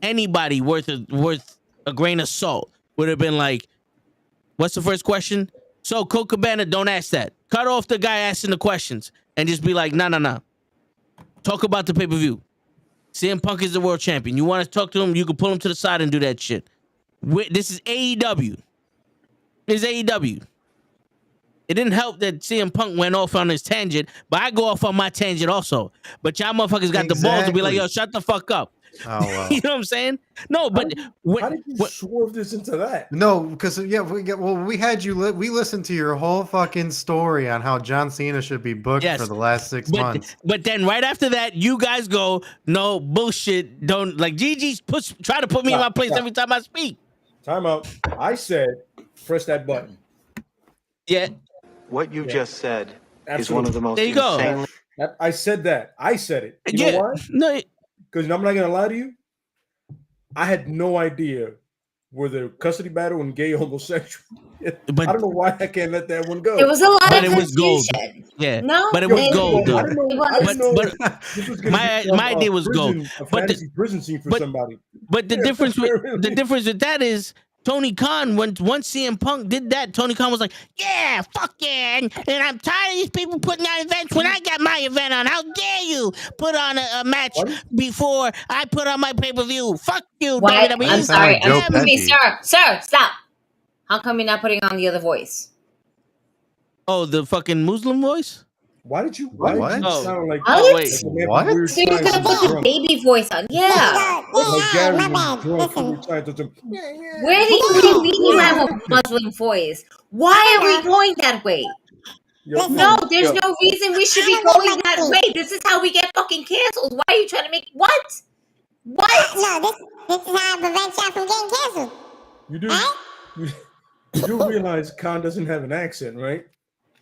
anybody worth a grain of salt would have been like, what's the first question? So, Colt Cabana, don't ask that. Cut off the guy asking the questions and just be like, no. Talk about the pay-per-view. CM Punk is the world champion. You want to talk to him, you can pull him to the side and do that shit. This is AEW. This is AEW. It didn't help that CM Punk went off on his tangent, but I go off on my tangent also. But y'all motherfuckers got the balls to be like, yo, shut the fuck up. Oh, well. You know what I'm saying? No, but how did you swerve this into that? No, because we had you. We listened to your whole fucking story on how John Cena should be booked for the last 6 months. But then right after that, you guys go, no bullshit. Don't like Gigi's try to put me in my place every time I speak. Time out. I said, press that button. Yeah. What you just said is Absolutely. one of the most there you go. insanely. I said that. I said it. You know why? No. Because I'm not gonna lie to you, I had no idea where the custody battle and gay homosexual. But I don't know why I can't let that one go. It was a lot of it was gold. Yeah, no, but it was gold. Though. But my idea was gold. But the prison scene for somebody. But the difference with that is Tony Khan, once CM Punk did that, Tony Khan was like, yeah, fuck yeah, and I'm tired of these people putting on events when I got my event on. How dare you put on a match before I put on my pay-per-view? Fuck you, WWE. I'm sorry. Sir, stop. How come you're not putting on the other voice? Oh, the fucking Muslim voice? Why did you what? sound like wait. What? So you're gonna put the baby voice on? Yeah. Where do you mean you have a Muslim voice? Why are we going that way? No, there's no reason we should be going that way. This is how we get fucking canceled. Why are you trying to make what? What? No, this is how I prevent y'all from getting canceled. You do. You do realize Khan doesn't have an accent, right?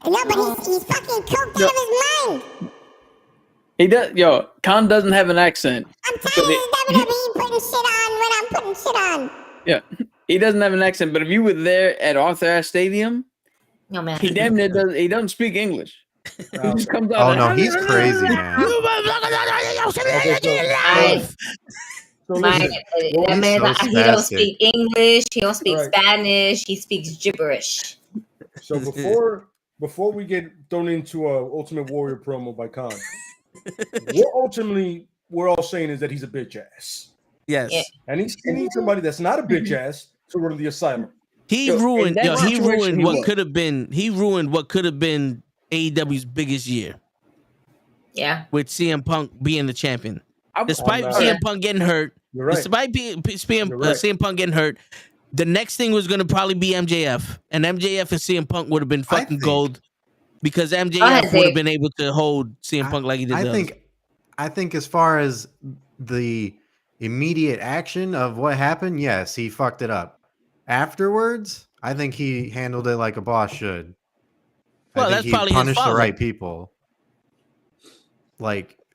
No, but he's fucking coked out of his mind. He does. Yo, Khan doesn't have an accent. I'm tired of WWE putting shit on when I'm putting shit on. Yeah, he doesn't have an accent. But if you were there at Arthur Ashe Stadium, no man, he damn near does. He doesn't speak English. He just comes out. Oh no, he's crazy, man. He don't speak English. He don't speak Spanish. He speaks gibberish. So before we get thrown into a Ultimate Warrior promo by Khan, what ultimately we're all saying is that he's a bitch ass. Yes. Yeah. And he needs somebody that's not a bitch ass to run the asylum. He ruined what could have been. He ruined what could have been AEW's biggest year. Yeah. With CM Punk being the champion. Despite CM Punk getting hurt, despite CM Punk getting hurt, the next thing was going to probably be MJF, and MJF and CM Punk would have been fucking gold because MJF would have been able to hold CM Punk like he did. I think as far as the immediate action of what happened, yes, he fucked it up. Afterwards, I think he handled it like a boss should. Well, I think that's probably he punished his fault. the right people.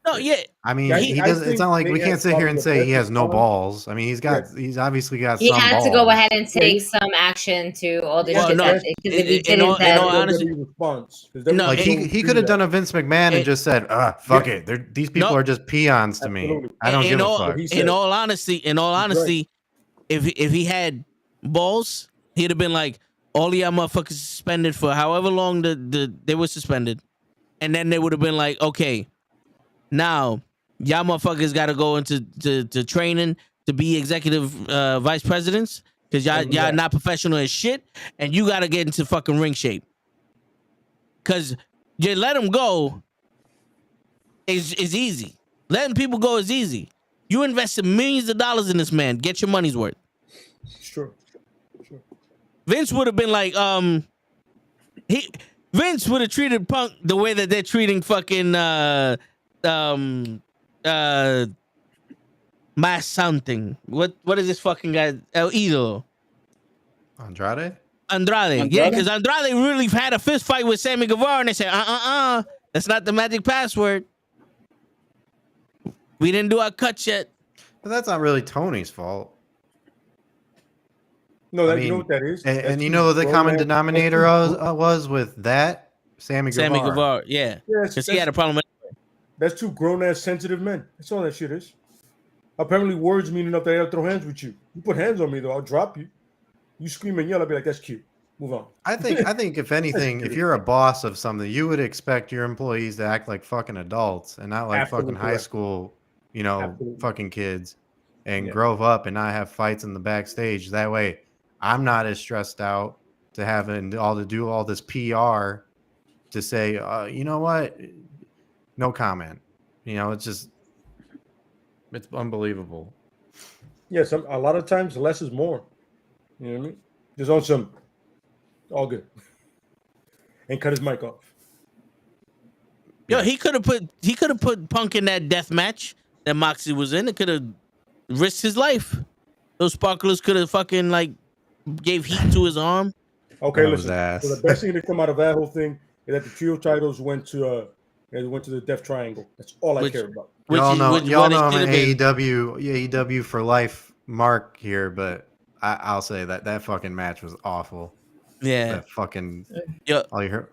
No, yeah. I mean, he does. It's not like we can't sit here and say he has no balls. I mean, he's obviously got. He some had balls. to go ahead and take some action to all the shit that because if he didn't, like he could have done a Vince McMahon and just said, fuck it. These people are just peons to me. I don't give a fuck. In all honesty, if he had balls, he'd have been like, all y'all motherfuckers suspended for however long they were suspended, and then they would have been like, okay, now y'all motherfuckers got to go into to training to be executive vice presidents because y'all not professional as shit, and you got to get into fucking ring shape. Because you let them go is easy. Letting people go is easy. You invested millions of dollars in this man. Get your money's worth. Sure. Vince would have been like, Vince would have treated Punk the way that they're treating fucking my something. What is this fucking guy? El Idolo. Andrade. Yeah, because Andrade really had a fist fight with Sammy Guevara, and they said, that's not the magic password. We didn't do our cuts yet. But that's not really Tony's fault. No, you know what that is? And you know what the common denominator was with that? Sammy Guevara. Yeah. Because he had a problem with it. That's two grown-ass sensitive men. That's all that shit is. Apparently words mean enough that I'll throw hands with you. You put hands on me, though, I'll drop you. You scream and yell, I'll be like, that's cute. Move on. I think if anything, if you're a boss of something, you would expect your employees to act like fucking adults and not like fucking high school, fucking kids, and grow up and not have fights in the backstage. That way, I'm not as stressed out to having to do all this PR to say, you know what? No comment. It's unbelievable. Yes, a lot of times less is more. You know what I mean? Just on some, all good. And cut his mic off. Yo, he could have put Punk in that death match that Moxie was in. It could have risked his life. Those sparklers could have fucking gave heat to his arm. Okay, listen. So the best thing to come out of that whole thing is that the trio titles went to the Death Triangle. That's all I care about. Y'all know I'm an AEW for life mark here, but I'll say that fucking match was awful. Yeah. That fucking all you hear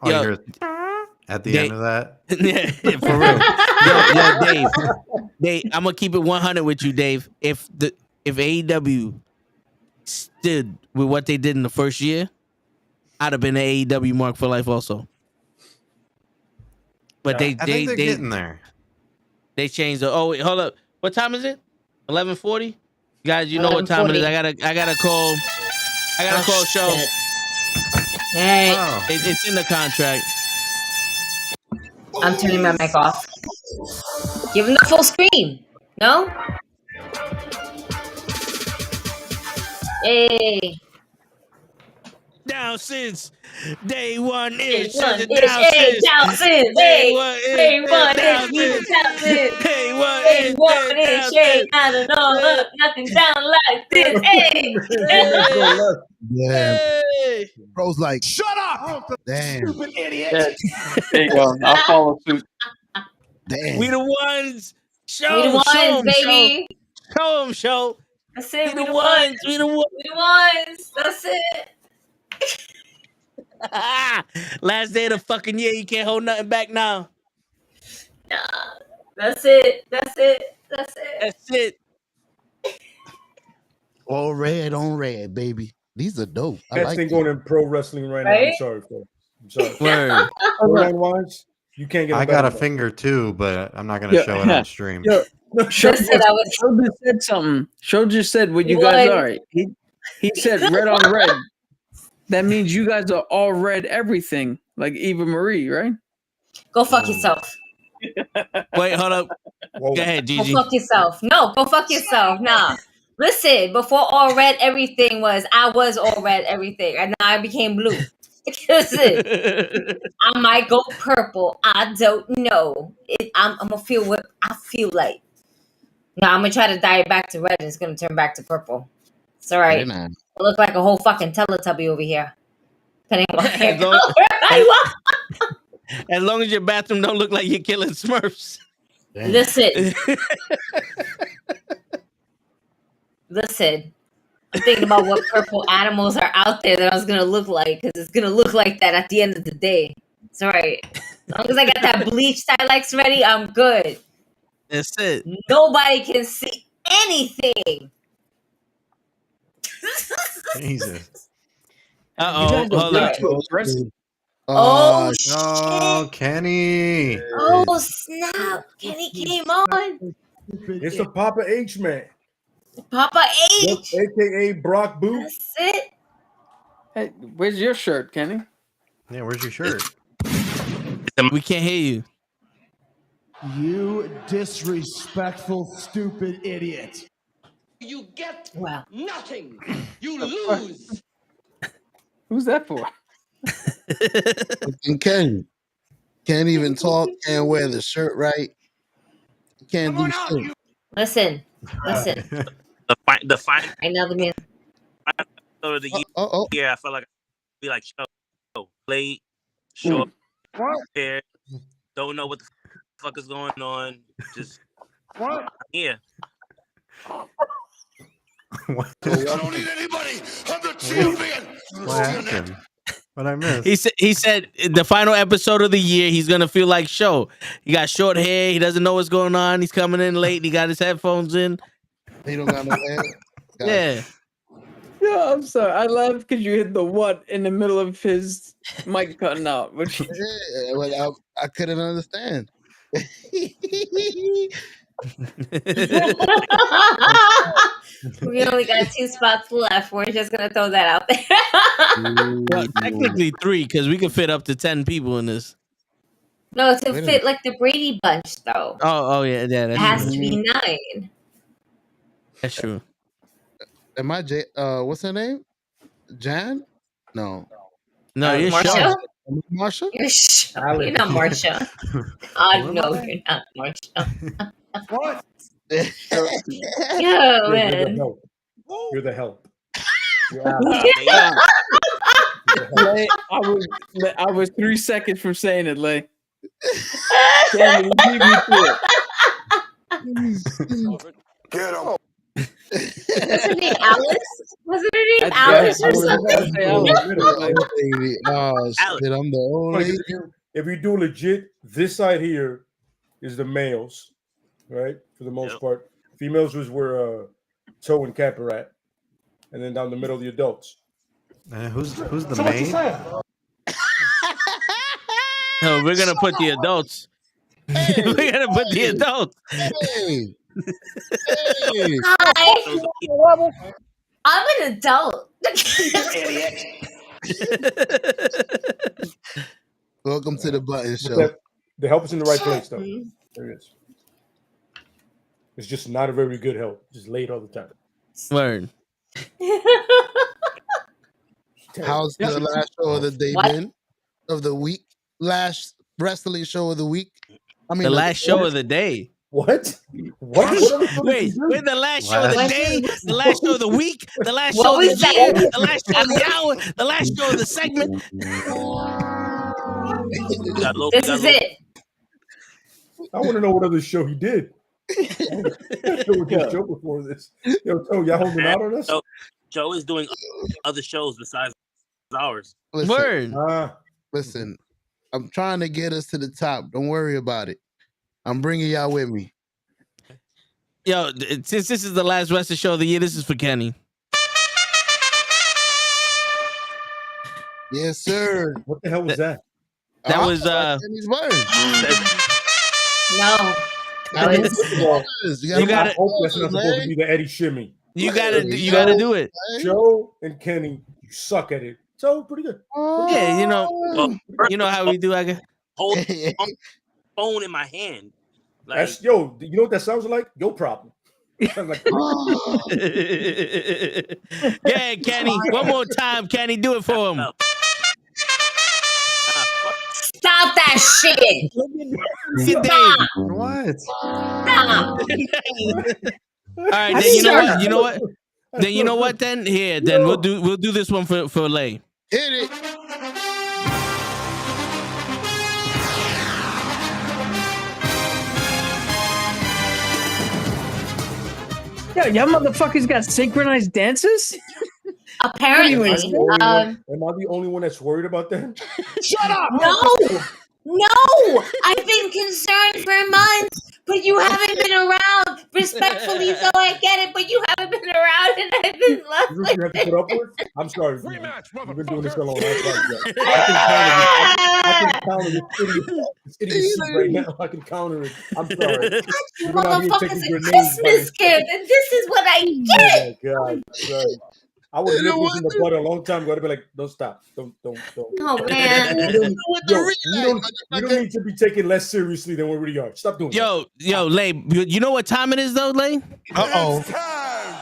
at the Dave, end of that. Yeah, for real. Yo, Dave, I'm gonna keep it 100 with you, Dave. If AEW stood with what they did in the first year, I'd have been an AEW mark for life also. But I think they're getting there. They changed the. Oh wait, hold up. What time is it? 11:40. Guys, you know what time it is. I gotta call show. Hey, it's in the contract. I'm turning my mic off. Give him the full screen. No? Hey. Down since day one ish. Down since day one ish. I don't know nothing down like this. Hey. Yeah. Bro's like, shut up! Damn. Stupid idiot. There you go. I'll follow suit. Damn. We the ones. Show We the ones, show baby. Show them, show. That's it. We the ones. We the ones. We the ones. That's it. Last day of the fucking year. You can't hold nothing back now. Nah. That's it. That's it. All red on red, baby. These are dope. I Best like thing it. going in pro wrestling right now. I'm sorry, folks. I'm sorry. Word. Storyline-wise, you can't get. I got a finger too, but I'm not gonna show it on stream. Yo, Show Listen, just, I was Show just said something. Show just said what you What? guys are. He said red on red. That means you guys are all red everything, like Eva Marie, right? go fuck yourself. Wait, hold up. Whoa. Go ahead, Go Gigi. fuck yourself. No, go fuck yourself. Nah. Listen, before all red everything I was all red everything, and now I became blue. Listen, I might go purple. I don't know. I'm gonna feel what I feel like. No, I'm gonna try to dye it back to red, and it's gonna turn back to purple. It's all right. I look like a whole fucking Teletubby over here. Depending on what hair color I want. As long as your bathroom don't look like you're killing Smurfs. Listen. Listen. I'm thinking about what purple animals are out there that I was gonna look like, because it's gonna look like that at the end of the day. It's all right. As long as I got that bleach Stylex ready, I'm good. That's it. Nobody can see anything. Jesus. Uh-oh. Hold up. Oh, Oh, Kenny. Oh, snap. Kenny came on. It's the Papa H man. Papa H. AKA Brock Boot. That's it. Hey, where's your shirt, Kenny? Yeah, where's your shirt? We can't hear you. You disrespectful, stupid idiot. You get Wow. nothing. You lose. Who's that for? And can't even talk, can't wear the shirt right, can't do shit. Listen. The final I know the man. of the year. Yeah, I felt like I'd be like, show late, short hair, don't know what the fuck is going on. Just yeah. What? I don't need anybody. I'm the champion. What happened? What I missed? He said the final episode of the year, he's gonna feel like Show. He got short hair. He doesn't know what's going on. He's coming in late. He got his headphones in. He don't got no hair. Yeah. Yeah, I'm sorry. I laughed because you hit the what in the middle of his mic cutting out. Which Yeah, well, I couldn't understand. We only got 2 spots left. We're just gonna throw that out there. Well, technically 3, because we can fit up to 10 people in this. No, to fit like the Brady Bunch, though. Oh yeah, It that's has true. to be 9. That's true. Am I what's her name? Jan? No. No, you're Marsha? Show. Marsha? You're not Marsha. No, you're not Marsha. What? Yo, man. You're the help. Lay, I was 3 seconds from saying it, Lay. Damn it, you beat me to it. Get him. What's her name? Alice? Wasn't her name Alice or something? Oh shit! I'm the old Like, lady. if you do legit, this side here is the males, right? For the most part, females was where Toe and Cap are at, and then down the middle the adults. Who's the So what you main? saying? No, we're gonna put the adults. We're gonna put the adults. Hey. Hi. I'm an adult. Welcome to the Button Show. The help is in the right place, though. There it is. It's just not a very good help. Just late all the time. Word. How's the last show of the day been? Of the week? Last wrestling show of the week? I mean, The last show of the day. What? Wait, the last show of the day, the last show of the week, the last What show of the was that? year, the last show of the hour, the last show of the segment. This is it. I want to know what other show he did. What this show before this? Yo, Toe, y'all holding out on us? Joe is doing other shows besides ours. Listen, I'm trying to get us to the top. Don't worry about it. I'm bringing y'all with me. Yo, since this is the last wrestling show of the year, this is for Kenny. Yes, sir. What the hell was that? That was Kenny's button. No. You gotta. I hope that's not supposed to be the Eddie shimmy. You gotta do it. Joe and Kenny, you suck at it. So pretty good. Yeah, you know how we do. I guess. Hold phone in my hand. Like, That's you know what that sounds like? Your problem. Like, yeah, Kenny. One more time, Kenny. Do it for him. Stop that shit. Stop. What? Stop. All right, then you know what? You know what? Then you know what? Then here, then we'll do this one for Lay. Hit it. Yo, y'all motherfuckers got synchronized dances? Apparently. am I the only one that's worried about that? Shut up. No. I've been concerned for months, but you haven't been around. Respectfully, so I get it, but you haven't been around, and I've been left You have to put up with? I'm sorry. You've been doing this for a long time. I can counter this idiocy right now. I can counter it. I'm sorry. You motherfuckers a Christmas gift, and this is what I get. Oh my God. Sorry. I would have nipped this in the butt a long time ago. I'd be like, don't stop. Don't. Oh, man. You don't need to be taken less seriously than we really are. Stop doing that. Yo, Lay, you know what time it is, though, Lay? Uh-oh. It's time,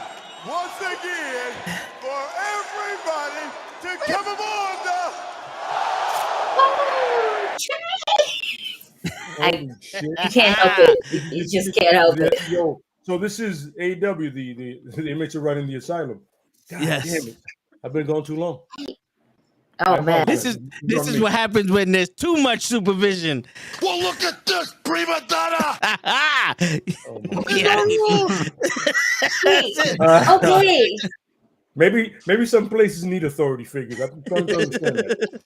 once again, for everybody to come aboard You can't help it. You just can't help it. Yo, so this is AEW, the inmates are running the asylum. God damn it. I've been gone too long. Oh man. This is what happens when there's too much supervision. Well, look at this, prima donna! Okay. Maybe some places need authority figures. I'm trying to understand that.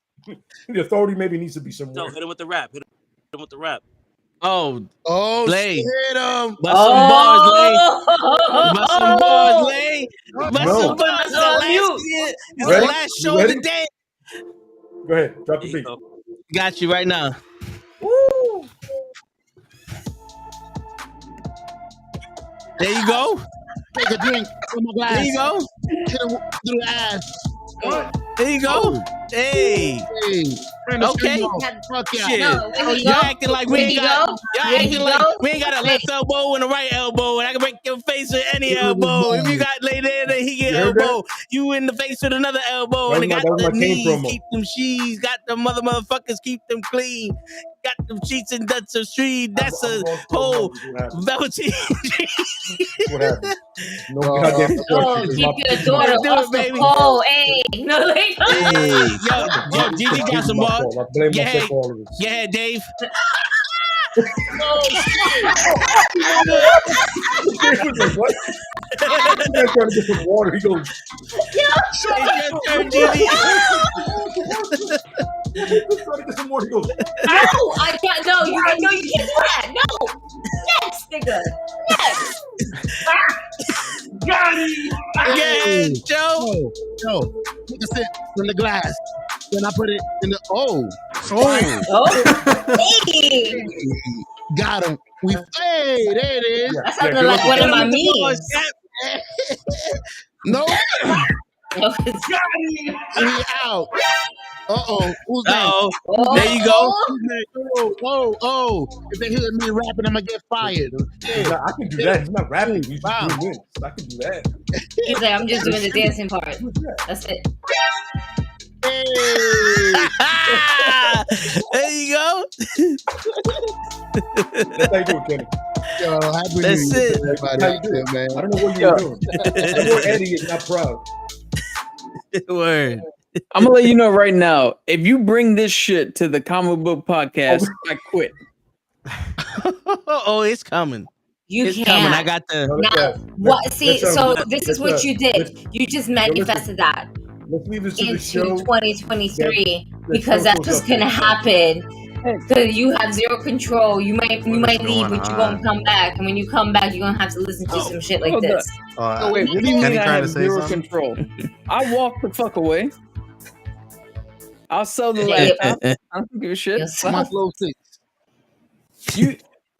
The authority maybe needs to be somewhere. So hit him with the rap. Hit him with the rap. Oh, Lay. Hit him. Bust some bars, Lay. Bust some bars, Lay. Bust some bars. It's the last show of the day. Go ahead. Drop the beat. Got you right now. Woo. There you go. Take a drink from my glass. There you go. Hit him through the ass. There you go. Hey. Okay. Fuck yeah. Shit. Y'all acting like we ain't got. Y'all acting like we ain't got a left elbow and a right elbow, and I can break your face with any elbow. If you got laid there, then he get elbow. You in the face with another elbow, and got the knees. Keep them sheets. Got the motherfuckers. Keep them clean. Got them sheets and that's a street. That's a whole velvet. What happened? No goddamn. Keep your daughter off the pole. Hey, no, they don't. Hey, yo, Gigi got some ball. Yeah, Dave. What? He's trying to get some water. He goes, Gigi. He's trying to get some water. He goes, no, I can't. No, you can't do that. No. Next, nigga. Next. Got him. Yeah, Joe. Yo, take a sip from the glass. Then I put it in the Hey. Got him. We fade. There it is. That sounded like one of my memes. No. We out. Who's that? There you go. If they hear me rapping, I'm gonna get fired. Yeah, I can do that. He's not rapping. He's just doing this. I can do that. He's like, I'm just doing the dancing part. That's it. Hey. There you go. That's how you do it, Kenny. Yo, happy That's New Year, it. everybody out there, man. I don't know what you're doing. I know Eddie is not proud. Word. I'm gonna let you know right now. If you bring this shit to the comic book podcast, I quit. Oh, it's coming. It's coming. can't. I got the. Now, what? See, so this is what you did. You just manifested that Let's leave this to the into show. 2023 because that's just gonna happen. Because you have zero control. You might leave, but you won't come back. And when you come back, you're gonna have to listen to some shit like this. Oh wait, what do you mean I have zero control? I walk the fuck away. I'll sell the laptop. I don't give a shit. My flow 6.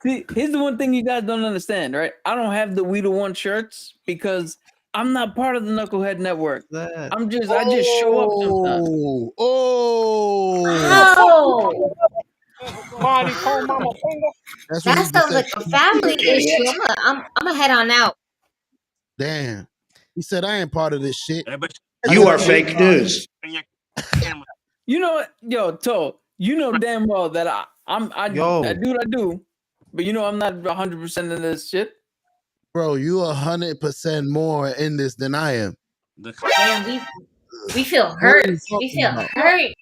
See, here's the one thing you guys don't understand, right? I don't have the We the One shirts because I'm not part of the Knucklehead Network. I just show up sometimes. Wow. That sounds like a family issue. I'm gonna head on out. Damn. He said, I ain't part of this shit. You are fake news. You know what? Yo, Toe, you know damn well that I do what I do, but you know I'm not 100% in this shit. Bro, you 100% more in this than I am. Damn, we feel hurt. We feel hurt.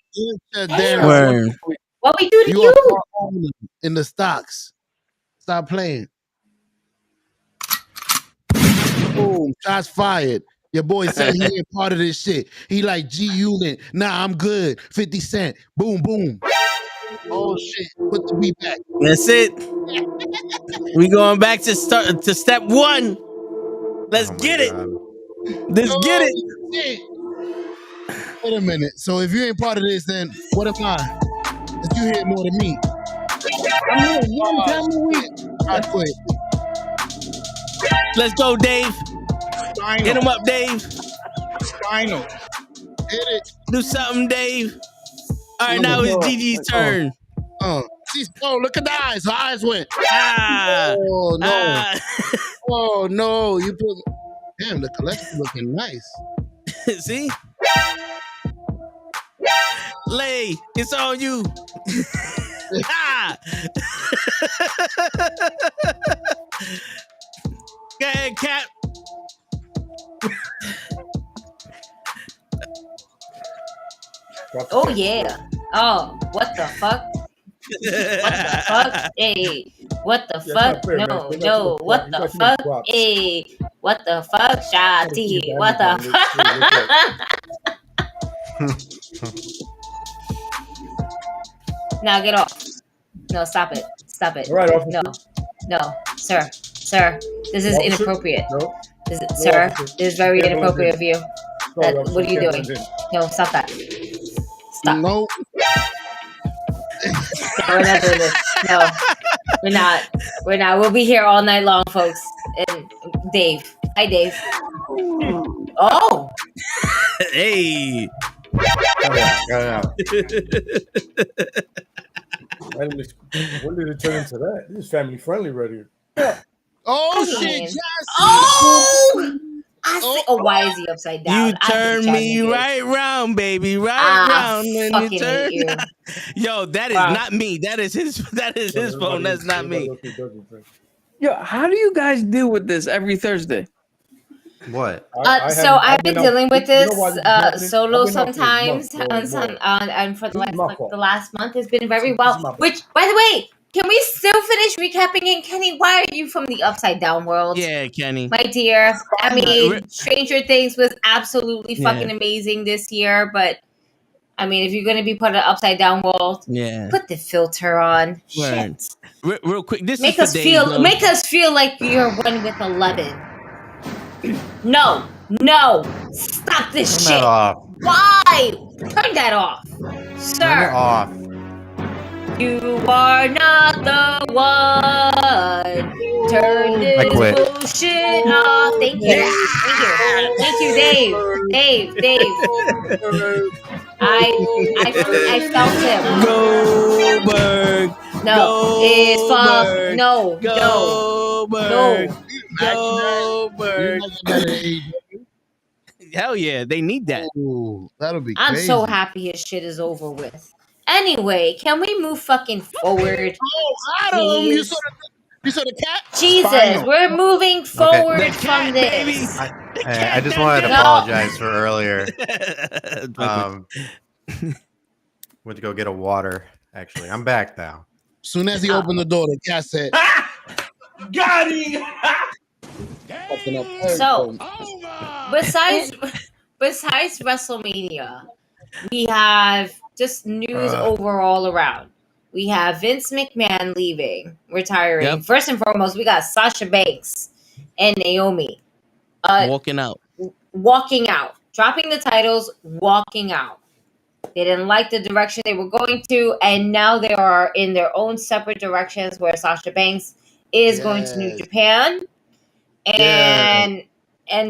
Damn. What we do to You are part owner in the stocks. Stop playing. Boom. Shots fired. Your boy said he ain't part of this shit. He like G Unit. Nah, I'm good. 50 Cent. Boom, boom. Oh shit. Put the beat back. That's it. We going back to step one. Let's get it. Let's get it. Shit. Wait a minute. So if you ain't part of this, then what am I? If you hear more than me. I'm here one time a week. I quit. Let's go, Dave. Hit him up, Dave. Final. Hit it. Do something, Dave. All right, now it's Gigi's turn. Oh, look at the eyes. Her eyes went. Oh, no. Oh, no. You put. Damn, the collection looking nice. See? Lay, it's on you. Go ahead, Cap. Oh yeah. Oh, what the fuck? What the fuck? Hey, what the fuck? No. What the fuck? Hey, what the fuck? Shotty. What the fuck? Now get off. No, stop it. Stop it. All right, officer. No, sir. This is Officer? inappropriate. No. Sir, officer. this is very Stand on inappropriate of him. you. Sorry, officer. What are you Stand doing? on him. No, stop that. Stop. No. We're not doing this. No, we're not. We'll be here all night long, folks. And Dave. Hi, Dave. Oh. Hey. When did it turn into that? This is family friendly right here. Oh shit! Why is he upside down? You turn me right round, baby, right round when you turn. Yo, that is not me. That is his. That is his phone. That's not me. Yo, how do you guys deal with this every Thursday? What? So I've been dealing with this solo sometimes, and for the last month has been very well. Which, by the way, can we still finish recapping? And Kenny, why are you from the upside down world? Yeah, Kenny, my dear. I mean, Stranger Things was absolutely fucking amazing this year, but I mean, if you're gonna be put in an upside down world, put the filter on. Shit. Real quick, this make is us feel like you're one with 11. No, stop this shit. Why? Turn that off, sir. Turn it off. You are not the one. Turn this bullshit off. Thank you, Dave. I felt him. Goldberg. No, it's fuck. No. Goldberg. Hell yeah, they need that. Ooh, that'll be I'm crazy. so happy his shit is over with. Anyway, can we move fucking forward? Adam, you saw the cat? Jesus, we're moving forward from this. I just wanted to apologize for earlier. Went to go get a water. Actually, I'm back now. Soon as he opened the door, the cat said, Got him! So, besides WrestleMania, we have just news overall around. We have Vince McMahon retiring. Yep. First and foremost, we got Sasha Banks and Naomi walking out, dropping the titles, walking out. They didn't like the direction they were going to, and now they are in their own separate directions. Where Sasha Banks is going to New Japan, and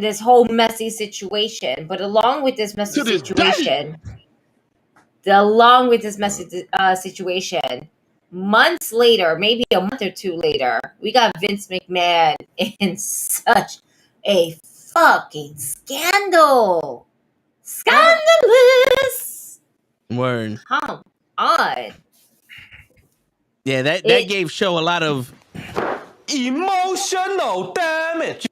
this whole messy situation. But along with this messy situation, months later, maybe a month or two later, we got Vince McMahon in such a fucking scandal. Scandalous. Word. Come on. Yeah, that gave show a lot of emotional damage.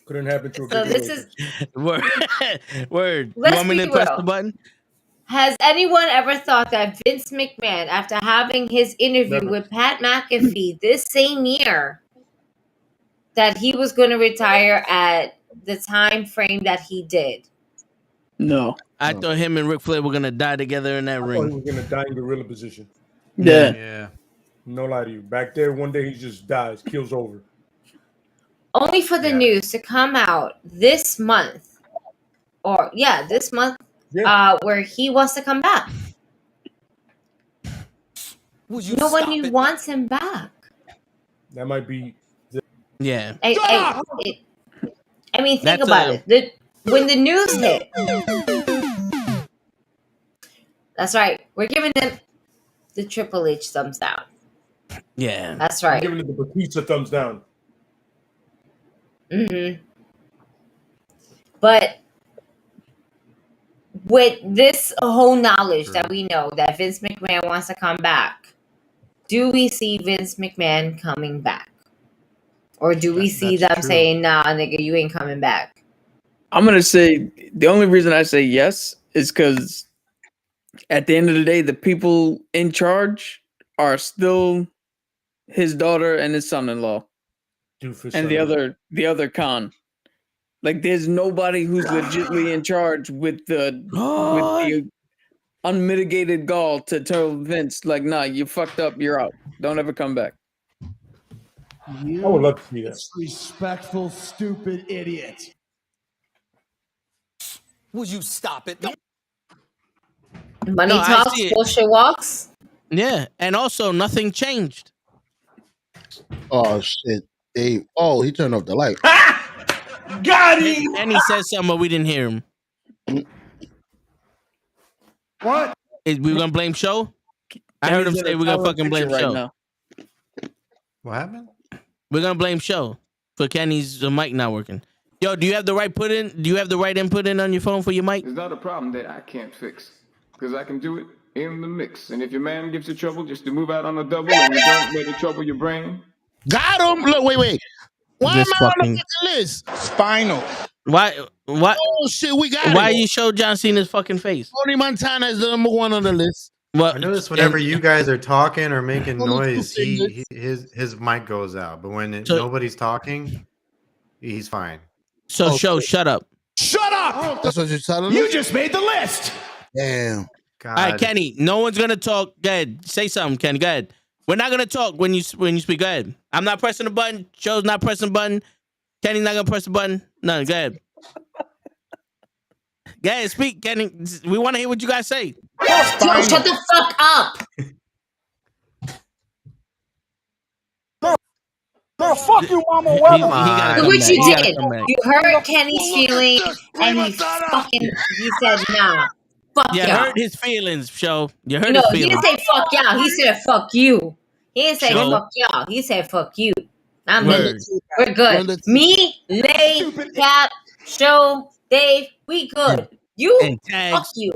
Couldn't happen to a So bigger this waitress. is word. Word. Let's You want me be to press real. the button? Has anyone ever thought that Vince McMahon, after having his interview Never. with Pat McAfee this same year, that he was going to retire at the time frame that he did? No. I thought him and Ric Flair were gonna die together in that I thought ring. he was gonna die in gorilla position. Yeah. No lie to you. Back there, one day he just dies, kills over. Only for the news to come out this month, this month, where he wants to come back. Nobody wants him back. That might be. Yeah. I mean, think about it. When the news hit, that's right. We're giving them the Triple H thumbs down. Yeah. That's right. I'm giving it the Batista thumbs down. Mm-hmm. But with this whole knowledge that we know that Vince McMahon wants to come back, do we see Vince McMahon coming back? Or do we see them saying, nah, nigga, you ain't coming back? I'm going to say the only reason I say yes is because at the end of the day, the people in charge are still his daughter and his son-in-law. And the other Khan. Like, there's nobody who's legitimately in charge with the unmitigated gall to tell Vince, like, nah, you fucked up, you're out. Don't ever come back. I would love to see that. Disrespectful, stupid idiot. Would you stop it? Money talks, bullshit walks. Yeah, and also nothing changed. Oh shit, Dave! Oh, he turned off the light. Got him. And he said something, but we didn't hear him. What? We gonna blame Show? I heard him say we're gonna fucking blame Show. now. What happened? We're gonna blame Show for Kenny's mic not working. Yo, do you have the right input in on your phone for your mic? It's not a problem that I can't fix, because I can do it in the mix. And if your man gives you trouble just to move out on a double and you don't let it trouble your brain. Got him. Look, wait. Why am I on the list? Spinal. Why? Oh shit, we got Why it. you show John Cena's fucking face? Tony Montana is the number one on the list. Well, I notice whenever you guys are talking or making noise, his mic goes out. But when nobody's talking, he's fine. So Show, shut up. Shut up! That's what you're telling You us? just made the list. Damn. God. All right, Kenny. No one's gonna talk. Go ahead. Say something, Kenny. Go ahead. We're not gonna talk when you speak. Go ahead. I'm not pressing the button. Show's not pressing the button. Kenny's not gonna press the button. No, go ahead. Go ahead, speak, Kenny. We want to hear what you guys say. Yo, shut the fuck up. Girl, fuck you, Mama Weather. Look what you did. You hurt Kenny's feeling, and he said, nah, fuck You y'all. hurt his feelings, Show. You hurt No, his he feelings. didn't say fuck y'all. He said fuck you. He didn't say Show. fuck y'all. He said fuck you. I'm Word. We're good. Me, Lay, Cap, Show, Dave, we good. You, And tags. fuck you.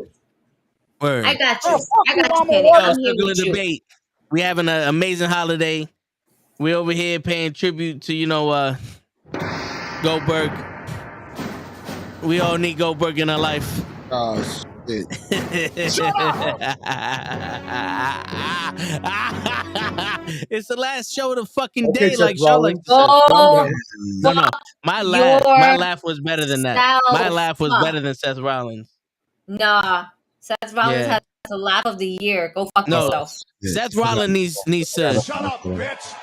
Word. I got you. I got you, Mama Kenny. Weather. I'm here Circle of with you. debate. We having an amazing holiday. We over here paying tribute to Goldberg. We all need Goldberg in our life. Oh shit. It's the last show of the fucking Okay, day, Seth like show like Oh, no. My laugh was better than that. My laugh was better than Seth Rollins. nah. Seth Rollins Yeah. has a laugh of the year. Go fuck No. yourself. Seth Rollins needs to Shut up, bitch.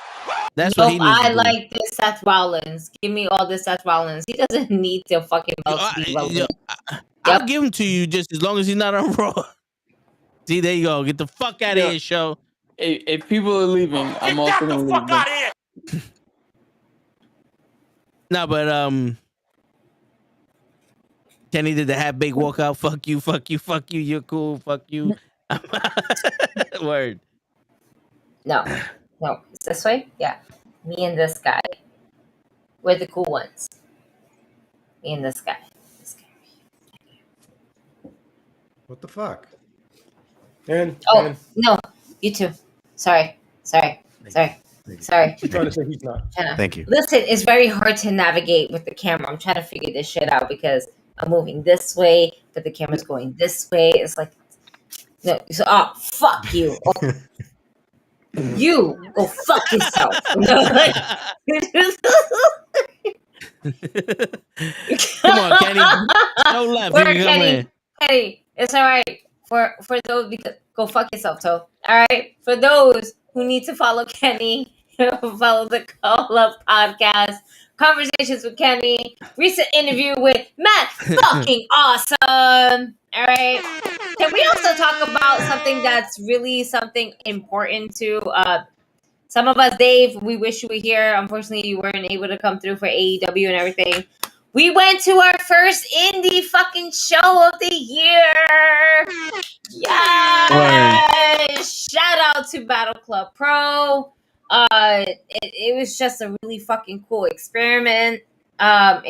That's what he needs to do. like this Seth Rollins. Give me all this Seth Rollins. He doesn't need to fucking belt to be relevant. I'll give him to you just as long as he's not on Raw. See, there you go. Get the fuck out of here, show. If people are leaving, I'm also going to leave them. No, but Kenny did the half baked walkout. Fuck you, fuck you, fuck you. You're cool. Fuck you. Word. No, it's this way. Yeah, me and this guy. We're the cool ones. Me and this guy. What the fuck? And no, you too. Sorry. She's trying to say he's not. Thank you. Listen, it's very hard to navigate with the camera. I'm trying to figure this shit out because I'm moving this way, but the camera's going this way. It's like, no. So, fuck you. Oh, you go fuck yourself. Come on, Kenny. No left. Where, You can come in. Kenny, it's all right. For those, because go fuck yourself, Toe. All right. For those who need to follow Kenny, follow the Call Up Podcast, Conversations with Kenny, recent interview with Matt fucking Awesome. All right. Can we also talk about something that's really something important to some of us, Dave? We wish you were here. Unfortunately, you weren't able to come through for AEW and everything. We went to our first indie fucking show of the year. Yes! Shout out to Battle Club Pro. It was just a really fucking cool experience. An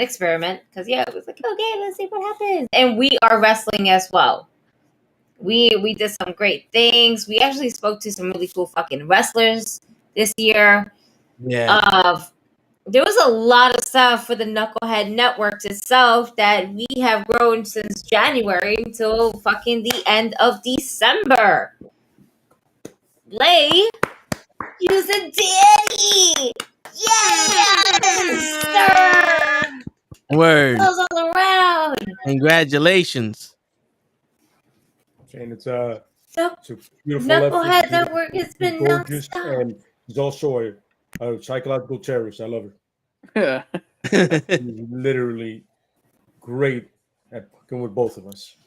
experiment. Because it was like, okay, let's see what happens. And we are wrestling as well. We did some great things. We actually spoke to some really cool fucking wrestlers this year. Yeah. There was a lot of stuff for the Knucklehead Networks itself that we have grown since January until fucking the end of December. Lay, use a daddy. Yes, sir. Word. Goes all around. Congratulations. And it's a beautiful Knucklehead Network has been gorgeous, and he's also a psychological terrorist. I love her. Yeah. He's literally great at fucking with both of us.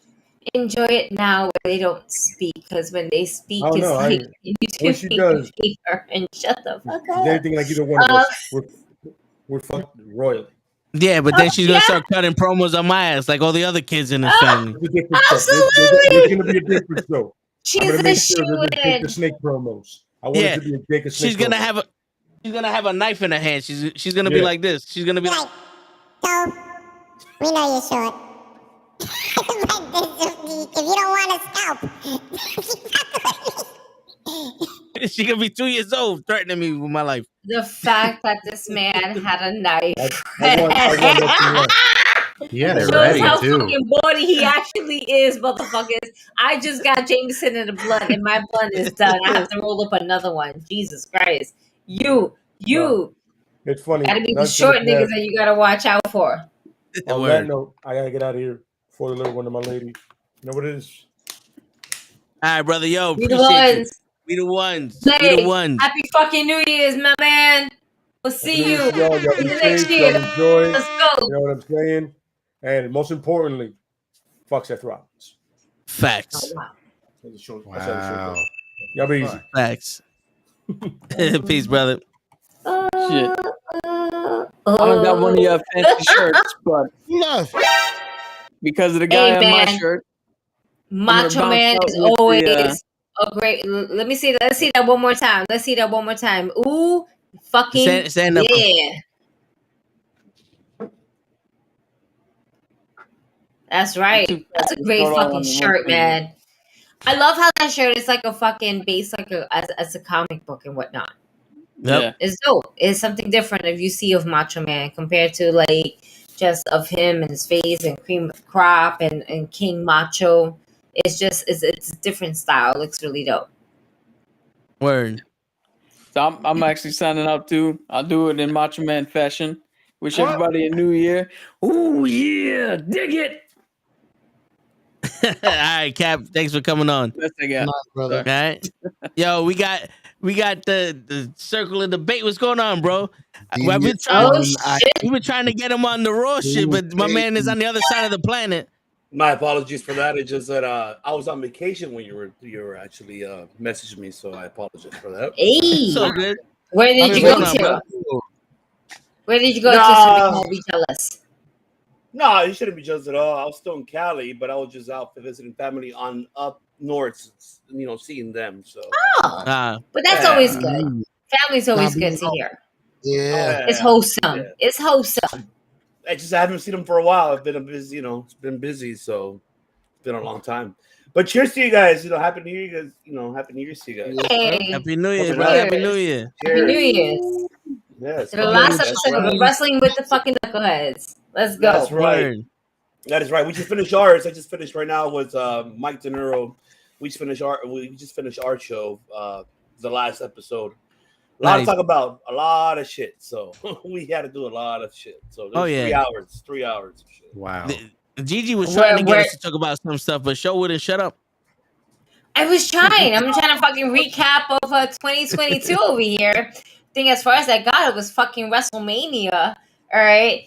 Enjoy it now when they don't speak, because when they speak, it's like you when she does, and shut the fuck up. anything like either one of us, we're fucked royally. Yeah, but then she's gonna start cutting promos on my ass like all the other kids in the family. Absolutely. There's gonna be a difference though. She's I'm gonna a make sure that shoo-in. there's the snake promos. I want it to be a Jake of Snake. She's gonna have a knife in her hand. She's gonna be like this. She's gonna be like, So, we know you're short. If you don't want to scalp, she's gonna be 2 years old, threatening me with my life. The fact that this man had a knife Yeah, they're shows ready how too. fucking bawdy he actually is, motherfuckers. I just got Jameson in the blunt, and my blunt is done. I have to roll up another one. Jesus Christ. You. It's funny. Gotta be the short niggas that you gotta watch out for. On that note, I gotta get out of here before the little one to my lady. You know what it is? All right, brother. Yo, We the appreciate you. ones. We the ones. Hey, We the ones. happy fucking New Year's, my man. We'll see you Y'all in be the next safe, year. y'all enjoy. Let's go. You know what I'm saying? And most importantly, fuck Seth Rollins. Facts. Wow. Y'all be easy. Facts. Peace, brother. Shit. I don't got one of your fancy shirts, but because of the guy on my shirt, Macho Man is always a great. Let me see. Let's see that one more time. Let's see that one more time. Ooh, fucking Stand up. yeah. That's right. That's a great fucking shirt, man. I love how that shirt is like a fucking base, like as a comic book and whatnot. Yep. It's dope. It's something different if you see of Macho Man compared to like just of him and his face and cream crop and King Macho. It's just it's a different style. It looks really dope. Word. So I'm actually signing up too. I'll do it in Macho Man fashion. Wish everybody a new year. Ooh yeah, dig it. All right, Cap. Thanks for coming on. Best I got. brother. All right. Yo, we got the circle of debate. What's going on, bro? We've been trying to get him on the raw shit, but my man is on the other side of the planet. My apologies for that. It's just that I was on vacation when you were actually messaging me, so I apologize for that. Hey, so good. Where did you go to? Where did you go to? So we tell us. No, you shouldn't be judged at all. I was still in Cali, but I was just out visiting family on up north, seeing them. So, but that's always good. Family's always good to hear. Yeah, it's wholesome. Yeah. It's wholesome. I haven't seen them for a while. I've been busy, it's been busy, so it's been a long time. But cheers to you guys. Happy New Year, guys. Happy New Year to you guys. Hey. Happy New Year, bro. Happy New Year. Happy New Year. Yes. The last episode of Wrestling with the fucking Knuckleheads. Let's go. That's right. That is right. We just finished ours. I just finished right now with Mike De Niro. We just finished our show. The last episode. A lot to talk about. A lot of shit. So we had to do a lot of shit. So 3 hours. 3 hours of shit. Wow. Gigi was trying to get us to talk about some stuff, but Show wouldn't shut up. I was trying. I'm trying to fucking recap of 2022 over here. Thing as far as I got, it was fucking WrestleMania. All right.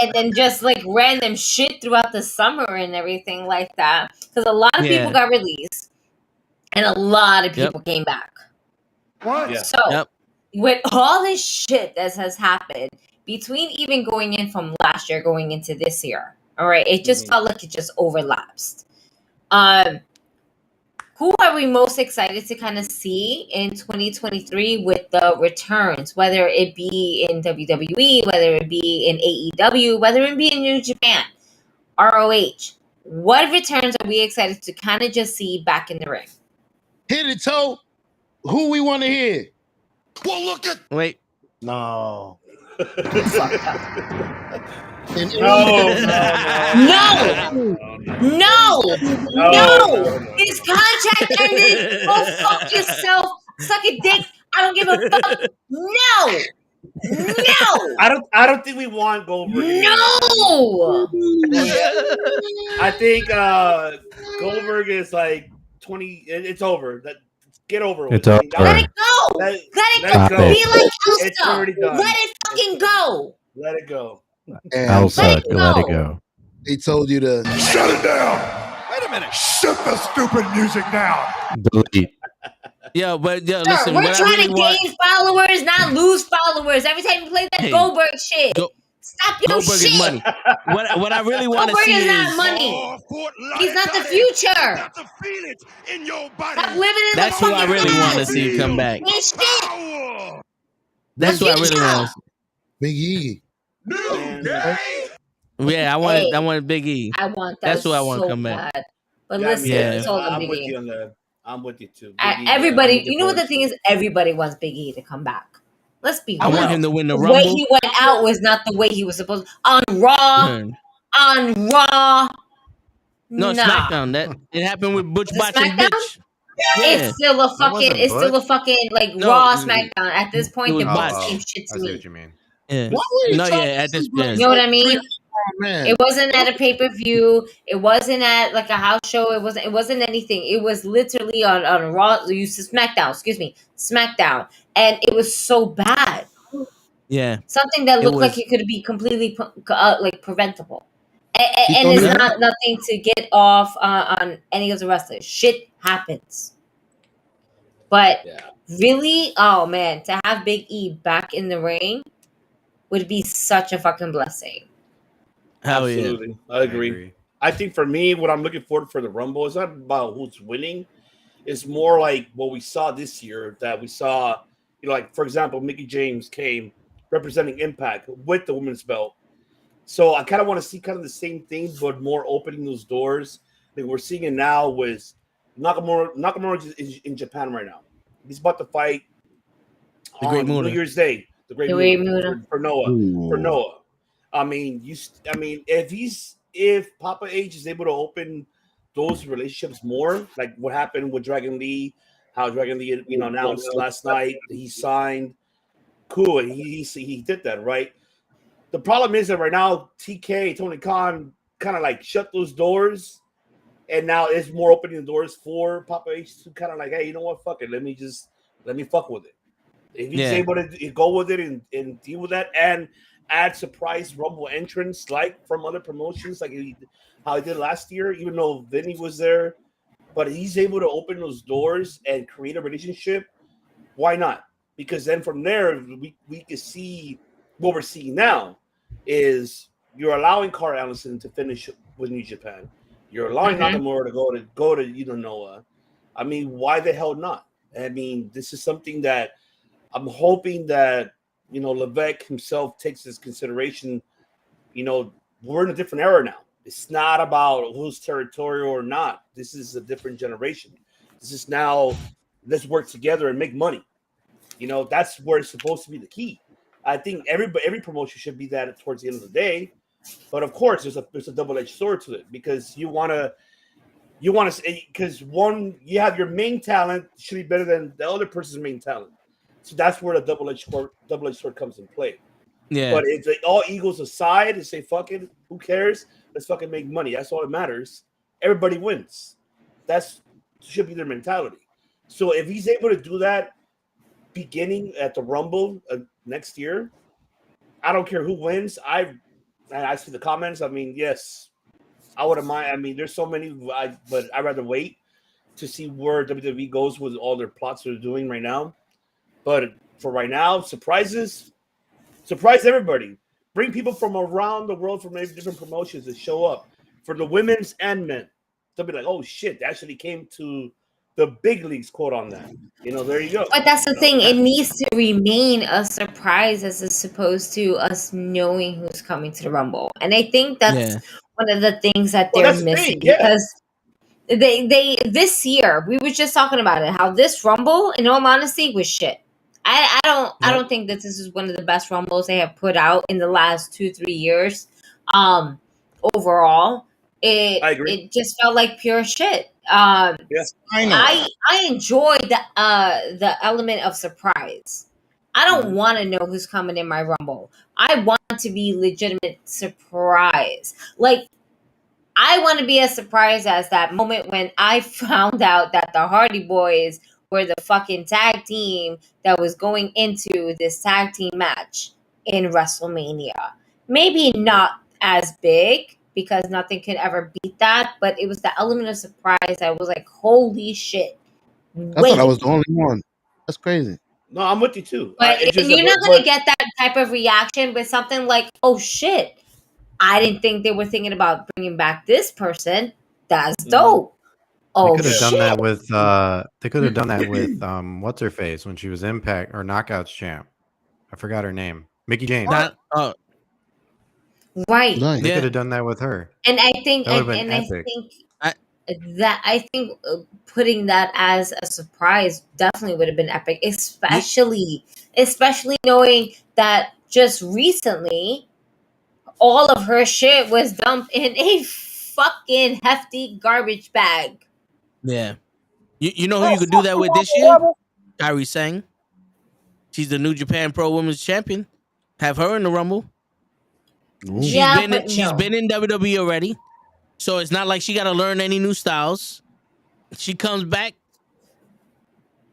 And then just like random shit throughout the summer and everything like that. Because a lot of people got released and a lot of people came back. What? Yeah. So with all this shit that has happened between even going in from last year going into this year, all right, it just felt like it just overlapped. Who are we most excited to kind of see in 2023 with the returns, whether it be in WWE, whether it be in AEW, whether it be in New Japan, ROH? What returns are we excited to kind of just see back in the ring? Hit it, Toe. Who we want to hear? Well, look at. Wait. No. No. His contract ended. Go fuck yourself. Suck a dick. I don't give a fuck. No. I don't think we want Goldberg. No. I think Goldberg is like 20. It's over. Get over it. It's over. Let it go. Let it go. Be like Elsa. It's already done. Let it fucking go. Let it go. Elsa, let it go. They told you to shut it down. Wait a minute. Shut the stupid music down. Delete. Listen. We're trying to gain followers, not lose followers. Every time you play that Goldberg shit, stop your Goldberg shit. Is money. What I really want to see is not money. He's not the future. To feel it in your body. Stop living in That's the who I really want to see come back. That's what I really want to see. Big E. Yeah, I want Big E. I want that. That's who I want to come back. But listen, it's all I'm Big with E. you on that. I'm with you too. Everybody, you know what the thing is? Everybody wants Big E to come back. Let's be real. I want him to win the way Rumble. he went out was not the way he was supposed to. On Raw. No, SmackDown. That it happened with Butch Botch and Bitch. It's still a fucking like Raw SmackDown. At this point, they're both the same shit to I me. see what you mean. Yeah. At this point. You know what I mean? Man. It wasn't at a pay-per-view. It wasn't at like a house show. It wasn't anything. It was literally on Raw. You said SmackDown, and it was so bad. Yeah, something that looked like it could be completely like preventable, and it's not nothing to get off on any of the wrestlers. Shit happens, but really, oh man, to have Big E back in the ring would be such a fucking blessing. Hell Absolutely. Yeah. I agree. I think for me, what I'm looking forward for the Rumble is not about who's winning. It's more like what we saw this year, that we saw, like, for example, Mickie James came representing Impact with the women's belt. So I kind of want to see kind of the same thing, but more opening those doors. I think we're seeing it now with Nakamura. Nakamura is in Japan right now. He's about to fight on New Year's Day. The Great Muta for Noah. Ooh. For Noah. I mean, if Papa H is able to open those relationships more, like what happened with Dragon Lee, how Dragon Lee, announced last night he signed. Cool, he did that, right? The problem is that right now TK Tony Khan kind of like shut those doors, and now it's more opening the doors for Papa H to kind of like, hey, you know what, fuck it, let me fuck with it. If he's able to go with it and deal with that and add surprise Rumble entrants like from other promotions, like how he did last year, even though Vinny was there, but he's able to open those doors and create a relationship, why not? Because then from there, we can see what we're seeing now is you're allowing Carl Allison to finish with New Japan. You're allowing Nakamura to go to Noah. I mean, why the hell not? I mean, this is something that I'm hoping that, Levesque himself takes this consideration. We're in a different era now. It's not about who's territorial or not. This is a different generation. This is now, let's work together and make money. That's where it's supposed to be the key. I think every promotion should be that towards the end of the day. But of course, there's a double-edged sword to it because you want to because one, you have your main talent should be better than the other person's main talent. So that's where the double-edged sword comes in play. Yeah. But it's like all egos aside and say, fuck it, who cares? Let's fucking make money. That's all that matters. Everybody wins. That should be their mentality. So if he's able to do that beginning at the Rumble next year, I don't care who wins. I see the comments. I mean, yes, I wouldn't mind. I mean, there's so many, but I'd rather wait to see where WWE goes with all their plots they're doing right now. But for right now, surprise everybody. Bring people from around the world from different promotions to show up for the women's and men. They'll be like, oh shit, they actually came to the big leagues, quote on that. There you go. But that's the thing. It needs to remain a surprise as opposed to us knowing who's coming to the Rumble. And I think that's one of the things that they're missing because they this year, we were just talking about it, how this Rumble, in all honesty, was shit. I don't think that this is one of the best Rumbles they have put out in the last 2-3 years. Overall, I agree. It just felt like pure shit. Yes, I know. I enjoy the element of surprise. I don't want to know who's coming in my Rumble. I want to be legitimate surprise. Like, I want to be as surprised as that moment when I found out that the Hardy Boys were the fucking tag team that was going into this tag team match in WrestleMania. Maybe not as big because nothing can ever beat that, but it was the element of surprise. I was like, holy shit. I thought I was the only one. That's crazy. No, I'm with you too. But you're not going to get that type of reaction with something like, oh shit, I didn't think they were thinking about bringing back this person. That's dope. Oh, they could have done that with they could have done that with what's her face when she was Impact or Knockouts champ. I forgot her name. Mickey James. Right. They could have done that with her. And I think that and I think putting that as a surprise definitely would have been epic, especially knowing that just recently all of her shit was dumped in a fucking hefty garbage bag. Yeah. You know who you could do that with this year? Kairi Sane. She's the New Japan Pro Women's Champion. Have her in the Rumble. She's been in WWE already. So it's not like she got to learn any new styles. She comes back.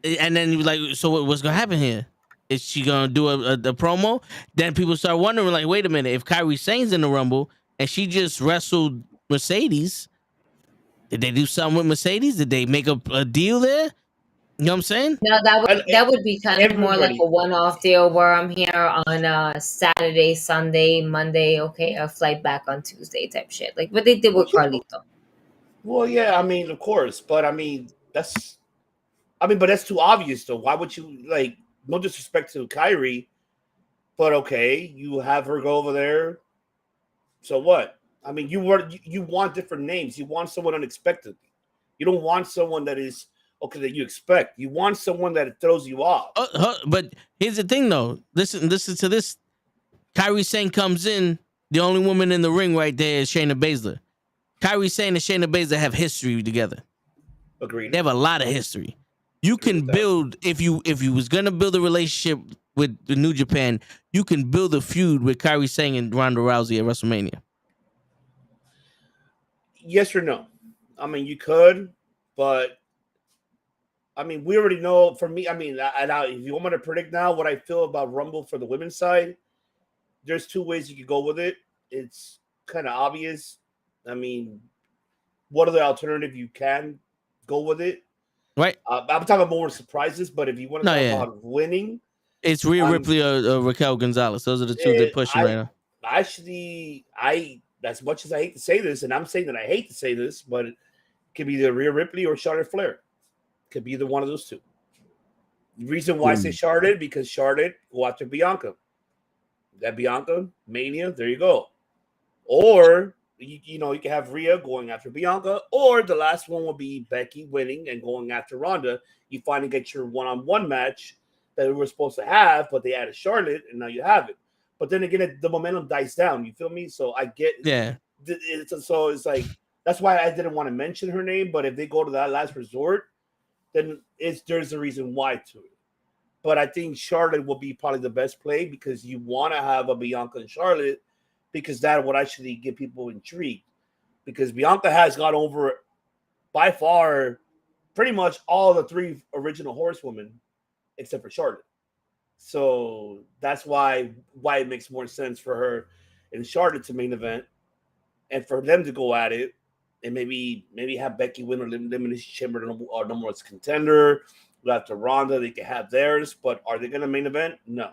And then you're like, so what's going to happen here? Is she going to do a promo? Then people start wondering, like, wait a minute. If Kairi Sane's in the Rumble and she just wrestled Mercedes, did they do something with Mercedes? Did they make a deal there? You know what I'm saying? No, that would be kind of more like a one-off deal where I'm here on Saturday, Sunday, Monday, okay, a flight back on Tuesday type shit. Like what they did with Carlito. Well, yeah, I mean, of course, but that's too obvious though. Why would you like? No disrespect to Kairi, but okay, you have her go over there. So what? I mean, you want different names. You want someone unexpected. You don't want someone that is that you expect. You want someone that throws you off. But here's the thing, though. Listen to this. Kairi Sane comes in. The only woman in the ring right there is Shayna Baszler. Kairi Sane and Shayna Baszler have history together. Agreed. They have a lot of history. You can build if you was gonna build a relationship with the New Japan, you can build a feud with Kairi Sane and Ronda Rousey at WrestleMania. Yes or no? I mean, you could, but I mean, we already know. For me, I mean, if you want me to predict now what I feel about Rumble for the women's side, there's two ways you could go with it. It's kind of obvious. I mean, what other alternative you can go with it? Right. I'm talking about more surprises, but if you want to talk about winning, it's Rhea Ripley or Raquel Gonzalez. Those are the two they're pushing right now. Actually, as much as I hate to say this, and I'm saying that I hate to say this, but it could be either Rhea Ripley or Charlotte Flair. Could be either one of those two. The reason why I say Charlotte, because Charlotte go after Bianca. That Bianca Mania, there you go. Or you can have Rhea going after Bianca, or the last one will be Becky winning and going after Ronda. You finally get your one-on-one match that we were supposed to have, but they added Charlotte, and now you have it. But then again, the momentum dies down. You feel me? So I get So it's like that's why I didn't want to mention her name. But if they go to that last resort, then there's a reason why to it. But I think Charlotte will be probably the best play because you want to have a Bianca and Charlotte because that would actually get people intrigued. Because Bianca has got over by far pretty much all the three original horsewomen except for Charlotte. So that's why it makes more sense for her and Charlotte to main event and for them to go at it and maybe have Becky win or elimination chamber or number one contender. After Ronda, they can have theirs, but are they going to main event? No.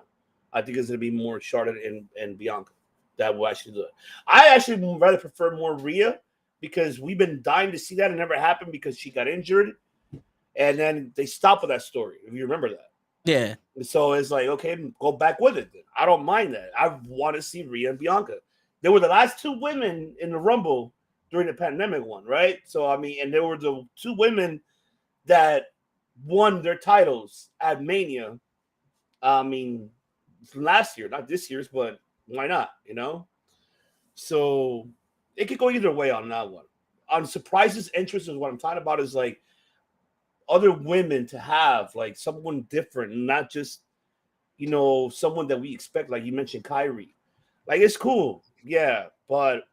I think it's going to be more Charlotte and Bianca that will actually do it. I actually would rather prefer more Rhea because we've been dying to see that. It never happened because she got injured, and then they stopped with that story, if you remember that. Yeah. So it's like, okay, go back with it then. I don't mind that. I want to see Rhea and Bianca. They were the last two women in the Rumble during the pandemic one, right? So, I mean, and they were the two women that won their titles at Mania. I mean, last year, not this year's, but why not? So it could go either way on that one. On surprises, interest is what I'm talking about. Is like other women to have like someone different, not just someone that we expect. Like you mentioned, Kyrie. Like it's cool, yeah, but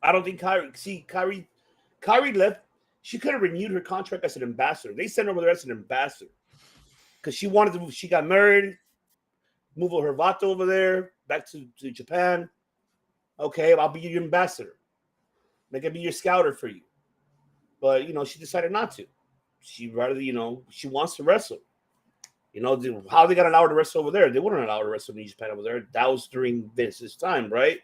I don't think Kyrie left. She could have renewed her contract as an ambassador. They sent her over there as an ambassador because she wanted to. She got married, move her vato over there back to Japan. Okay, I'll be your ambassador. Make it be your scouter for you. But she decided not to. She rather, she wants to wrestle. How they got allowed to wrestle over there? They wouldn't allow her to wrestle in Japan over there. That was during Vince's time, right?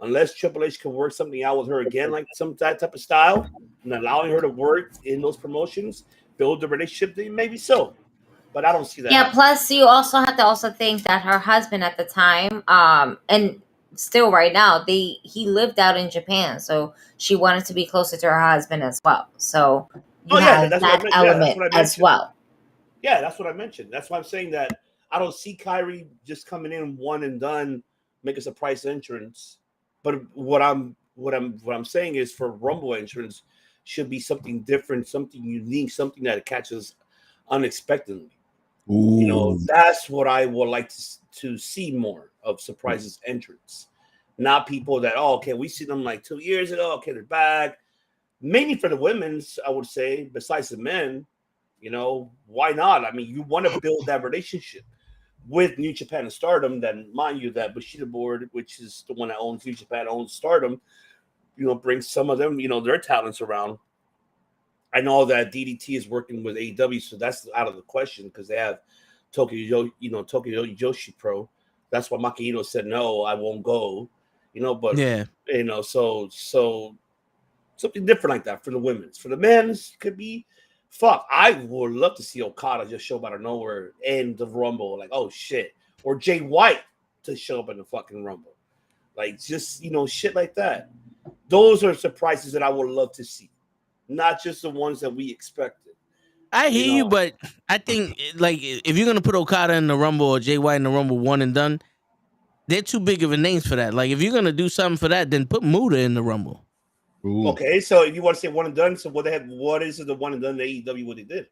Unless Triple H can work something out with her again, like that type of style, and allowing her to work in those promotions, build the relationship, then maybe so. But I don't see that. Yeah, plus you also have to think that her husband at the time, and still right now, he lived out in Japan, so she wanted to be closer to her husband as well. So you have that element as well. Yeah, that's what I mentioned. That's why I'm saying that I don't see Kyrie just coming in one and done, make a surprise entrance. But what I'm saying is for Rumble entrance should be something different, something unique, something that catches unexpectedly. Ooh. That's what I would like to see more of surprises entrance. Not people that, okay, we see them like 2 years ago. Okay, they're back. Mainly for the women's, I would say, besides the men, why not? I mean, you want to build that relationship with New Japan and Stardom, then mind you that Bushido Board, which is the one that owns New Japan, owns Stardom, brings some of them, their talents around. I know that DDT is working with AEW, so that's out of the question because they have Tokyo Joshi Pro. That's why Makihito said, no, I won't go, but, so something different like that for the women's. For the men's, could be, I would love to see Okada just show up out of nowhere in the Rumble, like, oh shit, or Jay White to show up in the fucking Rumble, like just shit like that. Those are surprises that I would love to see, not just the ones that we expected. I hear you, but I think like if you're gonna put Okada in the Rumble or Jay White in the Rumble one and done, they're too big of a names for that. Like if you're gonna do something for that, then put Muda in the Rumble. Ooh. Okay, so if you want to say one and done, so what is the one and done AEW what they did?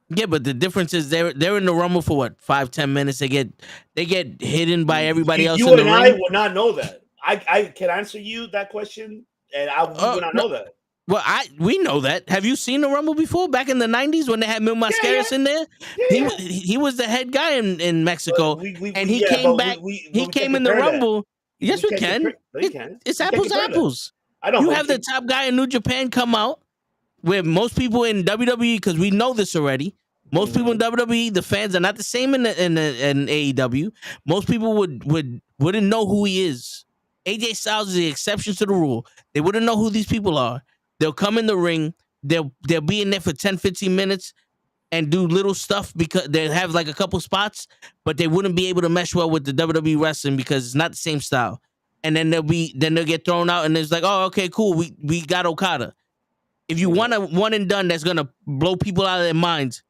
Yeah, but the difference is they're in the Rumble for what 5-10 minutes. They get hidden by everybody else. You in and the I ring. would not know that. I can answer you that question, and I would not know that. Well, we know that. Have you seen the Rumble before? Back in the 90s when they had Mil Mascaras in there? He was the head guy in Mexico. And he came back. He came in the Rumble. Yes, we can. It's apples to apples. You have the top guy in New Japan come out, where most people in WWE, because we know this already, most people in WWE, the fans are not the same in AEW. Most people wouldn't know who he is. AJ Styles is the exception to the rule. They wouldn't know who these people are. They'll come in the ring. They'll be in there for 10, 15 minutes and do little stuff because they have like a couple spots, but they wouldn't be able to mesh well with the WWE wrestling because it's not the same style. And then they'll get thrown out and it's like, oh, okay, cool. We got Okada. If you want a one and done that's gonna blow people out of their minds,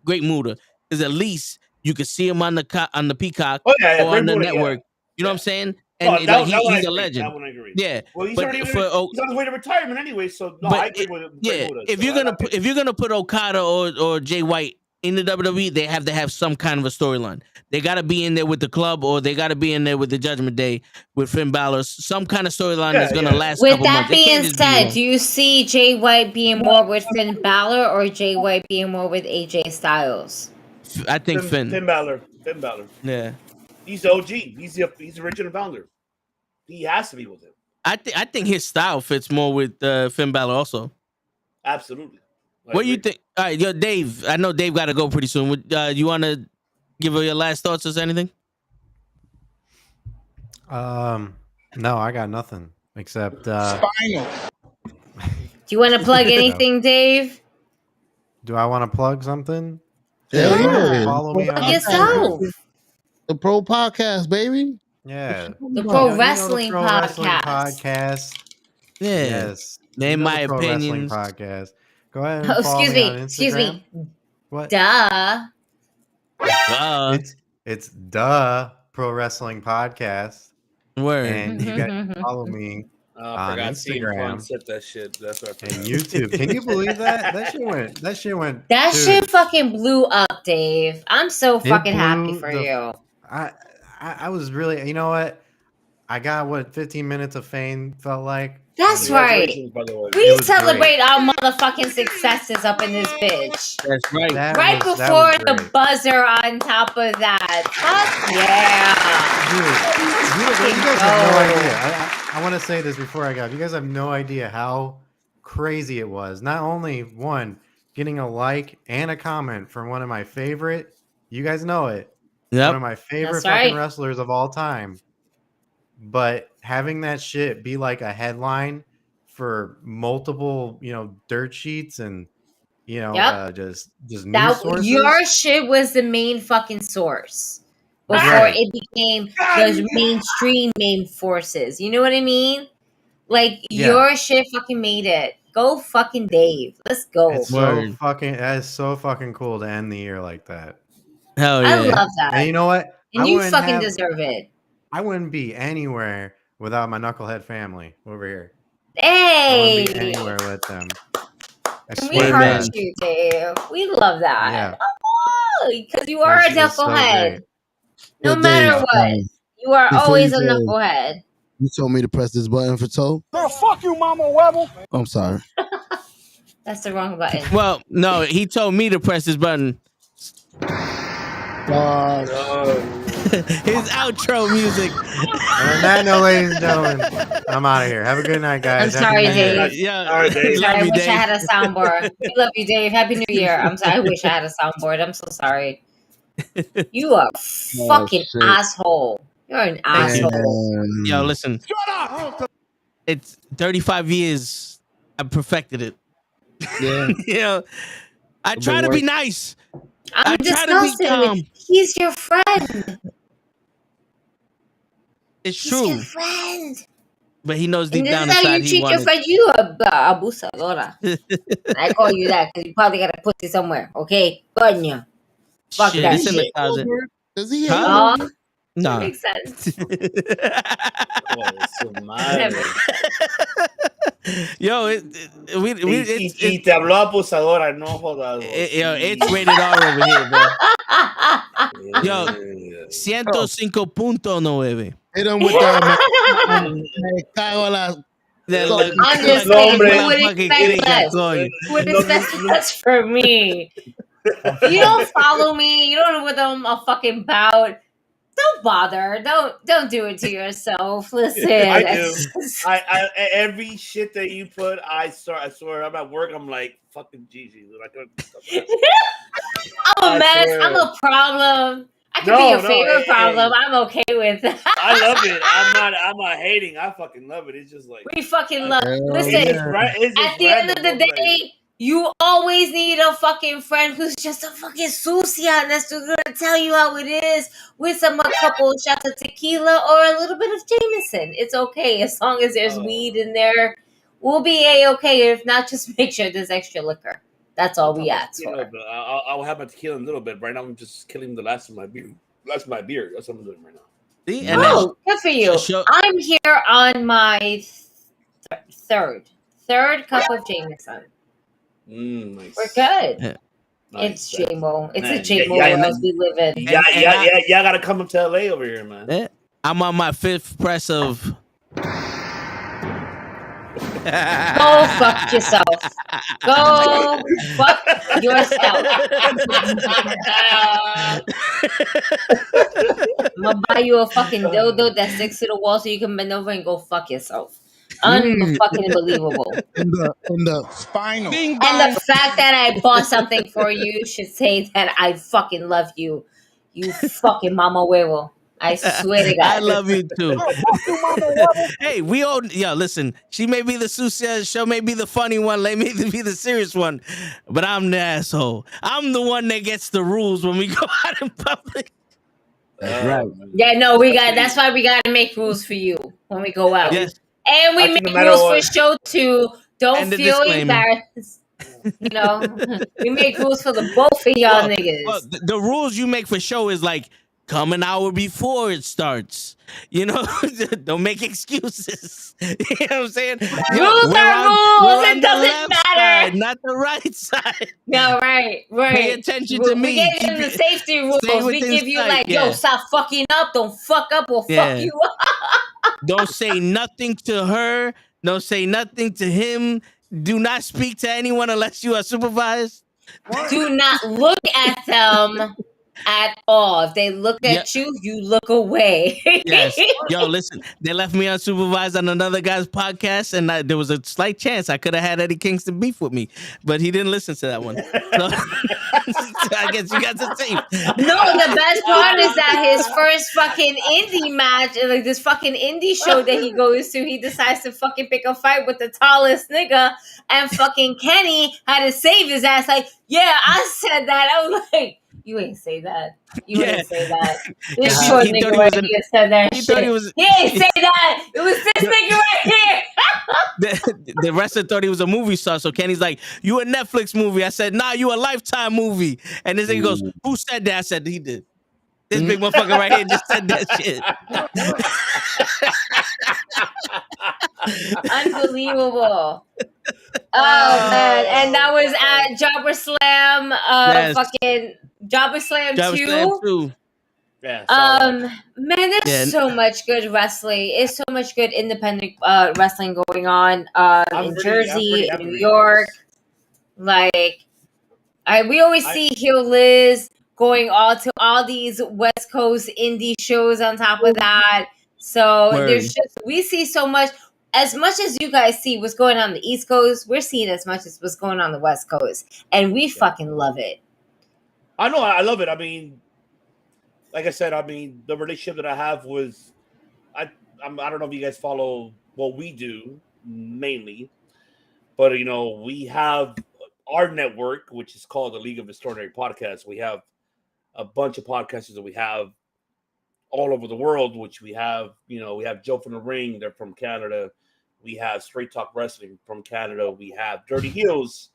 Great Muta, because at least you can see him on the Peacock or on the network. You know what I'm saying? And he's a legend. That one I agree. Yeah. Well, he's on his way to retirement anyway, so no, I agree with yeah. If you're gonna put Okada or Jay White in the WWE, they have to have some kind of a storyline. They got to be in there with the club, or they got to be in there with the Judgment Day with Finn Balor. Some kind of storyline that's gonna last. With that being said, do you see Jay White being more with Finn Balor or Jay White being more with AJ Styles? I think Finn Balor. Yeah. He's the OG. He's the original founder. He has to be with him. I think his style fits more with Finn Balor also. Absolutely. What do you think? All right, yo, Dave. I know Dave got to go pretty soon. You want to give her your last thoughts or anything? No, I got nothing except. Spinal. Do you want to plug anything, Dave? Do I want to plug something? Yeah. Follow me on yourself. The Pro Podcast, baby. Yeah. The Pro Wrestling Pro Wrestling Podcast. Yeah. Yes. Name my Pro Wrestling opinions. Podcast. Go ahead and follow Excuse me me. on Excuse Instagram. me. What? Duh. It's the Pro Wrestling Podcast. Word. And you guys follow me on Instagram Said that shit. That's what and YouTube. Can you believe that? That shit went. That dude, shit fucking blew up, Dave. I'm so it fucking happy blew for the- you. I was really, you know what? I got 15 minutes of fame felt like. That's right. By the way. We celebrate our motherfucking successes up in this bitch. That's right. Right before the buzzer on top of that. Fuck yeah. You guys have no idea. I want to say this before I go. You guys have no idea how crazy it was. Not only one, getting a like and a comment from one of my favorite, you guys know it. Yep. One of my favorite That's fucking right. wrestlers of all time. But having that shit be like a headline for multiple, dirt sheets and, Yep. just news That sources. your shit was the main fucking source before Right. it became the mainstream main forces. You know what I mean? Like your shit fucking made it. Go fucking Dave. Let's go. It's that is so fucking cool to end the year like that. Hell yeah. I love that. And you know what? And you fucking deserve it. I wouldn't be anywhere without my knucklehead family over here. I Hey. wouldn't be anywhere with them. I And we swear to heart God. you, Dave. We love that. Yeah. Because you are a That shit is so knucklehead. great. No Yo, matter Dave, what. You are before always a you go, knucklehead. You told me to press this button for Toe. Girl, fuck you, Mama Webble. I'm sorry. That's the wrong button. Well, no, he told me to press this button. His outro music. On that note, ladies and gentlemen, I'm out of here. Have a good night, guys. I'm sorry, Happy New Year. Dave. Yeah. All right, Dave. Sorry, I Love you, wish I Dave. had a soundboard. We love you, Dave. Happy New Year. I'm sorry. I wish I had a soundboard. I'm so sorry. You are a fucking shit. asshole. You're an asshole. Yo, listen. It's 35 years. I perfected it. Yeah. I try to be nice. I I'm try to be calm. disgusted. He's your friend. It's He's true. your friend. But he knows deep And this down is how inside you he treat your wanted. friend. You a abusadora. I call you that because you probably got a pussy somewhere. Okay? Coño. Fuck Shit, that it's in the shit. closet. Does he Huh? have Nah. Makes sense. Madre. Yo, Y te habló abusadora, no jodas. it's rated R over here, bro. Yo, 105.9. Hit him with the me cago la I'm just saying, who would expect less? Who would expect less for me? You don't follow me. You don't know what I'm a fucking about. Don't bother. Don't do it to yourself. Listen, I do. I every shit that you put, I swear, I'm at work. I'm like fucking Gigi. I'm a mess. I'm a problem. I can be your favorite problem. I'm okay with that. I love it. I'm not hating. I fucking love it. It's just like we fucking love. Listen, at the end of the day, you always need a fucking friend who's just a fucking sucia and that's gonna tell you how it is with a couple shots of tequila or a little bit of Jameson. It's okay as long as there's weed in there. We'll be a-okay. If not, just make sure there's extra liquor. That's all we ask for. I'll have my tequila in a little bit. Right now, I'm just killing the last of my beer. That's what I'm doing right now. Good for you. I'm here on my third cup of Jameson. Nice. We're good. Yeah. It's J-Mo. It's a J-Mo world we live in. Y'all gotta come up to LA over here, man. I'm on my 5th press of. Go fuck yourself. Go fuck yourself. I'm gonna buy you a fucking dildo that sticks to the wall so you can bend over and go fuck yourself. Unfucking believable. In the spinal. And the fact that I bought something for you should say that I fucking love you. You fucking mama huevo. I swear to God. I love you too. Hey, we all listen, she may be the sucia, she may be the funny one, let me be the serious one, but I'm the asshole. I'm the one that gets the rules when we go out in public. That's right. Yeah, no, that's why we gotta make rules for you when we go out. Yes. And we make rules for show too. Don't feel embarrassed. You know, we make rules for the both of y'all niggas. Well, the rules you make for show is like, come an hour before it starts. You know, don't make excuses. You know what I'm saying? Rules are rules. It doesn't matter. Side, not the right side. No, right. Pay attention to me. We gave them the safety rules. We give you yo, stop fucking up. Don't fuck up. We'll fuck you up. Don't say nothing to her. Don't say nothing to him. Do not speak to anyone unless you are supervised. Do not look at them at all. If they look at you, you look away. Yes. Yo, listen, they left me unsupervised on another guy's podcast, and there was a slight chance I could have had Eddie Kingston beef with me, but he didn't listen to that one. So I guess you got the same. No, the best part is that his first fucking indie match, like this fucking indie show that he goes to, he decides to fucking pick a fight with the tallest nigga, and fucking Kenny had to save his ass. Like, yeah, I said that. I was like, you ain't say that. You ain't say that. This short nigga right here said that shit. He ain't say that. It was this nigga right here. The wrestler thought he was a movie star, so Kenny's like, you a Netflix movie. I said, nah, you a Lifetime movie. And this nigga goes, who said that? I said, he did. This big motherfucker right here just said that shit. Unbelievable. Oh man. And that was at Jobber Slam, fucking Jobber Slam 2. Yeah. Man, there's so much good wrestling. It's so much good independent wrestling going on in Jersey, in New York. Like, we always see Heel Liz going to all these West Coast indie shows on top of that. So there's we see so much. As much as you guys see what's going on the East Coast, we're seeing as much as what's going on the West Coast. And we fucking love it. I know, I love it. I mean, like I said, the relationship that I have with, I don't know if you guys follow what we do mainly, but we have our network, which is called the League of Extraordinary Podcasts. We have a bunch of podcasters that we have all over the world, which we have Joe from the Ring, they're from Canada. We have Straight Talk Wrestling from Canada. We have Dirty Heels.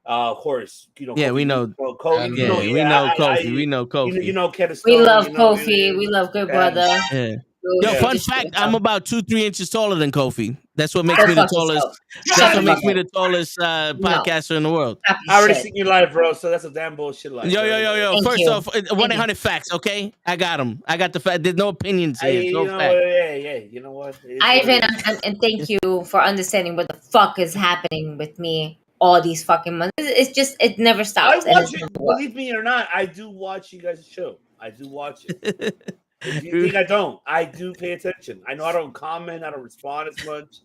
Of course, Kofi, we know Kofi. We know Kofi. You know Kenneth We love Kofi. We love Good Brother. Yeah. Yo, fun fact, I'm about 2-3 inches taller than Kofi. That's what makes me the tallest. That's what makes me the tallest No. podcaster in the world. I already seen you live, bro. So that's a damn bullshit live. Yo. Thank First you. off, 1-800 facts. Okay, I got them. I got the fact. There's no opinions here. You No know facts. what? Yeah. You know what? Ivan, and thank you for understanding what the fuck is happening with me all these fucking months. It's just, it never I stops. watch it. Believe me or not, I do watch you guys' show. I do watch it. If you think I don't, I do pay attention. I know I don't comment, I don't respond as much,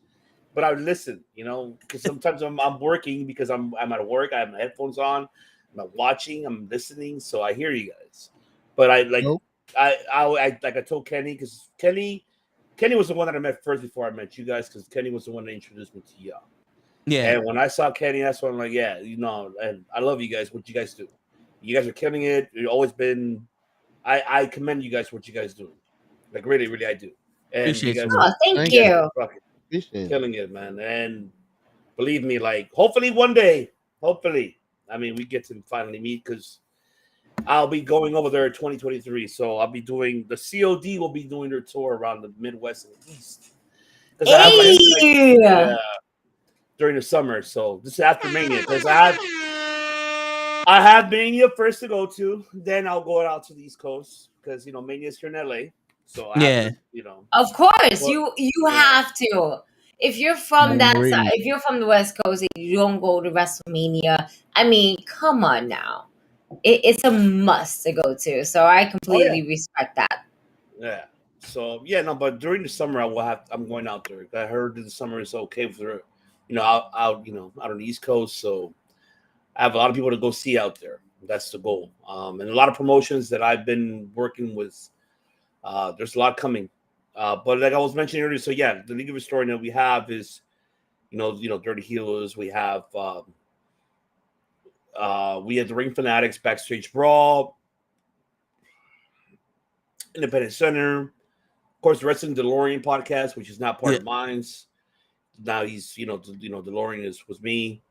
but I listen. You know, because sometimes I'm working because I'm at work. I have my headphones on. I'm not watching. I'm listening, so I hear you guys. But I like I told Kenny, because Kenny was the one that I met first before I met you guys, because Kenny was the one that introduced me to y'all. Yeah. And when I saw Kenny, that's when I'm like, yeah, you know, and I love you guys. What you guys do? You guys are killing it. You've always been. I commend you guys for what you guys do. Like really, I do. And Appreciate you guys, you. Oh, thank you. Killing it, man. And believe me, like hopefully one day, I mean, we get to finally meet, because I'll be going over there in 2023. So I'll be doing the COD will be doing their tour around the Midwest and East. During the summer. So this is after Mania, because I have Mania first to go to. Then I'll go out to the East Coast, because you know Mania's here in LA. So I have to, you know, of course, you have to. If you're from that side, if you're from the West Coast and you don't go to WrestleMania, I mean, come on now, it's a must to go to. So I completely respect that. Yeah. So but during the summer I'm going out there. I heard that the summer is okay for, you know, out on the East Coast. So I have a lot of people to go see out there. That's the goal. And a lot of promotions that I've been working with. There's a lot coming. But like I was mentioning earlier, so yeah, the League of Historian that we have is, you know, Dirty Healers. We have the Ring Fanatics, Backstage Brawl, Independent Center, of course, the Wrestling DeLorean podcast, which is not part of mine's. Now he's, DeLorean was me.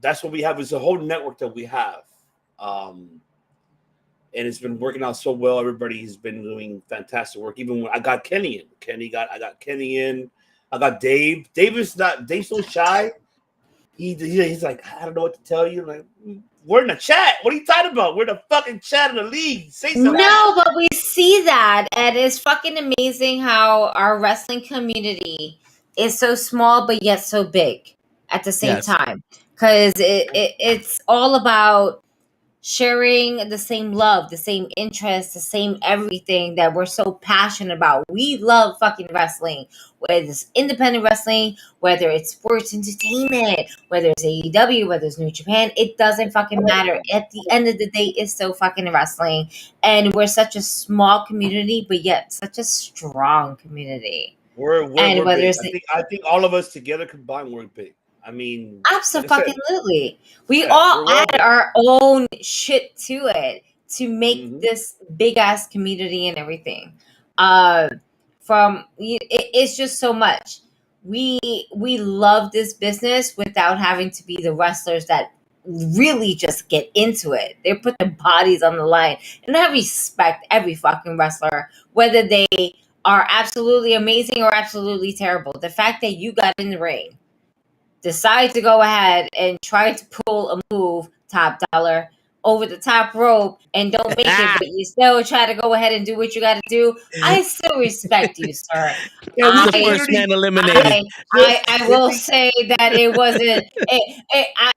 That's what we have. Is a whole network that we have. And it's been working out so well. Everybody has been doing fantastic work. Even when I got Kenny in. I got Kenny in. I got Dave. Dave's so shy. He's like, I don't know what to tell you. Like, we're in the chat. What are you talking about? We're the fucking chat of the league. Say something. No, but we see that, and it's fucking amazing how our wrestling community is so small but yet so big at the same time. Because it's all about sharing the same love, the same interest, the same everything that we're so passionate about. We love fucking wrestling, whether it's independent wrestling, whether it's sports entertainment, whether it's AEW, whether it's New Japan. It doesn't fucking matter. At the end of the day, it's so fucking wrestling. And we're such a small community, but yet such a strong community. We're big. I think all of us together combined, we're big. I mean, absolutely. We all add our own shit to it to make this big ass community and everything. It's just so much. We love this business without having to be the wrestlers that really just get into it. They put their bodies on the line, and I respect every fucking wrestler, whether they are absolutely amazing or absolutely terrible. The fact that you got in the ring, decide to go ahead and try to pull a move, top dollar, over the top rope and don't make it, but you still try to go ahead and do what you got to do, I still respect you, sir. The first man eliminated. I will say that it wasn't.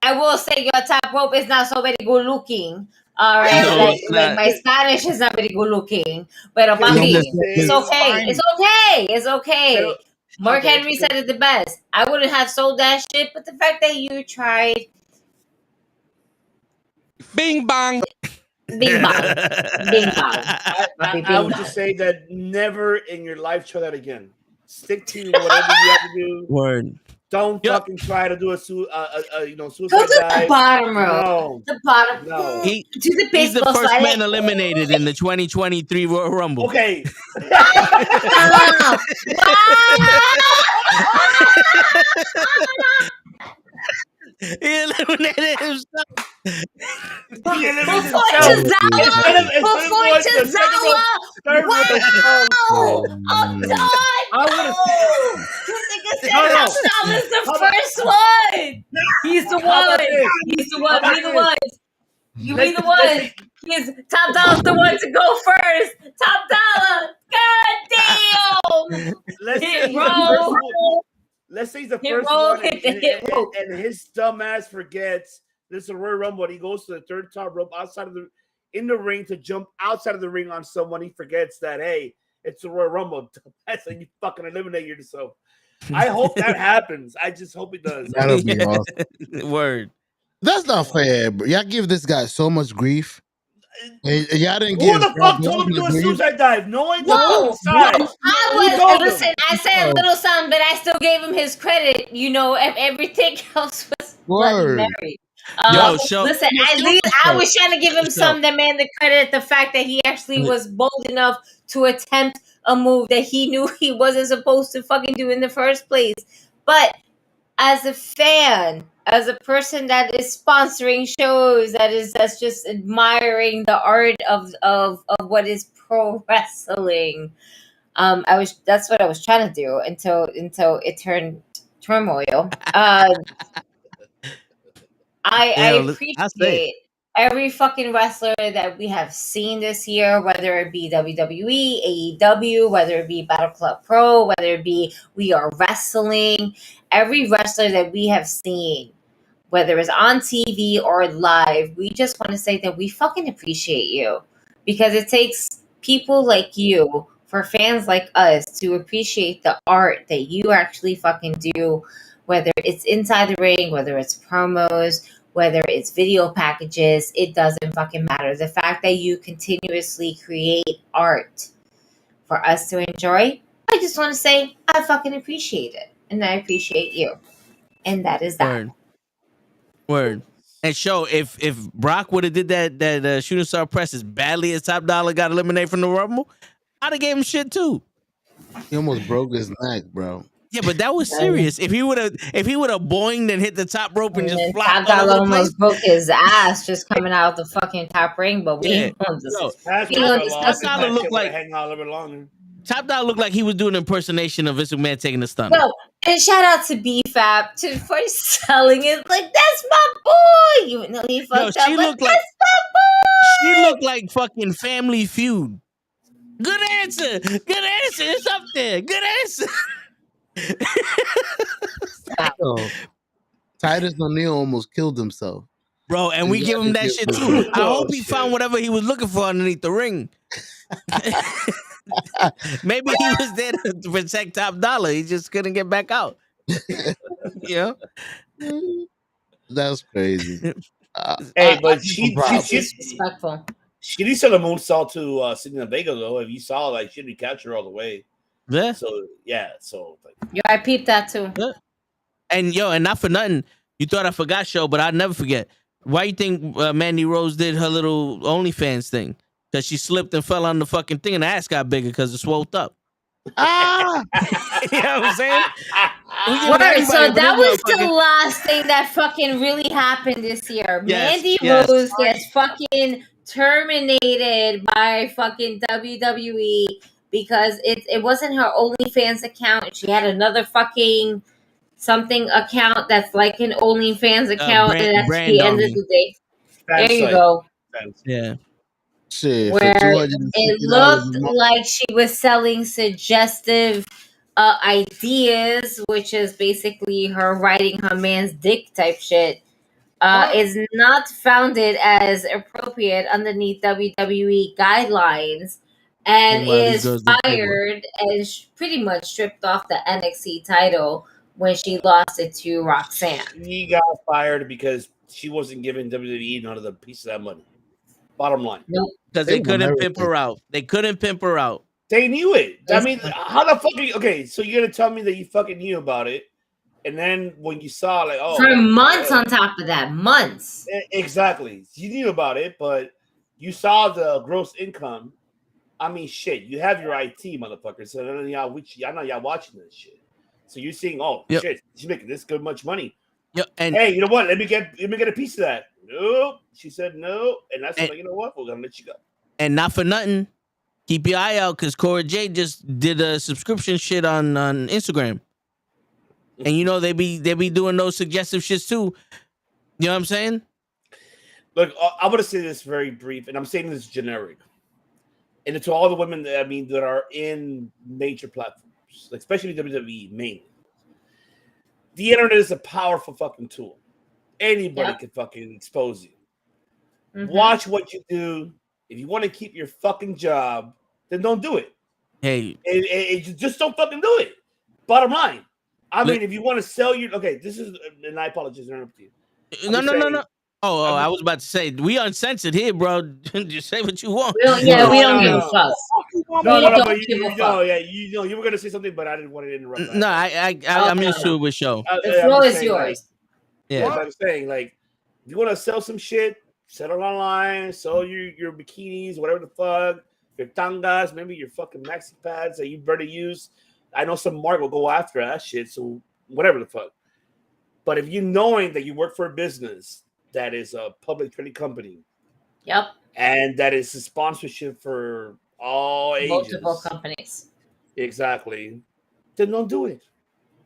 I will say your top rope is not so very good looking. All right, like my Spanish is not very good looking, but it's okay. It's okay. Mark Henry said it the best. I wouldn't have sold that shit, but the fact that you tried. Bing bong. Bing bong. Bing bong. I would just say that never in your life try that again. Stick to whatever you have to do. Word. Don't fucking try to do a suicide Go to the bottom row. No. The bottom. No. To the He's the first man eliminated in the 2023 Royal Rumble. Okay. He eliminated himself. Before Tozawa third rope. Wow! I'm done! Oh! This nigga said Top Dollar is the first one! He's the one! He's the one! We the ones! You be the one! He's Top Dollar's the one to go first! Top Dollar! God damn! Let's say he's the first one, and his dumbass forgets this is a Royal Rumble, and he goes to the third top rope in the ring to jump outside of the ring on someone. He forgets that, hey, it's a Royal Rumble. That's like you fucking eliminate yourself. I hope that happens. I just hope it does. That'll be awesome. Word. That's not fair, bro. Y'all give this guy so much grief. And y'all didn't Who give the fuck told him to do a suicide dive? No one. Listen, I said a little something, but I still gave him his credit. You know, everything else was bloody Mary. Listen, at least I was trying to give him some demanded credit. The fact that he actually was bold enough to attempt a move that he knew he wasn't supposed to fucking do in the first place. But as a fan, as a person that is sponsoring shows, that's just admiring the art of what is pro wrestling. That's what I was trying to do until it turned turmoil. I appreciate every fucking wrestler that we have seen this year, whether it be WWE, AEW, whether it be Battle Club Pro, whether it be We Are Wrestling. Every wrestler that we have seen, whether it's on TV or live, we just want to say that we fucking appreciate you. Because it takes people like you, for fans like us, to appreciate the art that you actually fucking do, whether it's inside the ring, whether it's promos, whether it's video packages, it doesn't fucking matter. The fact that you continuously create art for us to enjoy, I just want to say I fucking appreciate it. And I appreciate you. And that is that. Word. And show if Brock would have did that shooting star press as badly as Top Dollar got eliminated from the Rumble, I'd have gave him shit too. He almost broke his neck, bro. Yeah, but that was serious. If he would have boinged and hit the top rope and just flopped Top Dollar almost broke his ass just coming out of the fucking top ring, but we ain't gonna Top Dollar looked like hang on a little bit longer. Top Dollar looked like he was doing an impersonation of Vince McMahon taking the stunner. No, and shout out to BFAB for selling it. Like, that's my boy. Even though he fucked up, she looked like that's my boy. She looked like fucking Family Feud. Good answer. Good answer. It's up there. Good answer. Titus O'Neil almost killed himself. Bro, and we give him that shit too. I hope he found whatever he was looking for underneath the ring. Maybe he was there to protect Top Dollar. He just couldn't get back out. Yeah. That's crazy. But she disrespectful. She needs to the moonsault to Selena Vega though. If you saw, like, she didn't catch her all the way. Yeah. So like, yeah, I peeped that too. Yeah. And not for nothing, you thought I forgot, show, but I'll never forget. Why you think Mandy Rose did her little OnlyFans thing? Because she slipped and fell on the fucking thing and the ass got bigger because it swelled up. You know what I'm saying? So that was the last thing that fucking really happened this year. Yes, Mandy Rose gets fucking terminated by fucking WWE because it wasn't her OnlyFans account. She had another fucking something account that's like an OnlyFans account, and that's the end of the day. There you go. Yeah. Shit, where it looked like she was selling suggestive ideas, which is basically her riding her man's dick type shit, is not founded as appropriate underneath WWE guidelines, and is fired and pretty much stripped off the NXT title when she lost it to Roxanne. She got fired because she wasn't giving WWE none of the piece of that money. Bottom line. Nope. Because they couldn't pimp her out. They couldn't pimp her out. They knew it. I mean, how the fuck are you? Okay, so you're going to tell me that you fucking knew about it. And then when you saw, like, oh. For months on top of that. Months. Exactly. You knew about it, but you saw the gross income. I mean, shit. You have your IT, motherfucker. So none of y'all, I know y'all watching this shit. So you're seeing, shit, she's making this good much money. Yep. And hey, you know what? Let me get a piece of that. Nope. She said no, and that's like, you know what? We're gonna let you go. And not for nothing, keep your eye out because Cora J just did a subscription shit on Instagram, and you know they be doing those suggestive shits too. You know what I'm saying? Look, I'm gonna say this very brief, and I'm saying this generic, and it's to all the women that are in major platforms, like especially WWE mainly. The internet is a powerful fucking tool. Anybody can fucking expose you. Mm-hmm. Watch what you do. If you want to keep your fucking job, then don't do it. Hey, just don't fucking do it. Bottom line. I mean, if you want to sell your this is, and I apologize for interrupting you. No. Oh, I was about to say we uncensored here, bro. Just say what you want. We don't give a fuck. But you were gonna say something, but I didn't want to interrupt. No, I'm used to it with show. The floor is yours. Yeah, I'm saying, like, if you want to sell some shit, sell it online, sell your bikinis, whatever the fuck, your tangas, maybe your fucking maxi pads that you better use. I know some mark will go after that shit, so whatever the fuck. But if you knowing that you work for a business that is a public trading company, and that is a sponsorship for all ages, multiple companies, exactly, then don't do it.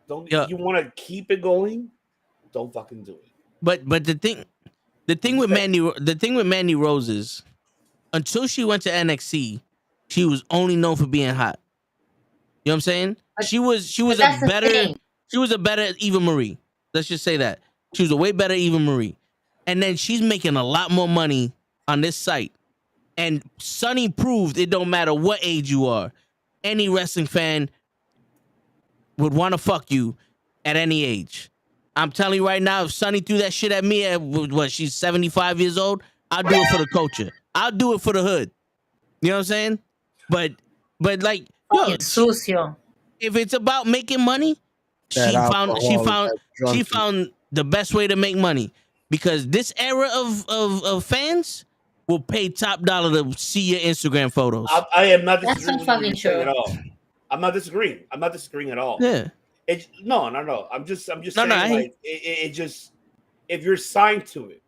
If you want to keep it going, don't fucking do it. But the thing with Mandy Rose is, until she went to NXT, she was only known for being hot. You know what I'm saying? She was a better Eva Marie. Let's just say that. She was a way better Eva Marie. And then she's making a lot more money on this site. And Sunny proved it don't matter what age you are. Any wrestling fan would want to fuck you at any age. I'm telling you right now, if Sunny threw that shit at me at she's 75 years old, I'll do it for the culture. I'll do it for the hood. You know what I'm saying? But like, sucio. If it's about making money, she found the best way to make money, because this era of fans will pay top dollar to see your Instagram photos. I am not disagreeing. That's so fucking true at all. I'm not disagreeing. At all. Yeah. No. I'm just saying, like, it just, if you're signed to it,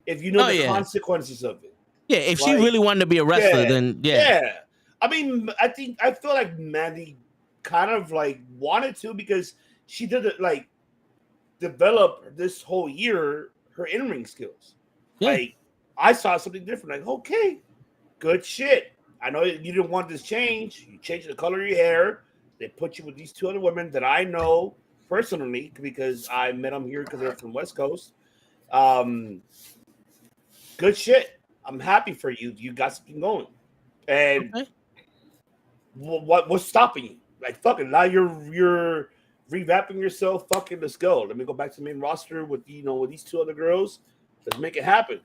if you know the consequences of it. Yeah, if she really wanted to be a wrestler, then yeah. I mean, I feel like Mandy kind of like wanted to, because she did it, like, develop this whole year her in-ring skills. Yeah. Like, I saw something different. Like, okay, good shit. I know you didn't want this change. You changed the color of your hair. They put you with these two other women that I know personally because I met them here because they're from West Coast. Good shit. I'm happy for you. You got something going. And what's stopping you? Like, fucking, now you're revamping yourself. Fucking, let's go. Let me go back to the main roster with these two other girls. Let's make it happen.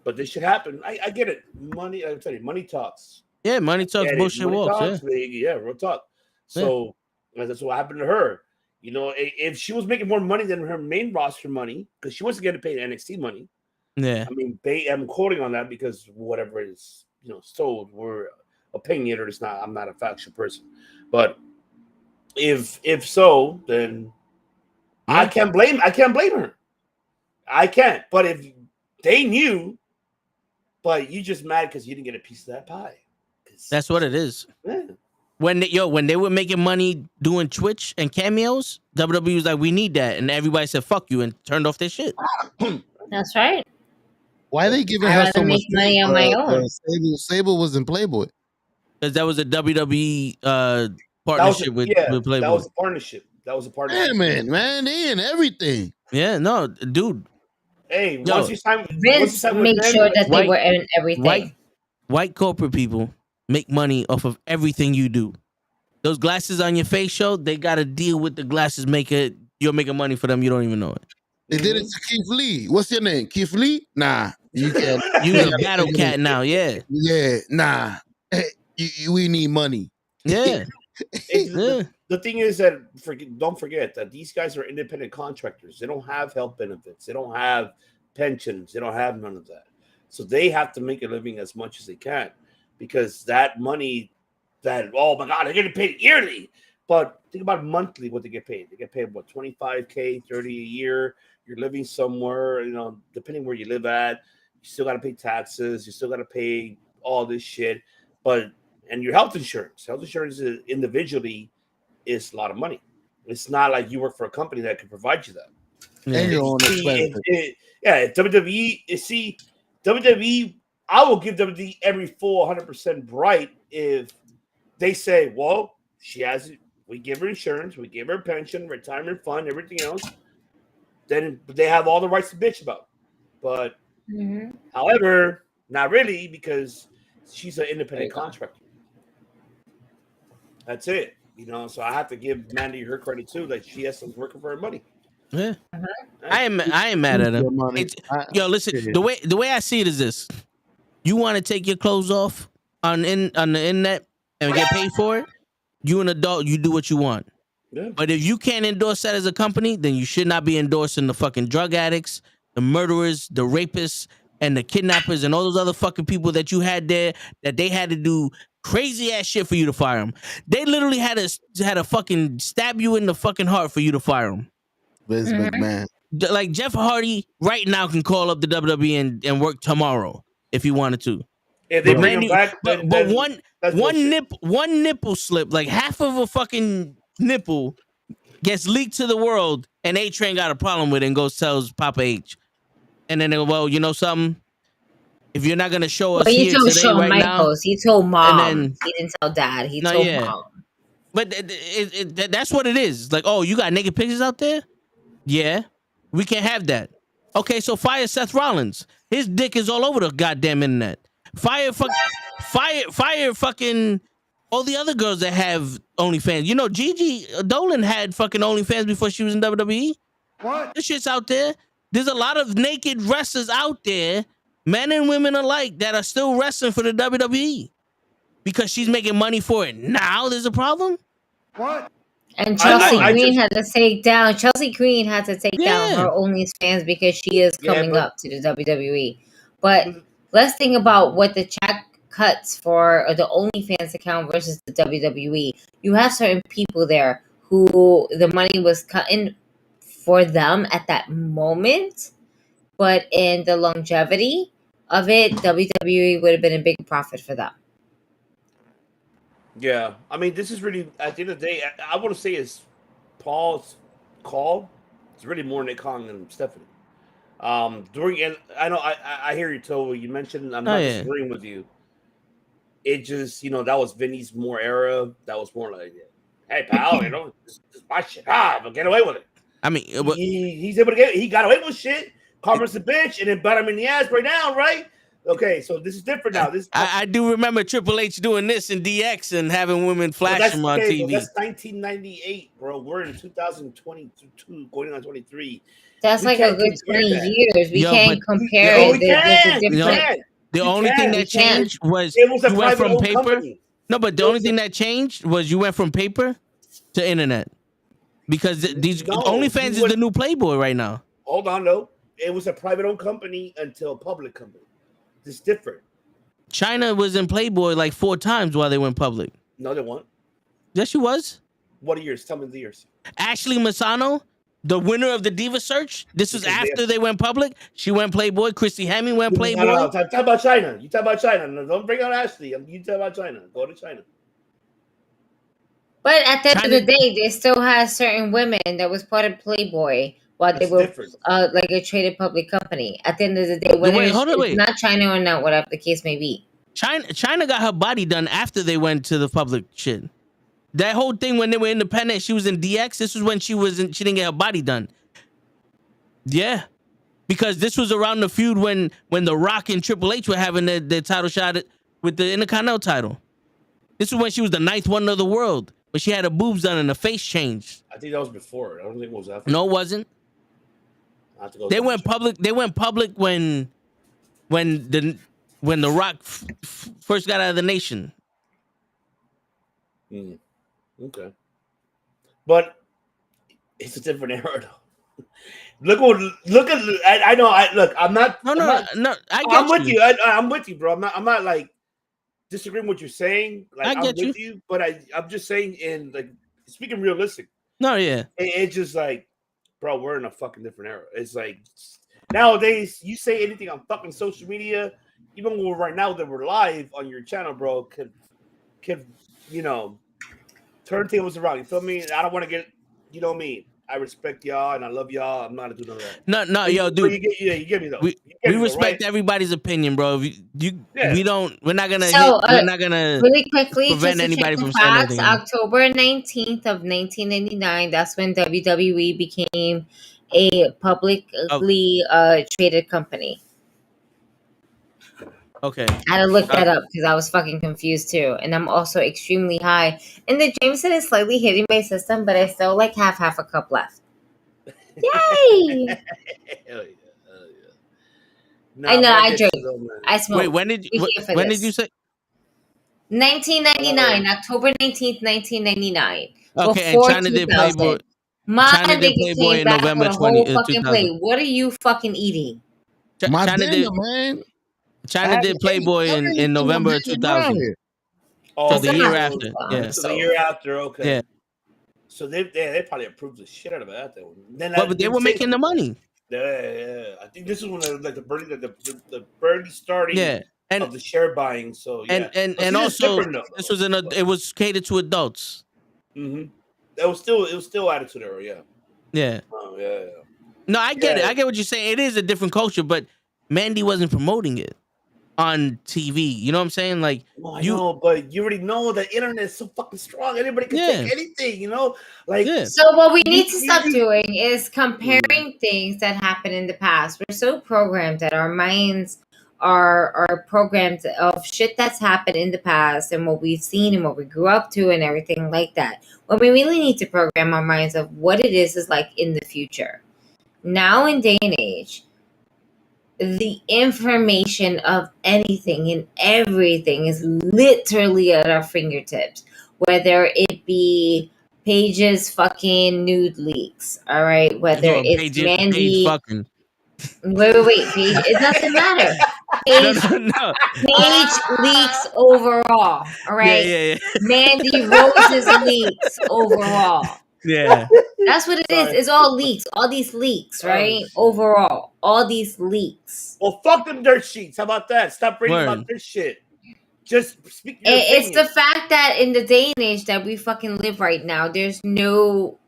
But this should happen. I get it. Money. I'm telling you, money talks. Yeah, money talks. Bullshit walks. Yeah, real talk. So that's what happened to her. You know, if she was making more money than her main roster money, because she wasn't getting paid NXT money. Yeah. I mean, I'm quoting on that because whatever is sold, we're opinionated. It's not. I'm not a factual person, but if so, then I can't blame her. I can't. But if they knew, but you just mad because you didn't get a piece of that pie. That's what it is. Yeah. When they were making money doing Twitch and cameos, WWE was like, we need that, and everybody said fuck you and turned off their shit. That's right. Why are they giving her so much money on my own? Sable was in Playboy. Because that was a WWE partnership with Playboy. That was a partnership. Yeah, man, they in everything. Yeah, no, dude. Hey, once you sign, Vince made sure that they were in everything. White corporate people make money off of everything you do. Those glasses on your face show, they got to deal with the glasses maker. You're making money for them. You don't even know it. They did it to Keith Lee. What's your name? Keith Lee? Nah, you can't. You're a battle cat now. Yeah. Yeah. Nah. We need money. Yeah. The thing is that don't forget that these guys are independent contractors. They don't have health benefits. They don't have pensions. They don't have none of that. So they have to make a living as much as they can, because that money oh my God, they're getting paid yearly. But think about monthly what they get paid. They get paid what, $25K, $30 a year. You're living somewhere, depending where you live at, you still got to pay taxes. You still got to pay all this shit. But and your health insurance. Health insurance individually is a lot of money. It's not like you work for a company that can provide you that. And your own expenses. WWE, I will give WWE every full 100% bright if they say, well, she has it. We give her insurance, we give her pension, retirement fund, everything else. Then they have all the rights to bitch about. But, however, not really, because she's an independent contractor. That's it. So I have to give Mandy her credit too. Like she has some working for her money. Yeah, I ain't mad at him. Yo, listen. The way I see it is this: you want to take your clothes off on the internet and get paid for it. You an adult, you do what you want. Yeah. But if you can't endorse that as a company, then you should not be endorsing the fucking drug addicts, the murderers, the rapists, and the kidnappers, and all those other fucking people that you had there that they had to do crazy ass shit for you to fire them. They literally had to fucking stab you in the fucking heart for you to fire them. Vince McMahon. Like Jeff Hardy right now can call up the WWE and work tomorrow if he wanted to. If they bring him back, but one nipple slip, like half of a fucking nipple, gets leaked to the world, and A-Train got a problem with it and goes tells Papa H. And then they go, well, you know something? If you're not gonna show us he here told today Shawn right Michaels. now, He told mom. and then, he didn't tell dad. He told mom. But that's what it is. Like, oh, you got naked pictures out there? Yeah, we can't have that. Okay, so fire Seth Rollins. His dick is all over the goddamn internet. Fire fucking all the other girls that have OnlyFans. You know, Gigi Dolan had fucking OnlyFans before she was in WWE. What? This shit's out there. There's a lot of naked wrestlers out there, men and women alike, that are still wrestling for the WWE because she's making money for it. Now there's a problem. What? And Chelsea Green had to take down. Chelsea Green had to take down her OnlyFans because she is coming up to the WWE. But let's think about what the check cuts for the OnlyFans account versus the WWE. You have certain people there who the money was cut in for them at that moment, but in the longevity of it, WWE would have been a big profit for them. Yeah, I mean, this is really, at the end of the day, I want to say is Paul's call. It's really more Nick Khan than Stephanie. And I know I hear you, Toby. You mentioned I'm not disagreeing with you. It just, that was Vinny's more era. That was more like, hey pal, this is my shit. But get away with it. I mean, he's able to he got away with shit. Karma's a bitch, and then butt him in the ass right now, right? Okay, so this is different now. I do remember Triple H doing this in DX and having women flash him on TV. That's 1998, bro. We're in 2022, going on 23. That's like a good 20 years. We can't compare it. The only thing that changed was it was you went from paper. Company. No, but the only thing that changed was you went from paper to internet. Because OnlyFans is the new Playboy right now. Hold on, no. It was a private-owned company until a public company. It's different. China was in Playboy like 4 times while they went public. No, they weren't. Yes, she was. What years? Tell me the years. Ashley Massano, the winner of the Diva Search. This was after they went public. She went Playboy. Christy Hemme went Playboy. No, talk about China. You talk about China. No, don't bring out Ashley. You talk about China. Go to China. But at the end of the day, they still had certain women that was part of Playboy while they were like a traded public company. At the end of the day, whether it's not China or not, whatever the case may be. China got her body done after they went to the public shit. That whole thing when they were independent, she was in DX. This was when she didn't get her body done. Yeah. Because this was around the feud when The Rock and Triple H were having their title shot with the Intercontinental title. This was when she was the 9th wonder of the world. But she had her boobs done and her face changed. I think that was before. I don't think it was after. No, it wasn't. They went public. They went public when The Rock first got out of the nation. Okay, but it's a different era, though. Look at. I know. I'm not. No. I'm with you. I'm with you, bro. I'm not like disagreeing with what you're saying. Like I'm with you, but I'm just saying in like speaking realistic. No, yeah. It's just like, bro, we're in a fucking different era. It's like nowadays, you say anything on fucking social media, even when right now that we're live on your channel, bro, can can, turntables around. You feel me? I don't want to get, you know me. I respect y'all and I love y'all. I'm not gonna do none of that. No, yo, dude. You get me though. We respect everybody's opinion, bro. We're not gonna really quickly, prevent just to anybody check the from saying facts, anything. October 19th of 1999, that's when WWE became a publicly traded company. Okay. I had to look that up because I was fucking confused too. And I'm also extremely high. And the Jameson is slightly hitting my system, but I still have half a cup left. Yay! Hell yeah. I know, I drink. I smoke. Wait, when did you say? 1999, October 19th, 1999. Okay, before and China did 2000. Playboy. My China did nigga Playboy came in back November with a whole 20, fucking 2000. plate. What are you fucking eating? My China dinner, did, man. China did Playboy in November 2000. Oh, So the year after, yeah. So the year after, okay. Yeah. So they probably approved the shit out of that. Then But they were making the money. Yeah. I think this is when the Bernie starting of the share buying. So yeah, and also this was it was catered to adults. Mm-hmm. It was still Attitude Era, yeah. Yeah. Oh yeah. No, I get it. I get what you're saying. It is a different culture, but Mandy wasn't promoting it on TV. You know what I'm saying? Like, I know, but you already know the internet is so fucking strong. Anybody can take anything, Like, so what we need to stop doing is comparing things that happened in the past. We're so programmed that our minds are programmed of shit that's happened in the past and what we've seen and what we grew up to and everything like that. When we really need to program our minds of what it is like in the future. Now in day and age, the information of anything and everything is literally at our fingertips, whether it be Paige's fucking nude leaks, all right, whether it's Mandy fucking. Wait, Paige, it doesn't matter. Paige leaks overall, all right. Yeah. Mandy Rose's leaks overall. Yeah. That's what it is. It's all leaks. All these leaks, right? Overall. All these leaks. Well, fuck them dirt sheets. How about that? Stop reading about this shit. Just speak your It's opinion. the fact that in the day and age that we fucking live right now, there's no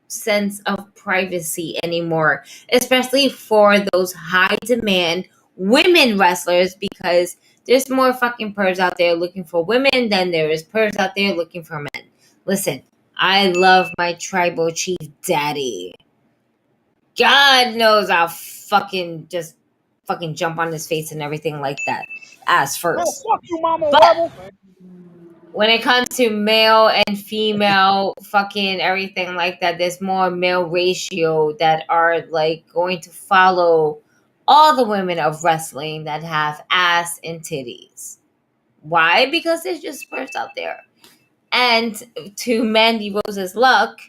sense of privacy anymore. Especially for those high demand women wrestlers, because there's more fucking pervs out there looking for women than there is pervs out there looking for men. Listen, I love my tribal chief daddy. God knows I'll fucking jump on his face and everything like that. Ass first. Fuck you, mama. But when it comes to male and female fucking everything like that, there's more male ratio that are like going to follow all the women of wrestling that have ass and titties. Why? Because there's just birds out there. And to Mandy Rose's luck,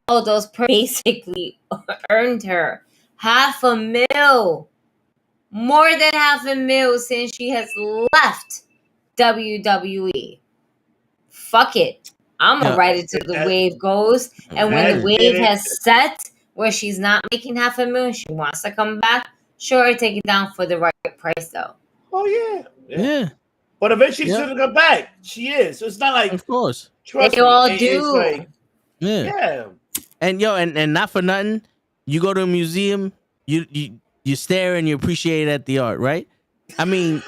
all those basically earned her $500,000. More than $500,000 since she has left WWE. Fuck it. I'm going to ride it till the wave goes. And when the wave has set where she's not making $500,000, she wants to come back, sure, take it down for the right price though. Oh, yeah. But eventually she's gonna come back. She is. So it's not like, of course, trust they me, all it's do. like, yeah. And and not for nothing, you go to a museum, you stare and you appreciate at the art, right? I mean,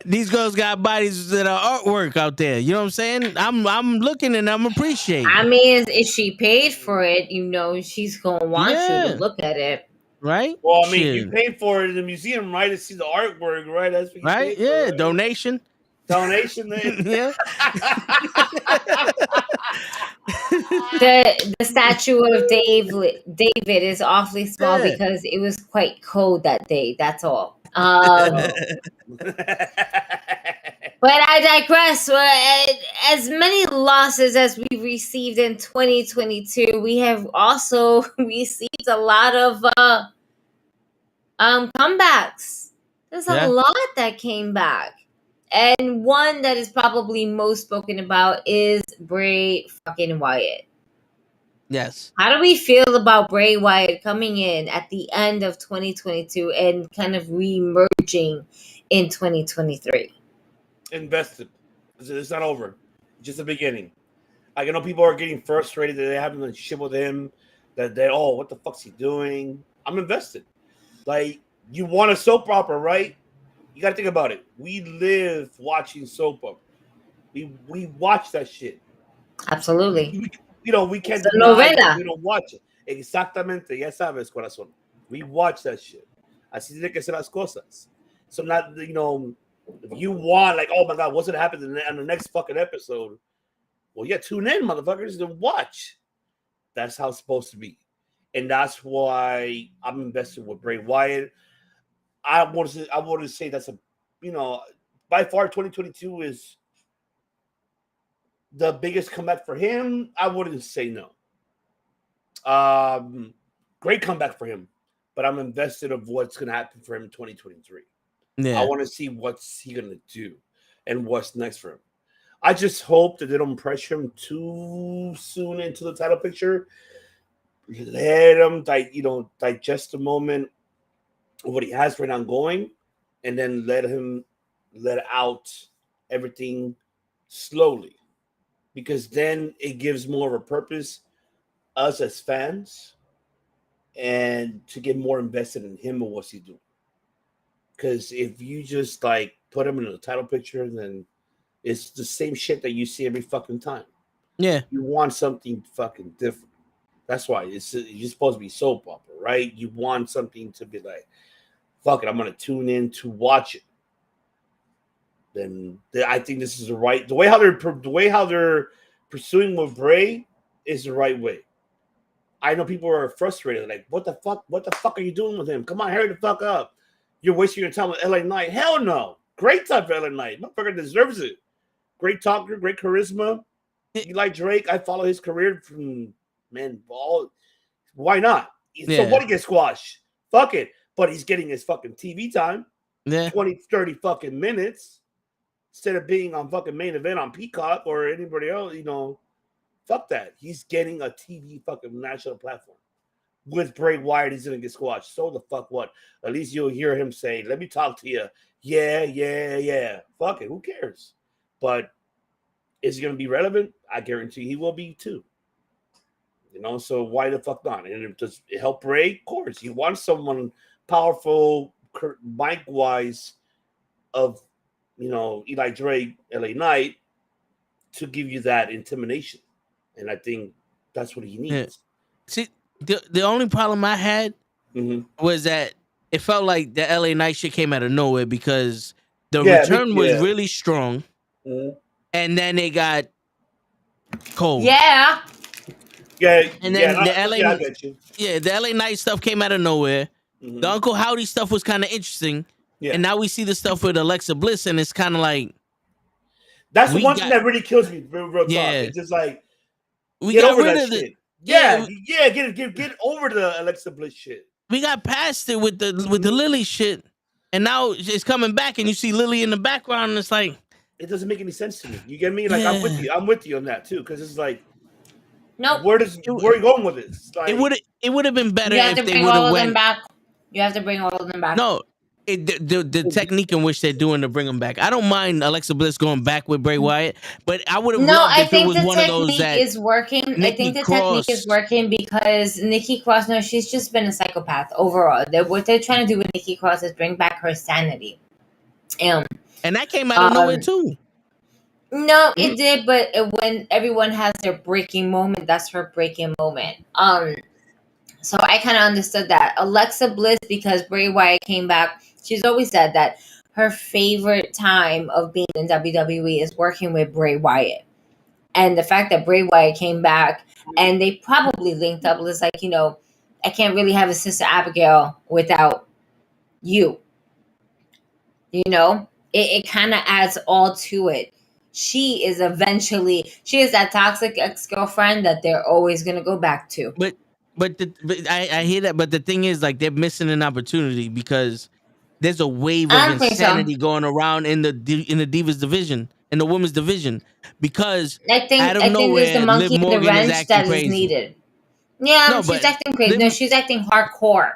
these girls got bodies that are artwork out there. You know what I'm saying? I'm looking and I'm appreciating. I mean, if she paid for it, she's gonna want you to look at it. Right? Well, I mean, you paid for it in the museum, right? To see the artwork, right? That's what you right? paid for, right? Donation. Donation, then. Yeah. The statue of David is awfully small because it was quite cold that day. That's all. But I digress. As many losses as we received in 2022, we have also received a lot of comebacks. There's a lot that came back. And one that is probably most spoken about is Bray fucking Wyatt. Yes. How do we feel about Bray Wyatt coming in at the end of 2022 and kind of re-emerging in 2023? Invested. It's not over. It's just the beginning. Like, I know people are getting frustrated that they having to shit with him. That what the fuck's he doing? I'm invested. Like, you want a soap opera, right? You got to think about it. We live watching soap opera. We watch that shit. Absolutely. We can't deny that we don't watch it. Exactamente, ya sabes, corazón. We watch that shit. Así tiene que ser las cosas. So not, if you want, like, oh my God, what's gonna happen on the next fucking episode? Well, yeah, tune in, motherfuckers, and watch. That's how it's supposed to be. And that's why I'm invested with Bray Wyatt. I want to say that's by far 2022 is the biggest comeback for him. I wouldn't say no. Great comeback for him, but I'm invested of what's going to happen for him in 2023. Yeah. I want to see what's he going to do and what's next for him. I just hope that they don't pressure him too soon into the title picture. Let him, digest the moment of what he has right now going, and then let him let out everything slowly, because then it gives more of a purpose us as fans and to get more invested in him and what's he doing. Because if you just put him in the title picture, then it's the same shit that you see every fucking time. Yeah. You want something fucking different. That's why you're supposed to be soap opera, right? You want something to be like, fuck it, I'm gonna tune in to watch it. Then I think this is the way how they're pursuing with Bray is the right way. I know people are frustrated, like, what the fuck are you doing with him? Come on, hurry the fuck up. You're wasting your time with LA Knight. Hell no. Great time for LA Knight. Motherfucker deserves it. Great talker, great charisma. You like Drake? I follow his career from why not? Yeah. So what, he gets squashed? Fuck it. But he's getting his fucking TV time. Yeah. 20, 30 fucking minutes. Instead of being on fucking Main Event on Peacock or anybody else, fuck that. He's getting a TV fucking national platform. With Bray Wyatt, he's gonna get squashed. So the fuck what? At least you'll hear him say, let me talk to you. Yeah. Fuck it. Who cares? But is he gonna be relevant? I guarantee he will be too. So why the fuck not? And does it help Bray? Of course. He wants someone powerful, mic-wise, of, Eli Drake, LA Knight, to give you that intimidation. And I think that's what he needs. Yeah. See, the only problem I had was that it felt like the LA Knight shit came out of nowhere, because the return was really strong. And then they got cold. Yeah. Yeah. And then the LA, I get you. Yeah, the LA Knight stuff came out of nowhere. The Uncle Howdy stuff was kind of interesting. Yeah. And now we see the stuff with Alexa Bliss, and it's kind of like, that's the one thing that really kills me. Real talk. It's just like, we get got over rid that of shit. Yeah, get over the Alexa Bliss shit. We got past it with the Lily shit, and now it's coming back, and you see Lily in the background, and it's like, it doesn't make any sense to me. You get me? Like, I'm with you on that too, because it's like, no, where are you going with this? Like, it would have been better if they would have went back. You have to bring all of them back. No. The technique in which they're doing to bring them back. I don't mind Alexa Bliss going back with Bray Wyatt, but I would have loved if it was one of those that is working. I think the technique is working because Nikki Cross, no, she's just been a psychopath overall. What they're trying to do with Nikki Cross is bring back her sanity. And that came out of nowhere too. No, it did, but when everyone has their breaking moment, that's her breaking moment. So I kind of understood that. Alexa Bliss, because Bray Wyatt came back, she's always said that her favorite time of being in WWE is working with Bray Wyatt. And the fact that Bray Wyatt came back and they probably linked up, was like, I can't really have a Sister Abigail without you. It kind of adds all to it. She is that toxic ex-girlfriend that they're always going to go back to. But I hear that, but the thing is, like, they're missing an opportunity because there's a wave of insanity going around in the Divas division, in the women's division, because I think there's the monkey in the wrench that is needed. Yeah, she's acting crazy. No, she's acting hardcore,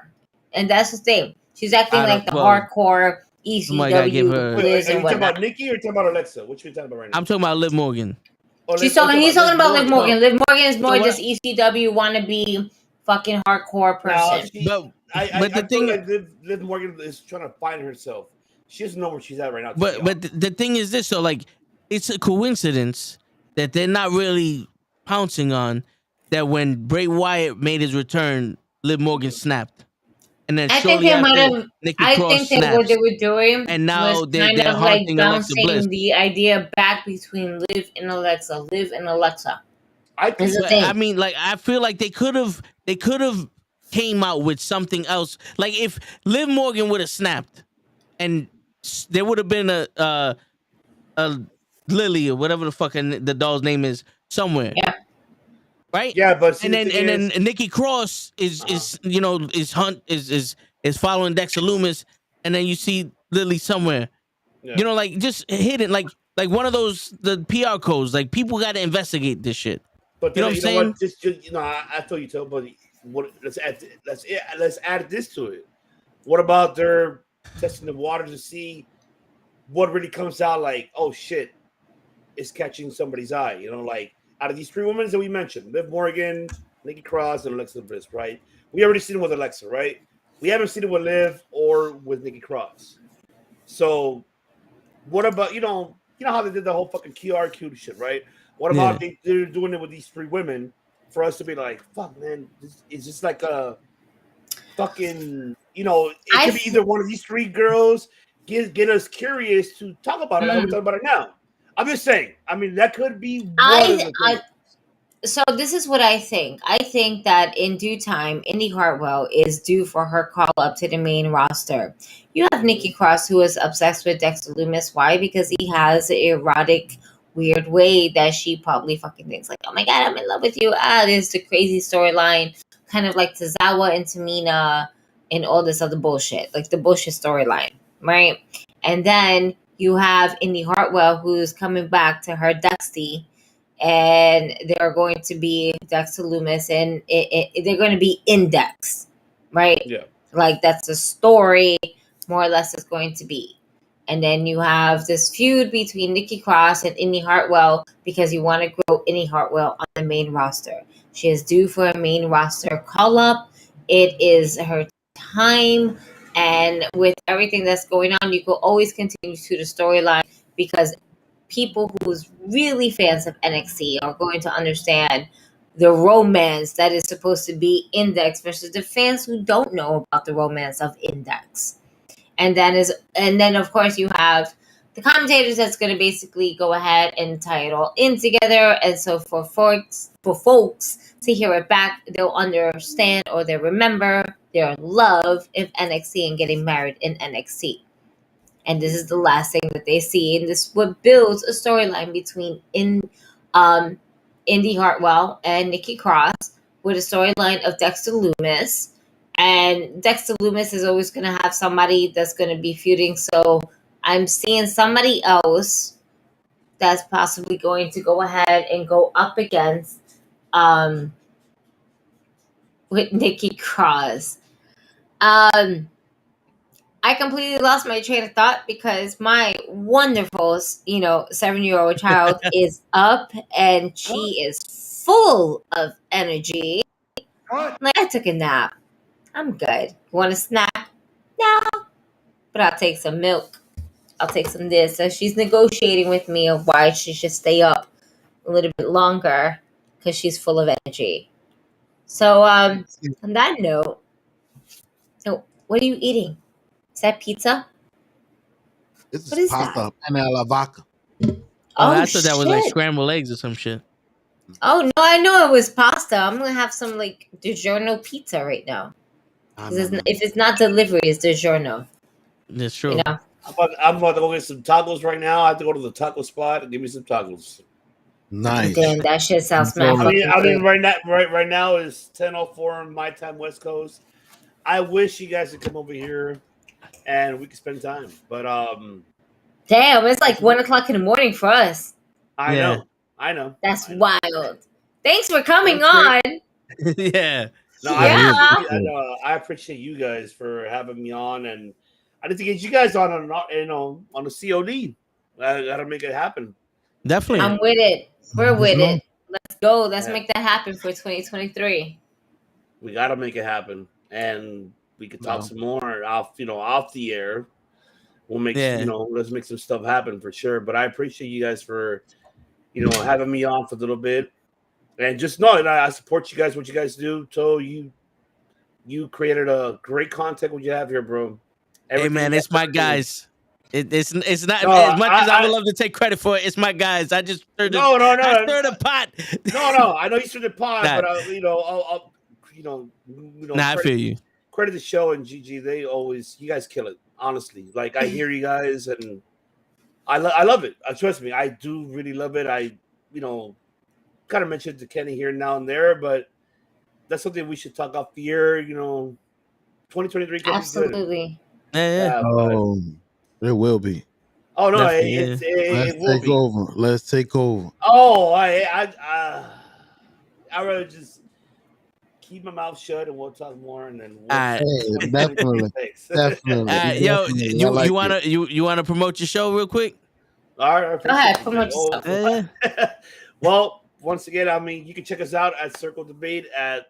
and that's the thing. She's acting like the hardcore Somebody gotta give ECW, her. Wait, Liz, are you and talking whatnot. about Nikki or talking about Alexa? Which are you talking about right now? I'm talking about Liv Morgan. Oh, He's talking about Liv Morgan. Liv Morgan is more So just ECW wannabe fucking hardcore No, person. But the I thing, feel like Liv Morgan is trying to find herself. She doesn't know where she's at right now. but the thing is this. So like, it's a coincidence that they're not really pouncing on that when Bray Wyatt made his return, Liv Morgan snapped, and then I think shortly they might after have. Nikki I Cross think that what snaps, they were doing and was now kind they're of like haunting Alexa Bliss. bouncing the idea back between Liv and Alexa. Liv and Alexa. Is the But, thing. I mean, like, I feel like they could have came out with something else. Like if Liv Morgan would have snapped, and there would have been a Lily or whatever the fuck the doll's name is somewhere. Yeah. Right. Yeah, but and then Nikki Cross is is following Dexter Loomis, and then you see Lily somewhere. Yeah. You know, like just hidden, like one of those the PR codes. Like people got to investigate this shit. But You then, know what I'm saying? Just I told you to, but let's add this to it. What about their testing the water to see what really comes out? Like, oh shit, it's catching somebody's eye. You know, like out of these three women that we mentioned, Liv Morgan, Nikki Cross, and Alexa Bliss, right? We already seen it with Alexa, right? We haven't seen it with Liv or with Nikki Cross. So, what about you know how they did the whole fucking QRQ shit, right? What about they're doing it with these three women for us to be like, fuck, man, is this like a fucking, it could be either one of these three girls, get us curious to talk about it. Like we're talking about it now. I'm just saying. I mean, that could be one of the things. So this is what I think. I think that in due time, Indy Hartwell is due for her call up to the main roster. You have Nikki Cross, who is obsessed with Dexter Loomis. Why? Because he has an erotic, weird way that she probably fucking thinks like, oh my God, I'm in love with you. There's the crazy storyline, kind of like Tozawa and Tamina and all this other bullshit, like the bullshit storyline, right? And then you have Indy Hartwell, who's coming back to her Dexty, and they're going to be Dexter Loomis, and they're going to be Index, right? Yeah. Like that's the story, more or less, is going to be. And then you have this feud between Nikki Cross and Indy Hartwell because you want to grow Indy Hartwell on the main roster. She is due for a main roster call up. It is her time. And with everything that's going on, you can always continue to the storyline because people who's really fans of NXT are going to understand the romance that is supposed to be Index versus the fans who don't know about the romance of Index. And then of course you have the commentators that's going to basically go ahead and tie it all in together. And so for folks to hear it back, they'll understand or they'll remember their love of NXT and getting married in NXT. And this is the last thing that they see. And this what builds a storyline between Indy Hartwell and Nikki Cross with a storyline of Dexter Loomis. And Dexter Loomis is always going to have somebody that's going to be feuding. So I'm seeing somebody else that's possibly going to go ahead and go up against with Nikki Cross. I completely lost my train of thought because my wonderful, 7-year-old child is up and she is full of energy. Like I took a nap. I'm good. Want a snack? No. But I'll take some milk. I'll take some this. So she's negotiating with me of why she should stay up a little bit longer because she's full of energy. So on that note, so what are you eating? Is that pizza? This What is is pasta pana alla vodka. Oh, I thought that was like scrambled eggs or some shit. Oh no, I know it was pasta. I'm gonna have some like DiGiorno pizza right now. If it's not delivery, it's DiGiorno. That's true. You know? I'm about to go get some tacos right now. I have to go to the taco spot and give me some tacos. Nice. Damn, that shit sounds mad. I mean, right now is 10:04 my time, West Coast. I wish you guys could come over here and we could spend time. But damn, it's like 1:00 in the morning for us. I know. That's wild. Thanks for coming on. Yeah. No, yeah. I appreciate you guys for having me on, and I need to get you guys on the COD. I gotta make it happen. Definitely. I'm with it. We're with it. Let's go. Let's make that happen for 2023. We gotta make it happen, and we could talk some more off the air. We'll make let's make some stuff happen for sure. But I appreciate you guys for having me on for a little bit, and just know I support you guys. What you guys do, so you created a great content. What you have here, bro. Hey man, it's my guys. It's not as much as I would love to take credit for it. It's my guys. I just stirred I stirred a pot. No. I know you stirred the pot, but I'll I feel you. Credit the show and GG. You guys kill it. Honestly, like I hear you guys, and I love it. Trust me, I do really love it. I kind of mentioned to Kenny here now and there, but that's something we should talk off the air. 2023. Absolutely. Yeah. It will be. Oh no! Let's take over. Let's take over. Oh, I rather just keep my mouth shut and we'll talk more, and then definitely. Yo, you wanna promote your show real quick? All right, go ahead, promote yourself. Well, once again, you can check us out at Circle Debate on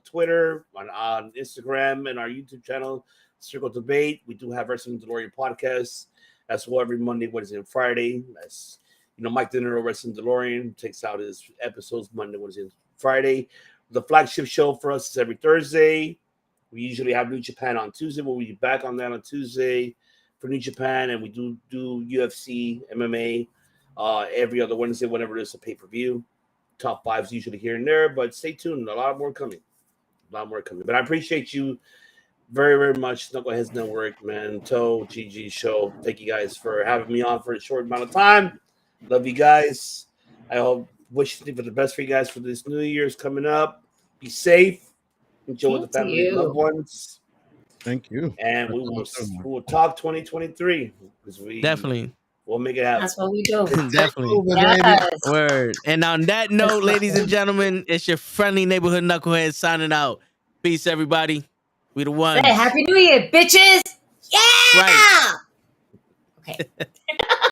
Twitter, on Instagram, and our YouTube channel, Circle Debate. We do have Wrestling DeLorean podcast as well every Monday, Wednesday, and Friday. That's Mike Dinero, Wrestling DeLorean, takes out his episodes Monday, Wednesday, and Friday. The flagship show for us is every Thursday. We usually have New Japan on Tuesday. We'll be back on that on Tuesday for New Japan, and we do UFC, MMA every other Wednesday whenever there's a pay-per-view. Top fives usually here and there, but stay tuned. A lot more coming. But I appreciate you very, very much. NuKKle HeDDs Network, man. GG show. Thank you guys for having me on for a short amount of time. Love you guys. I wish for the best for you guys for this New Year's coming up. Be safe. Enjoy with the family and loved ones. Thank you. And we will talk 2023 because we'll make it happen. That's what we do. Definitely. Yes. Word. And on that note, ladies and gentlemen, it's your friendly neighborhood knucklehead signing out. Peace, everybody. We the ones. Say Happy New Year, bitches. Yeah. Right. Okay.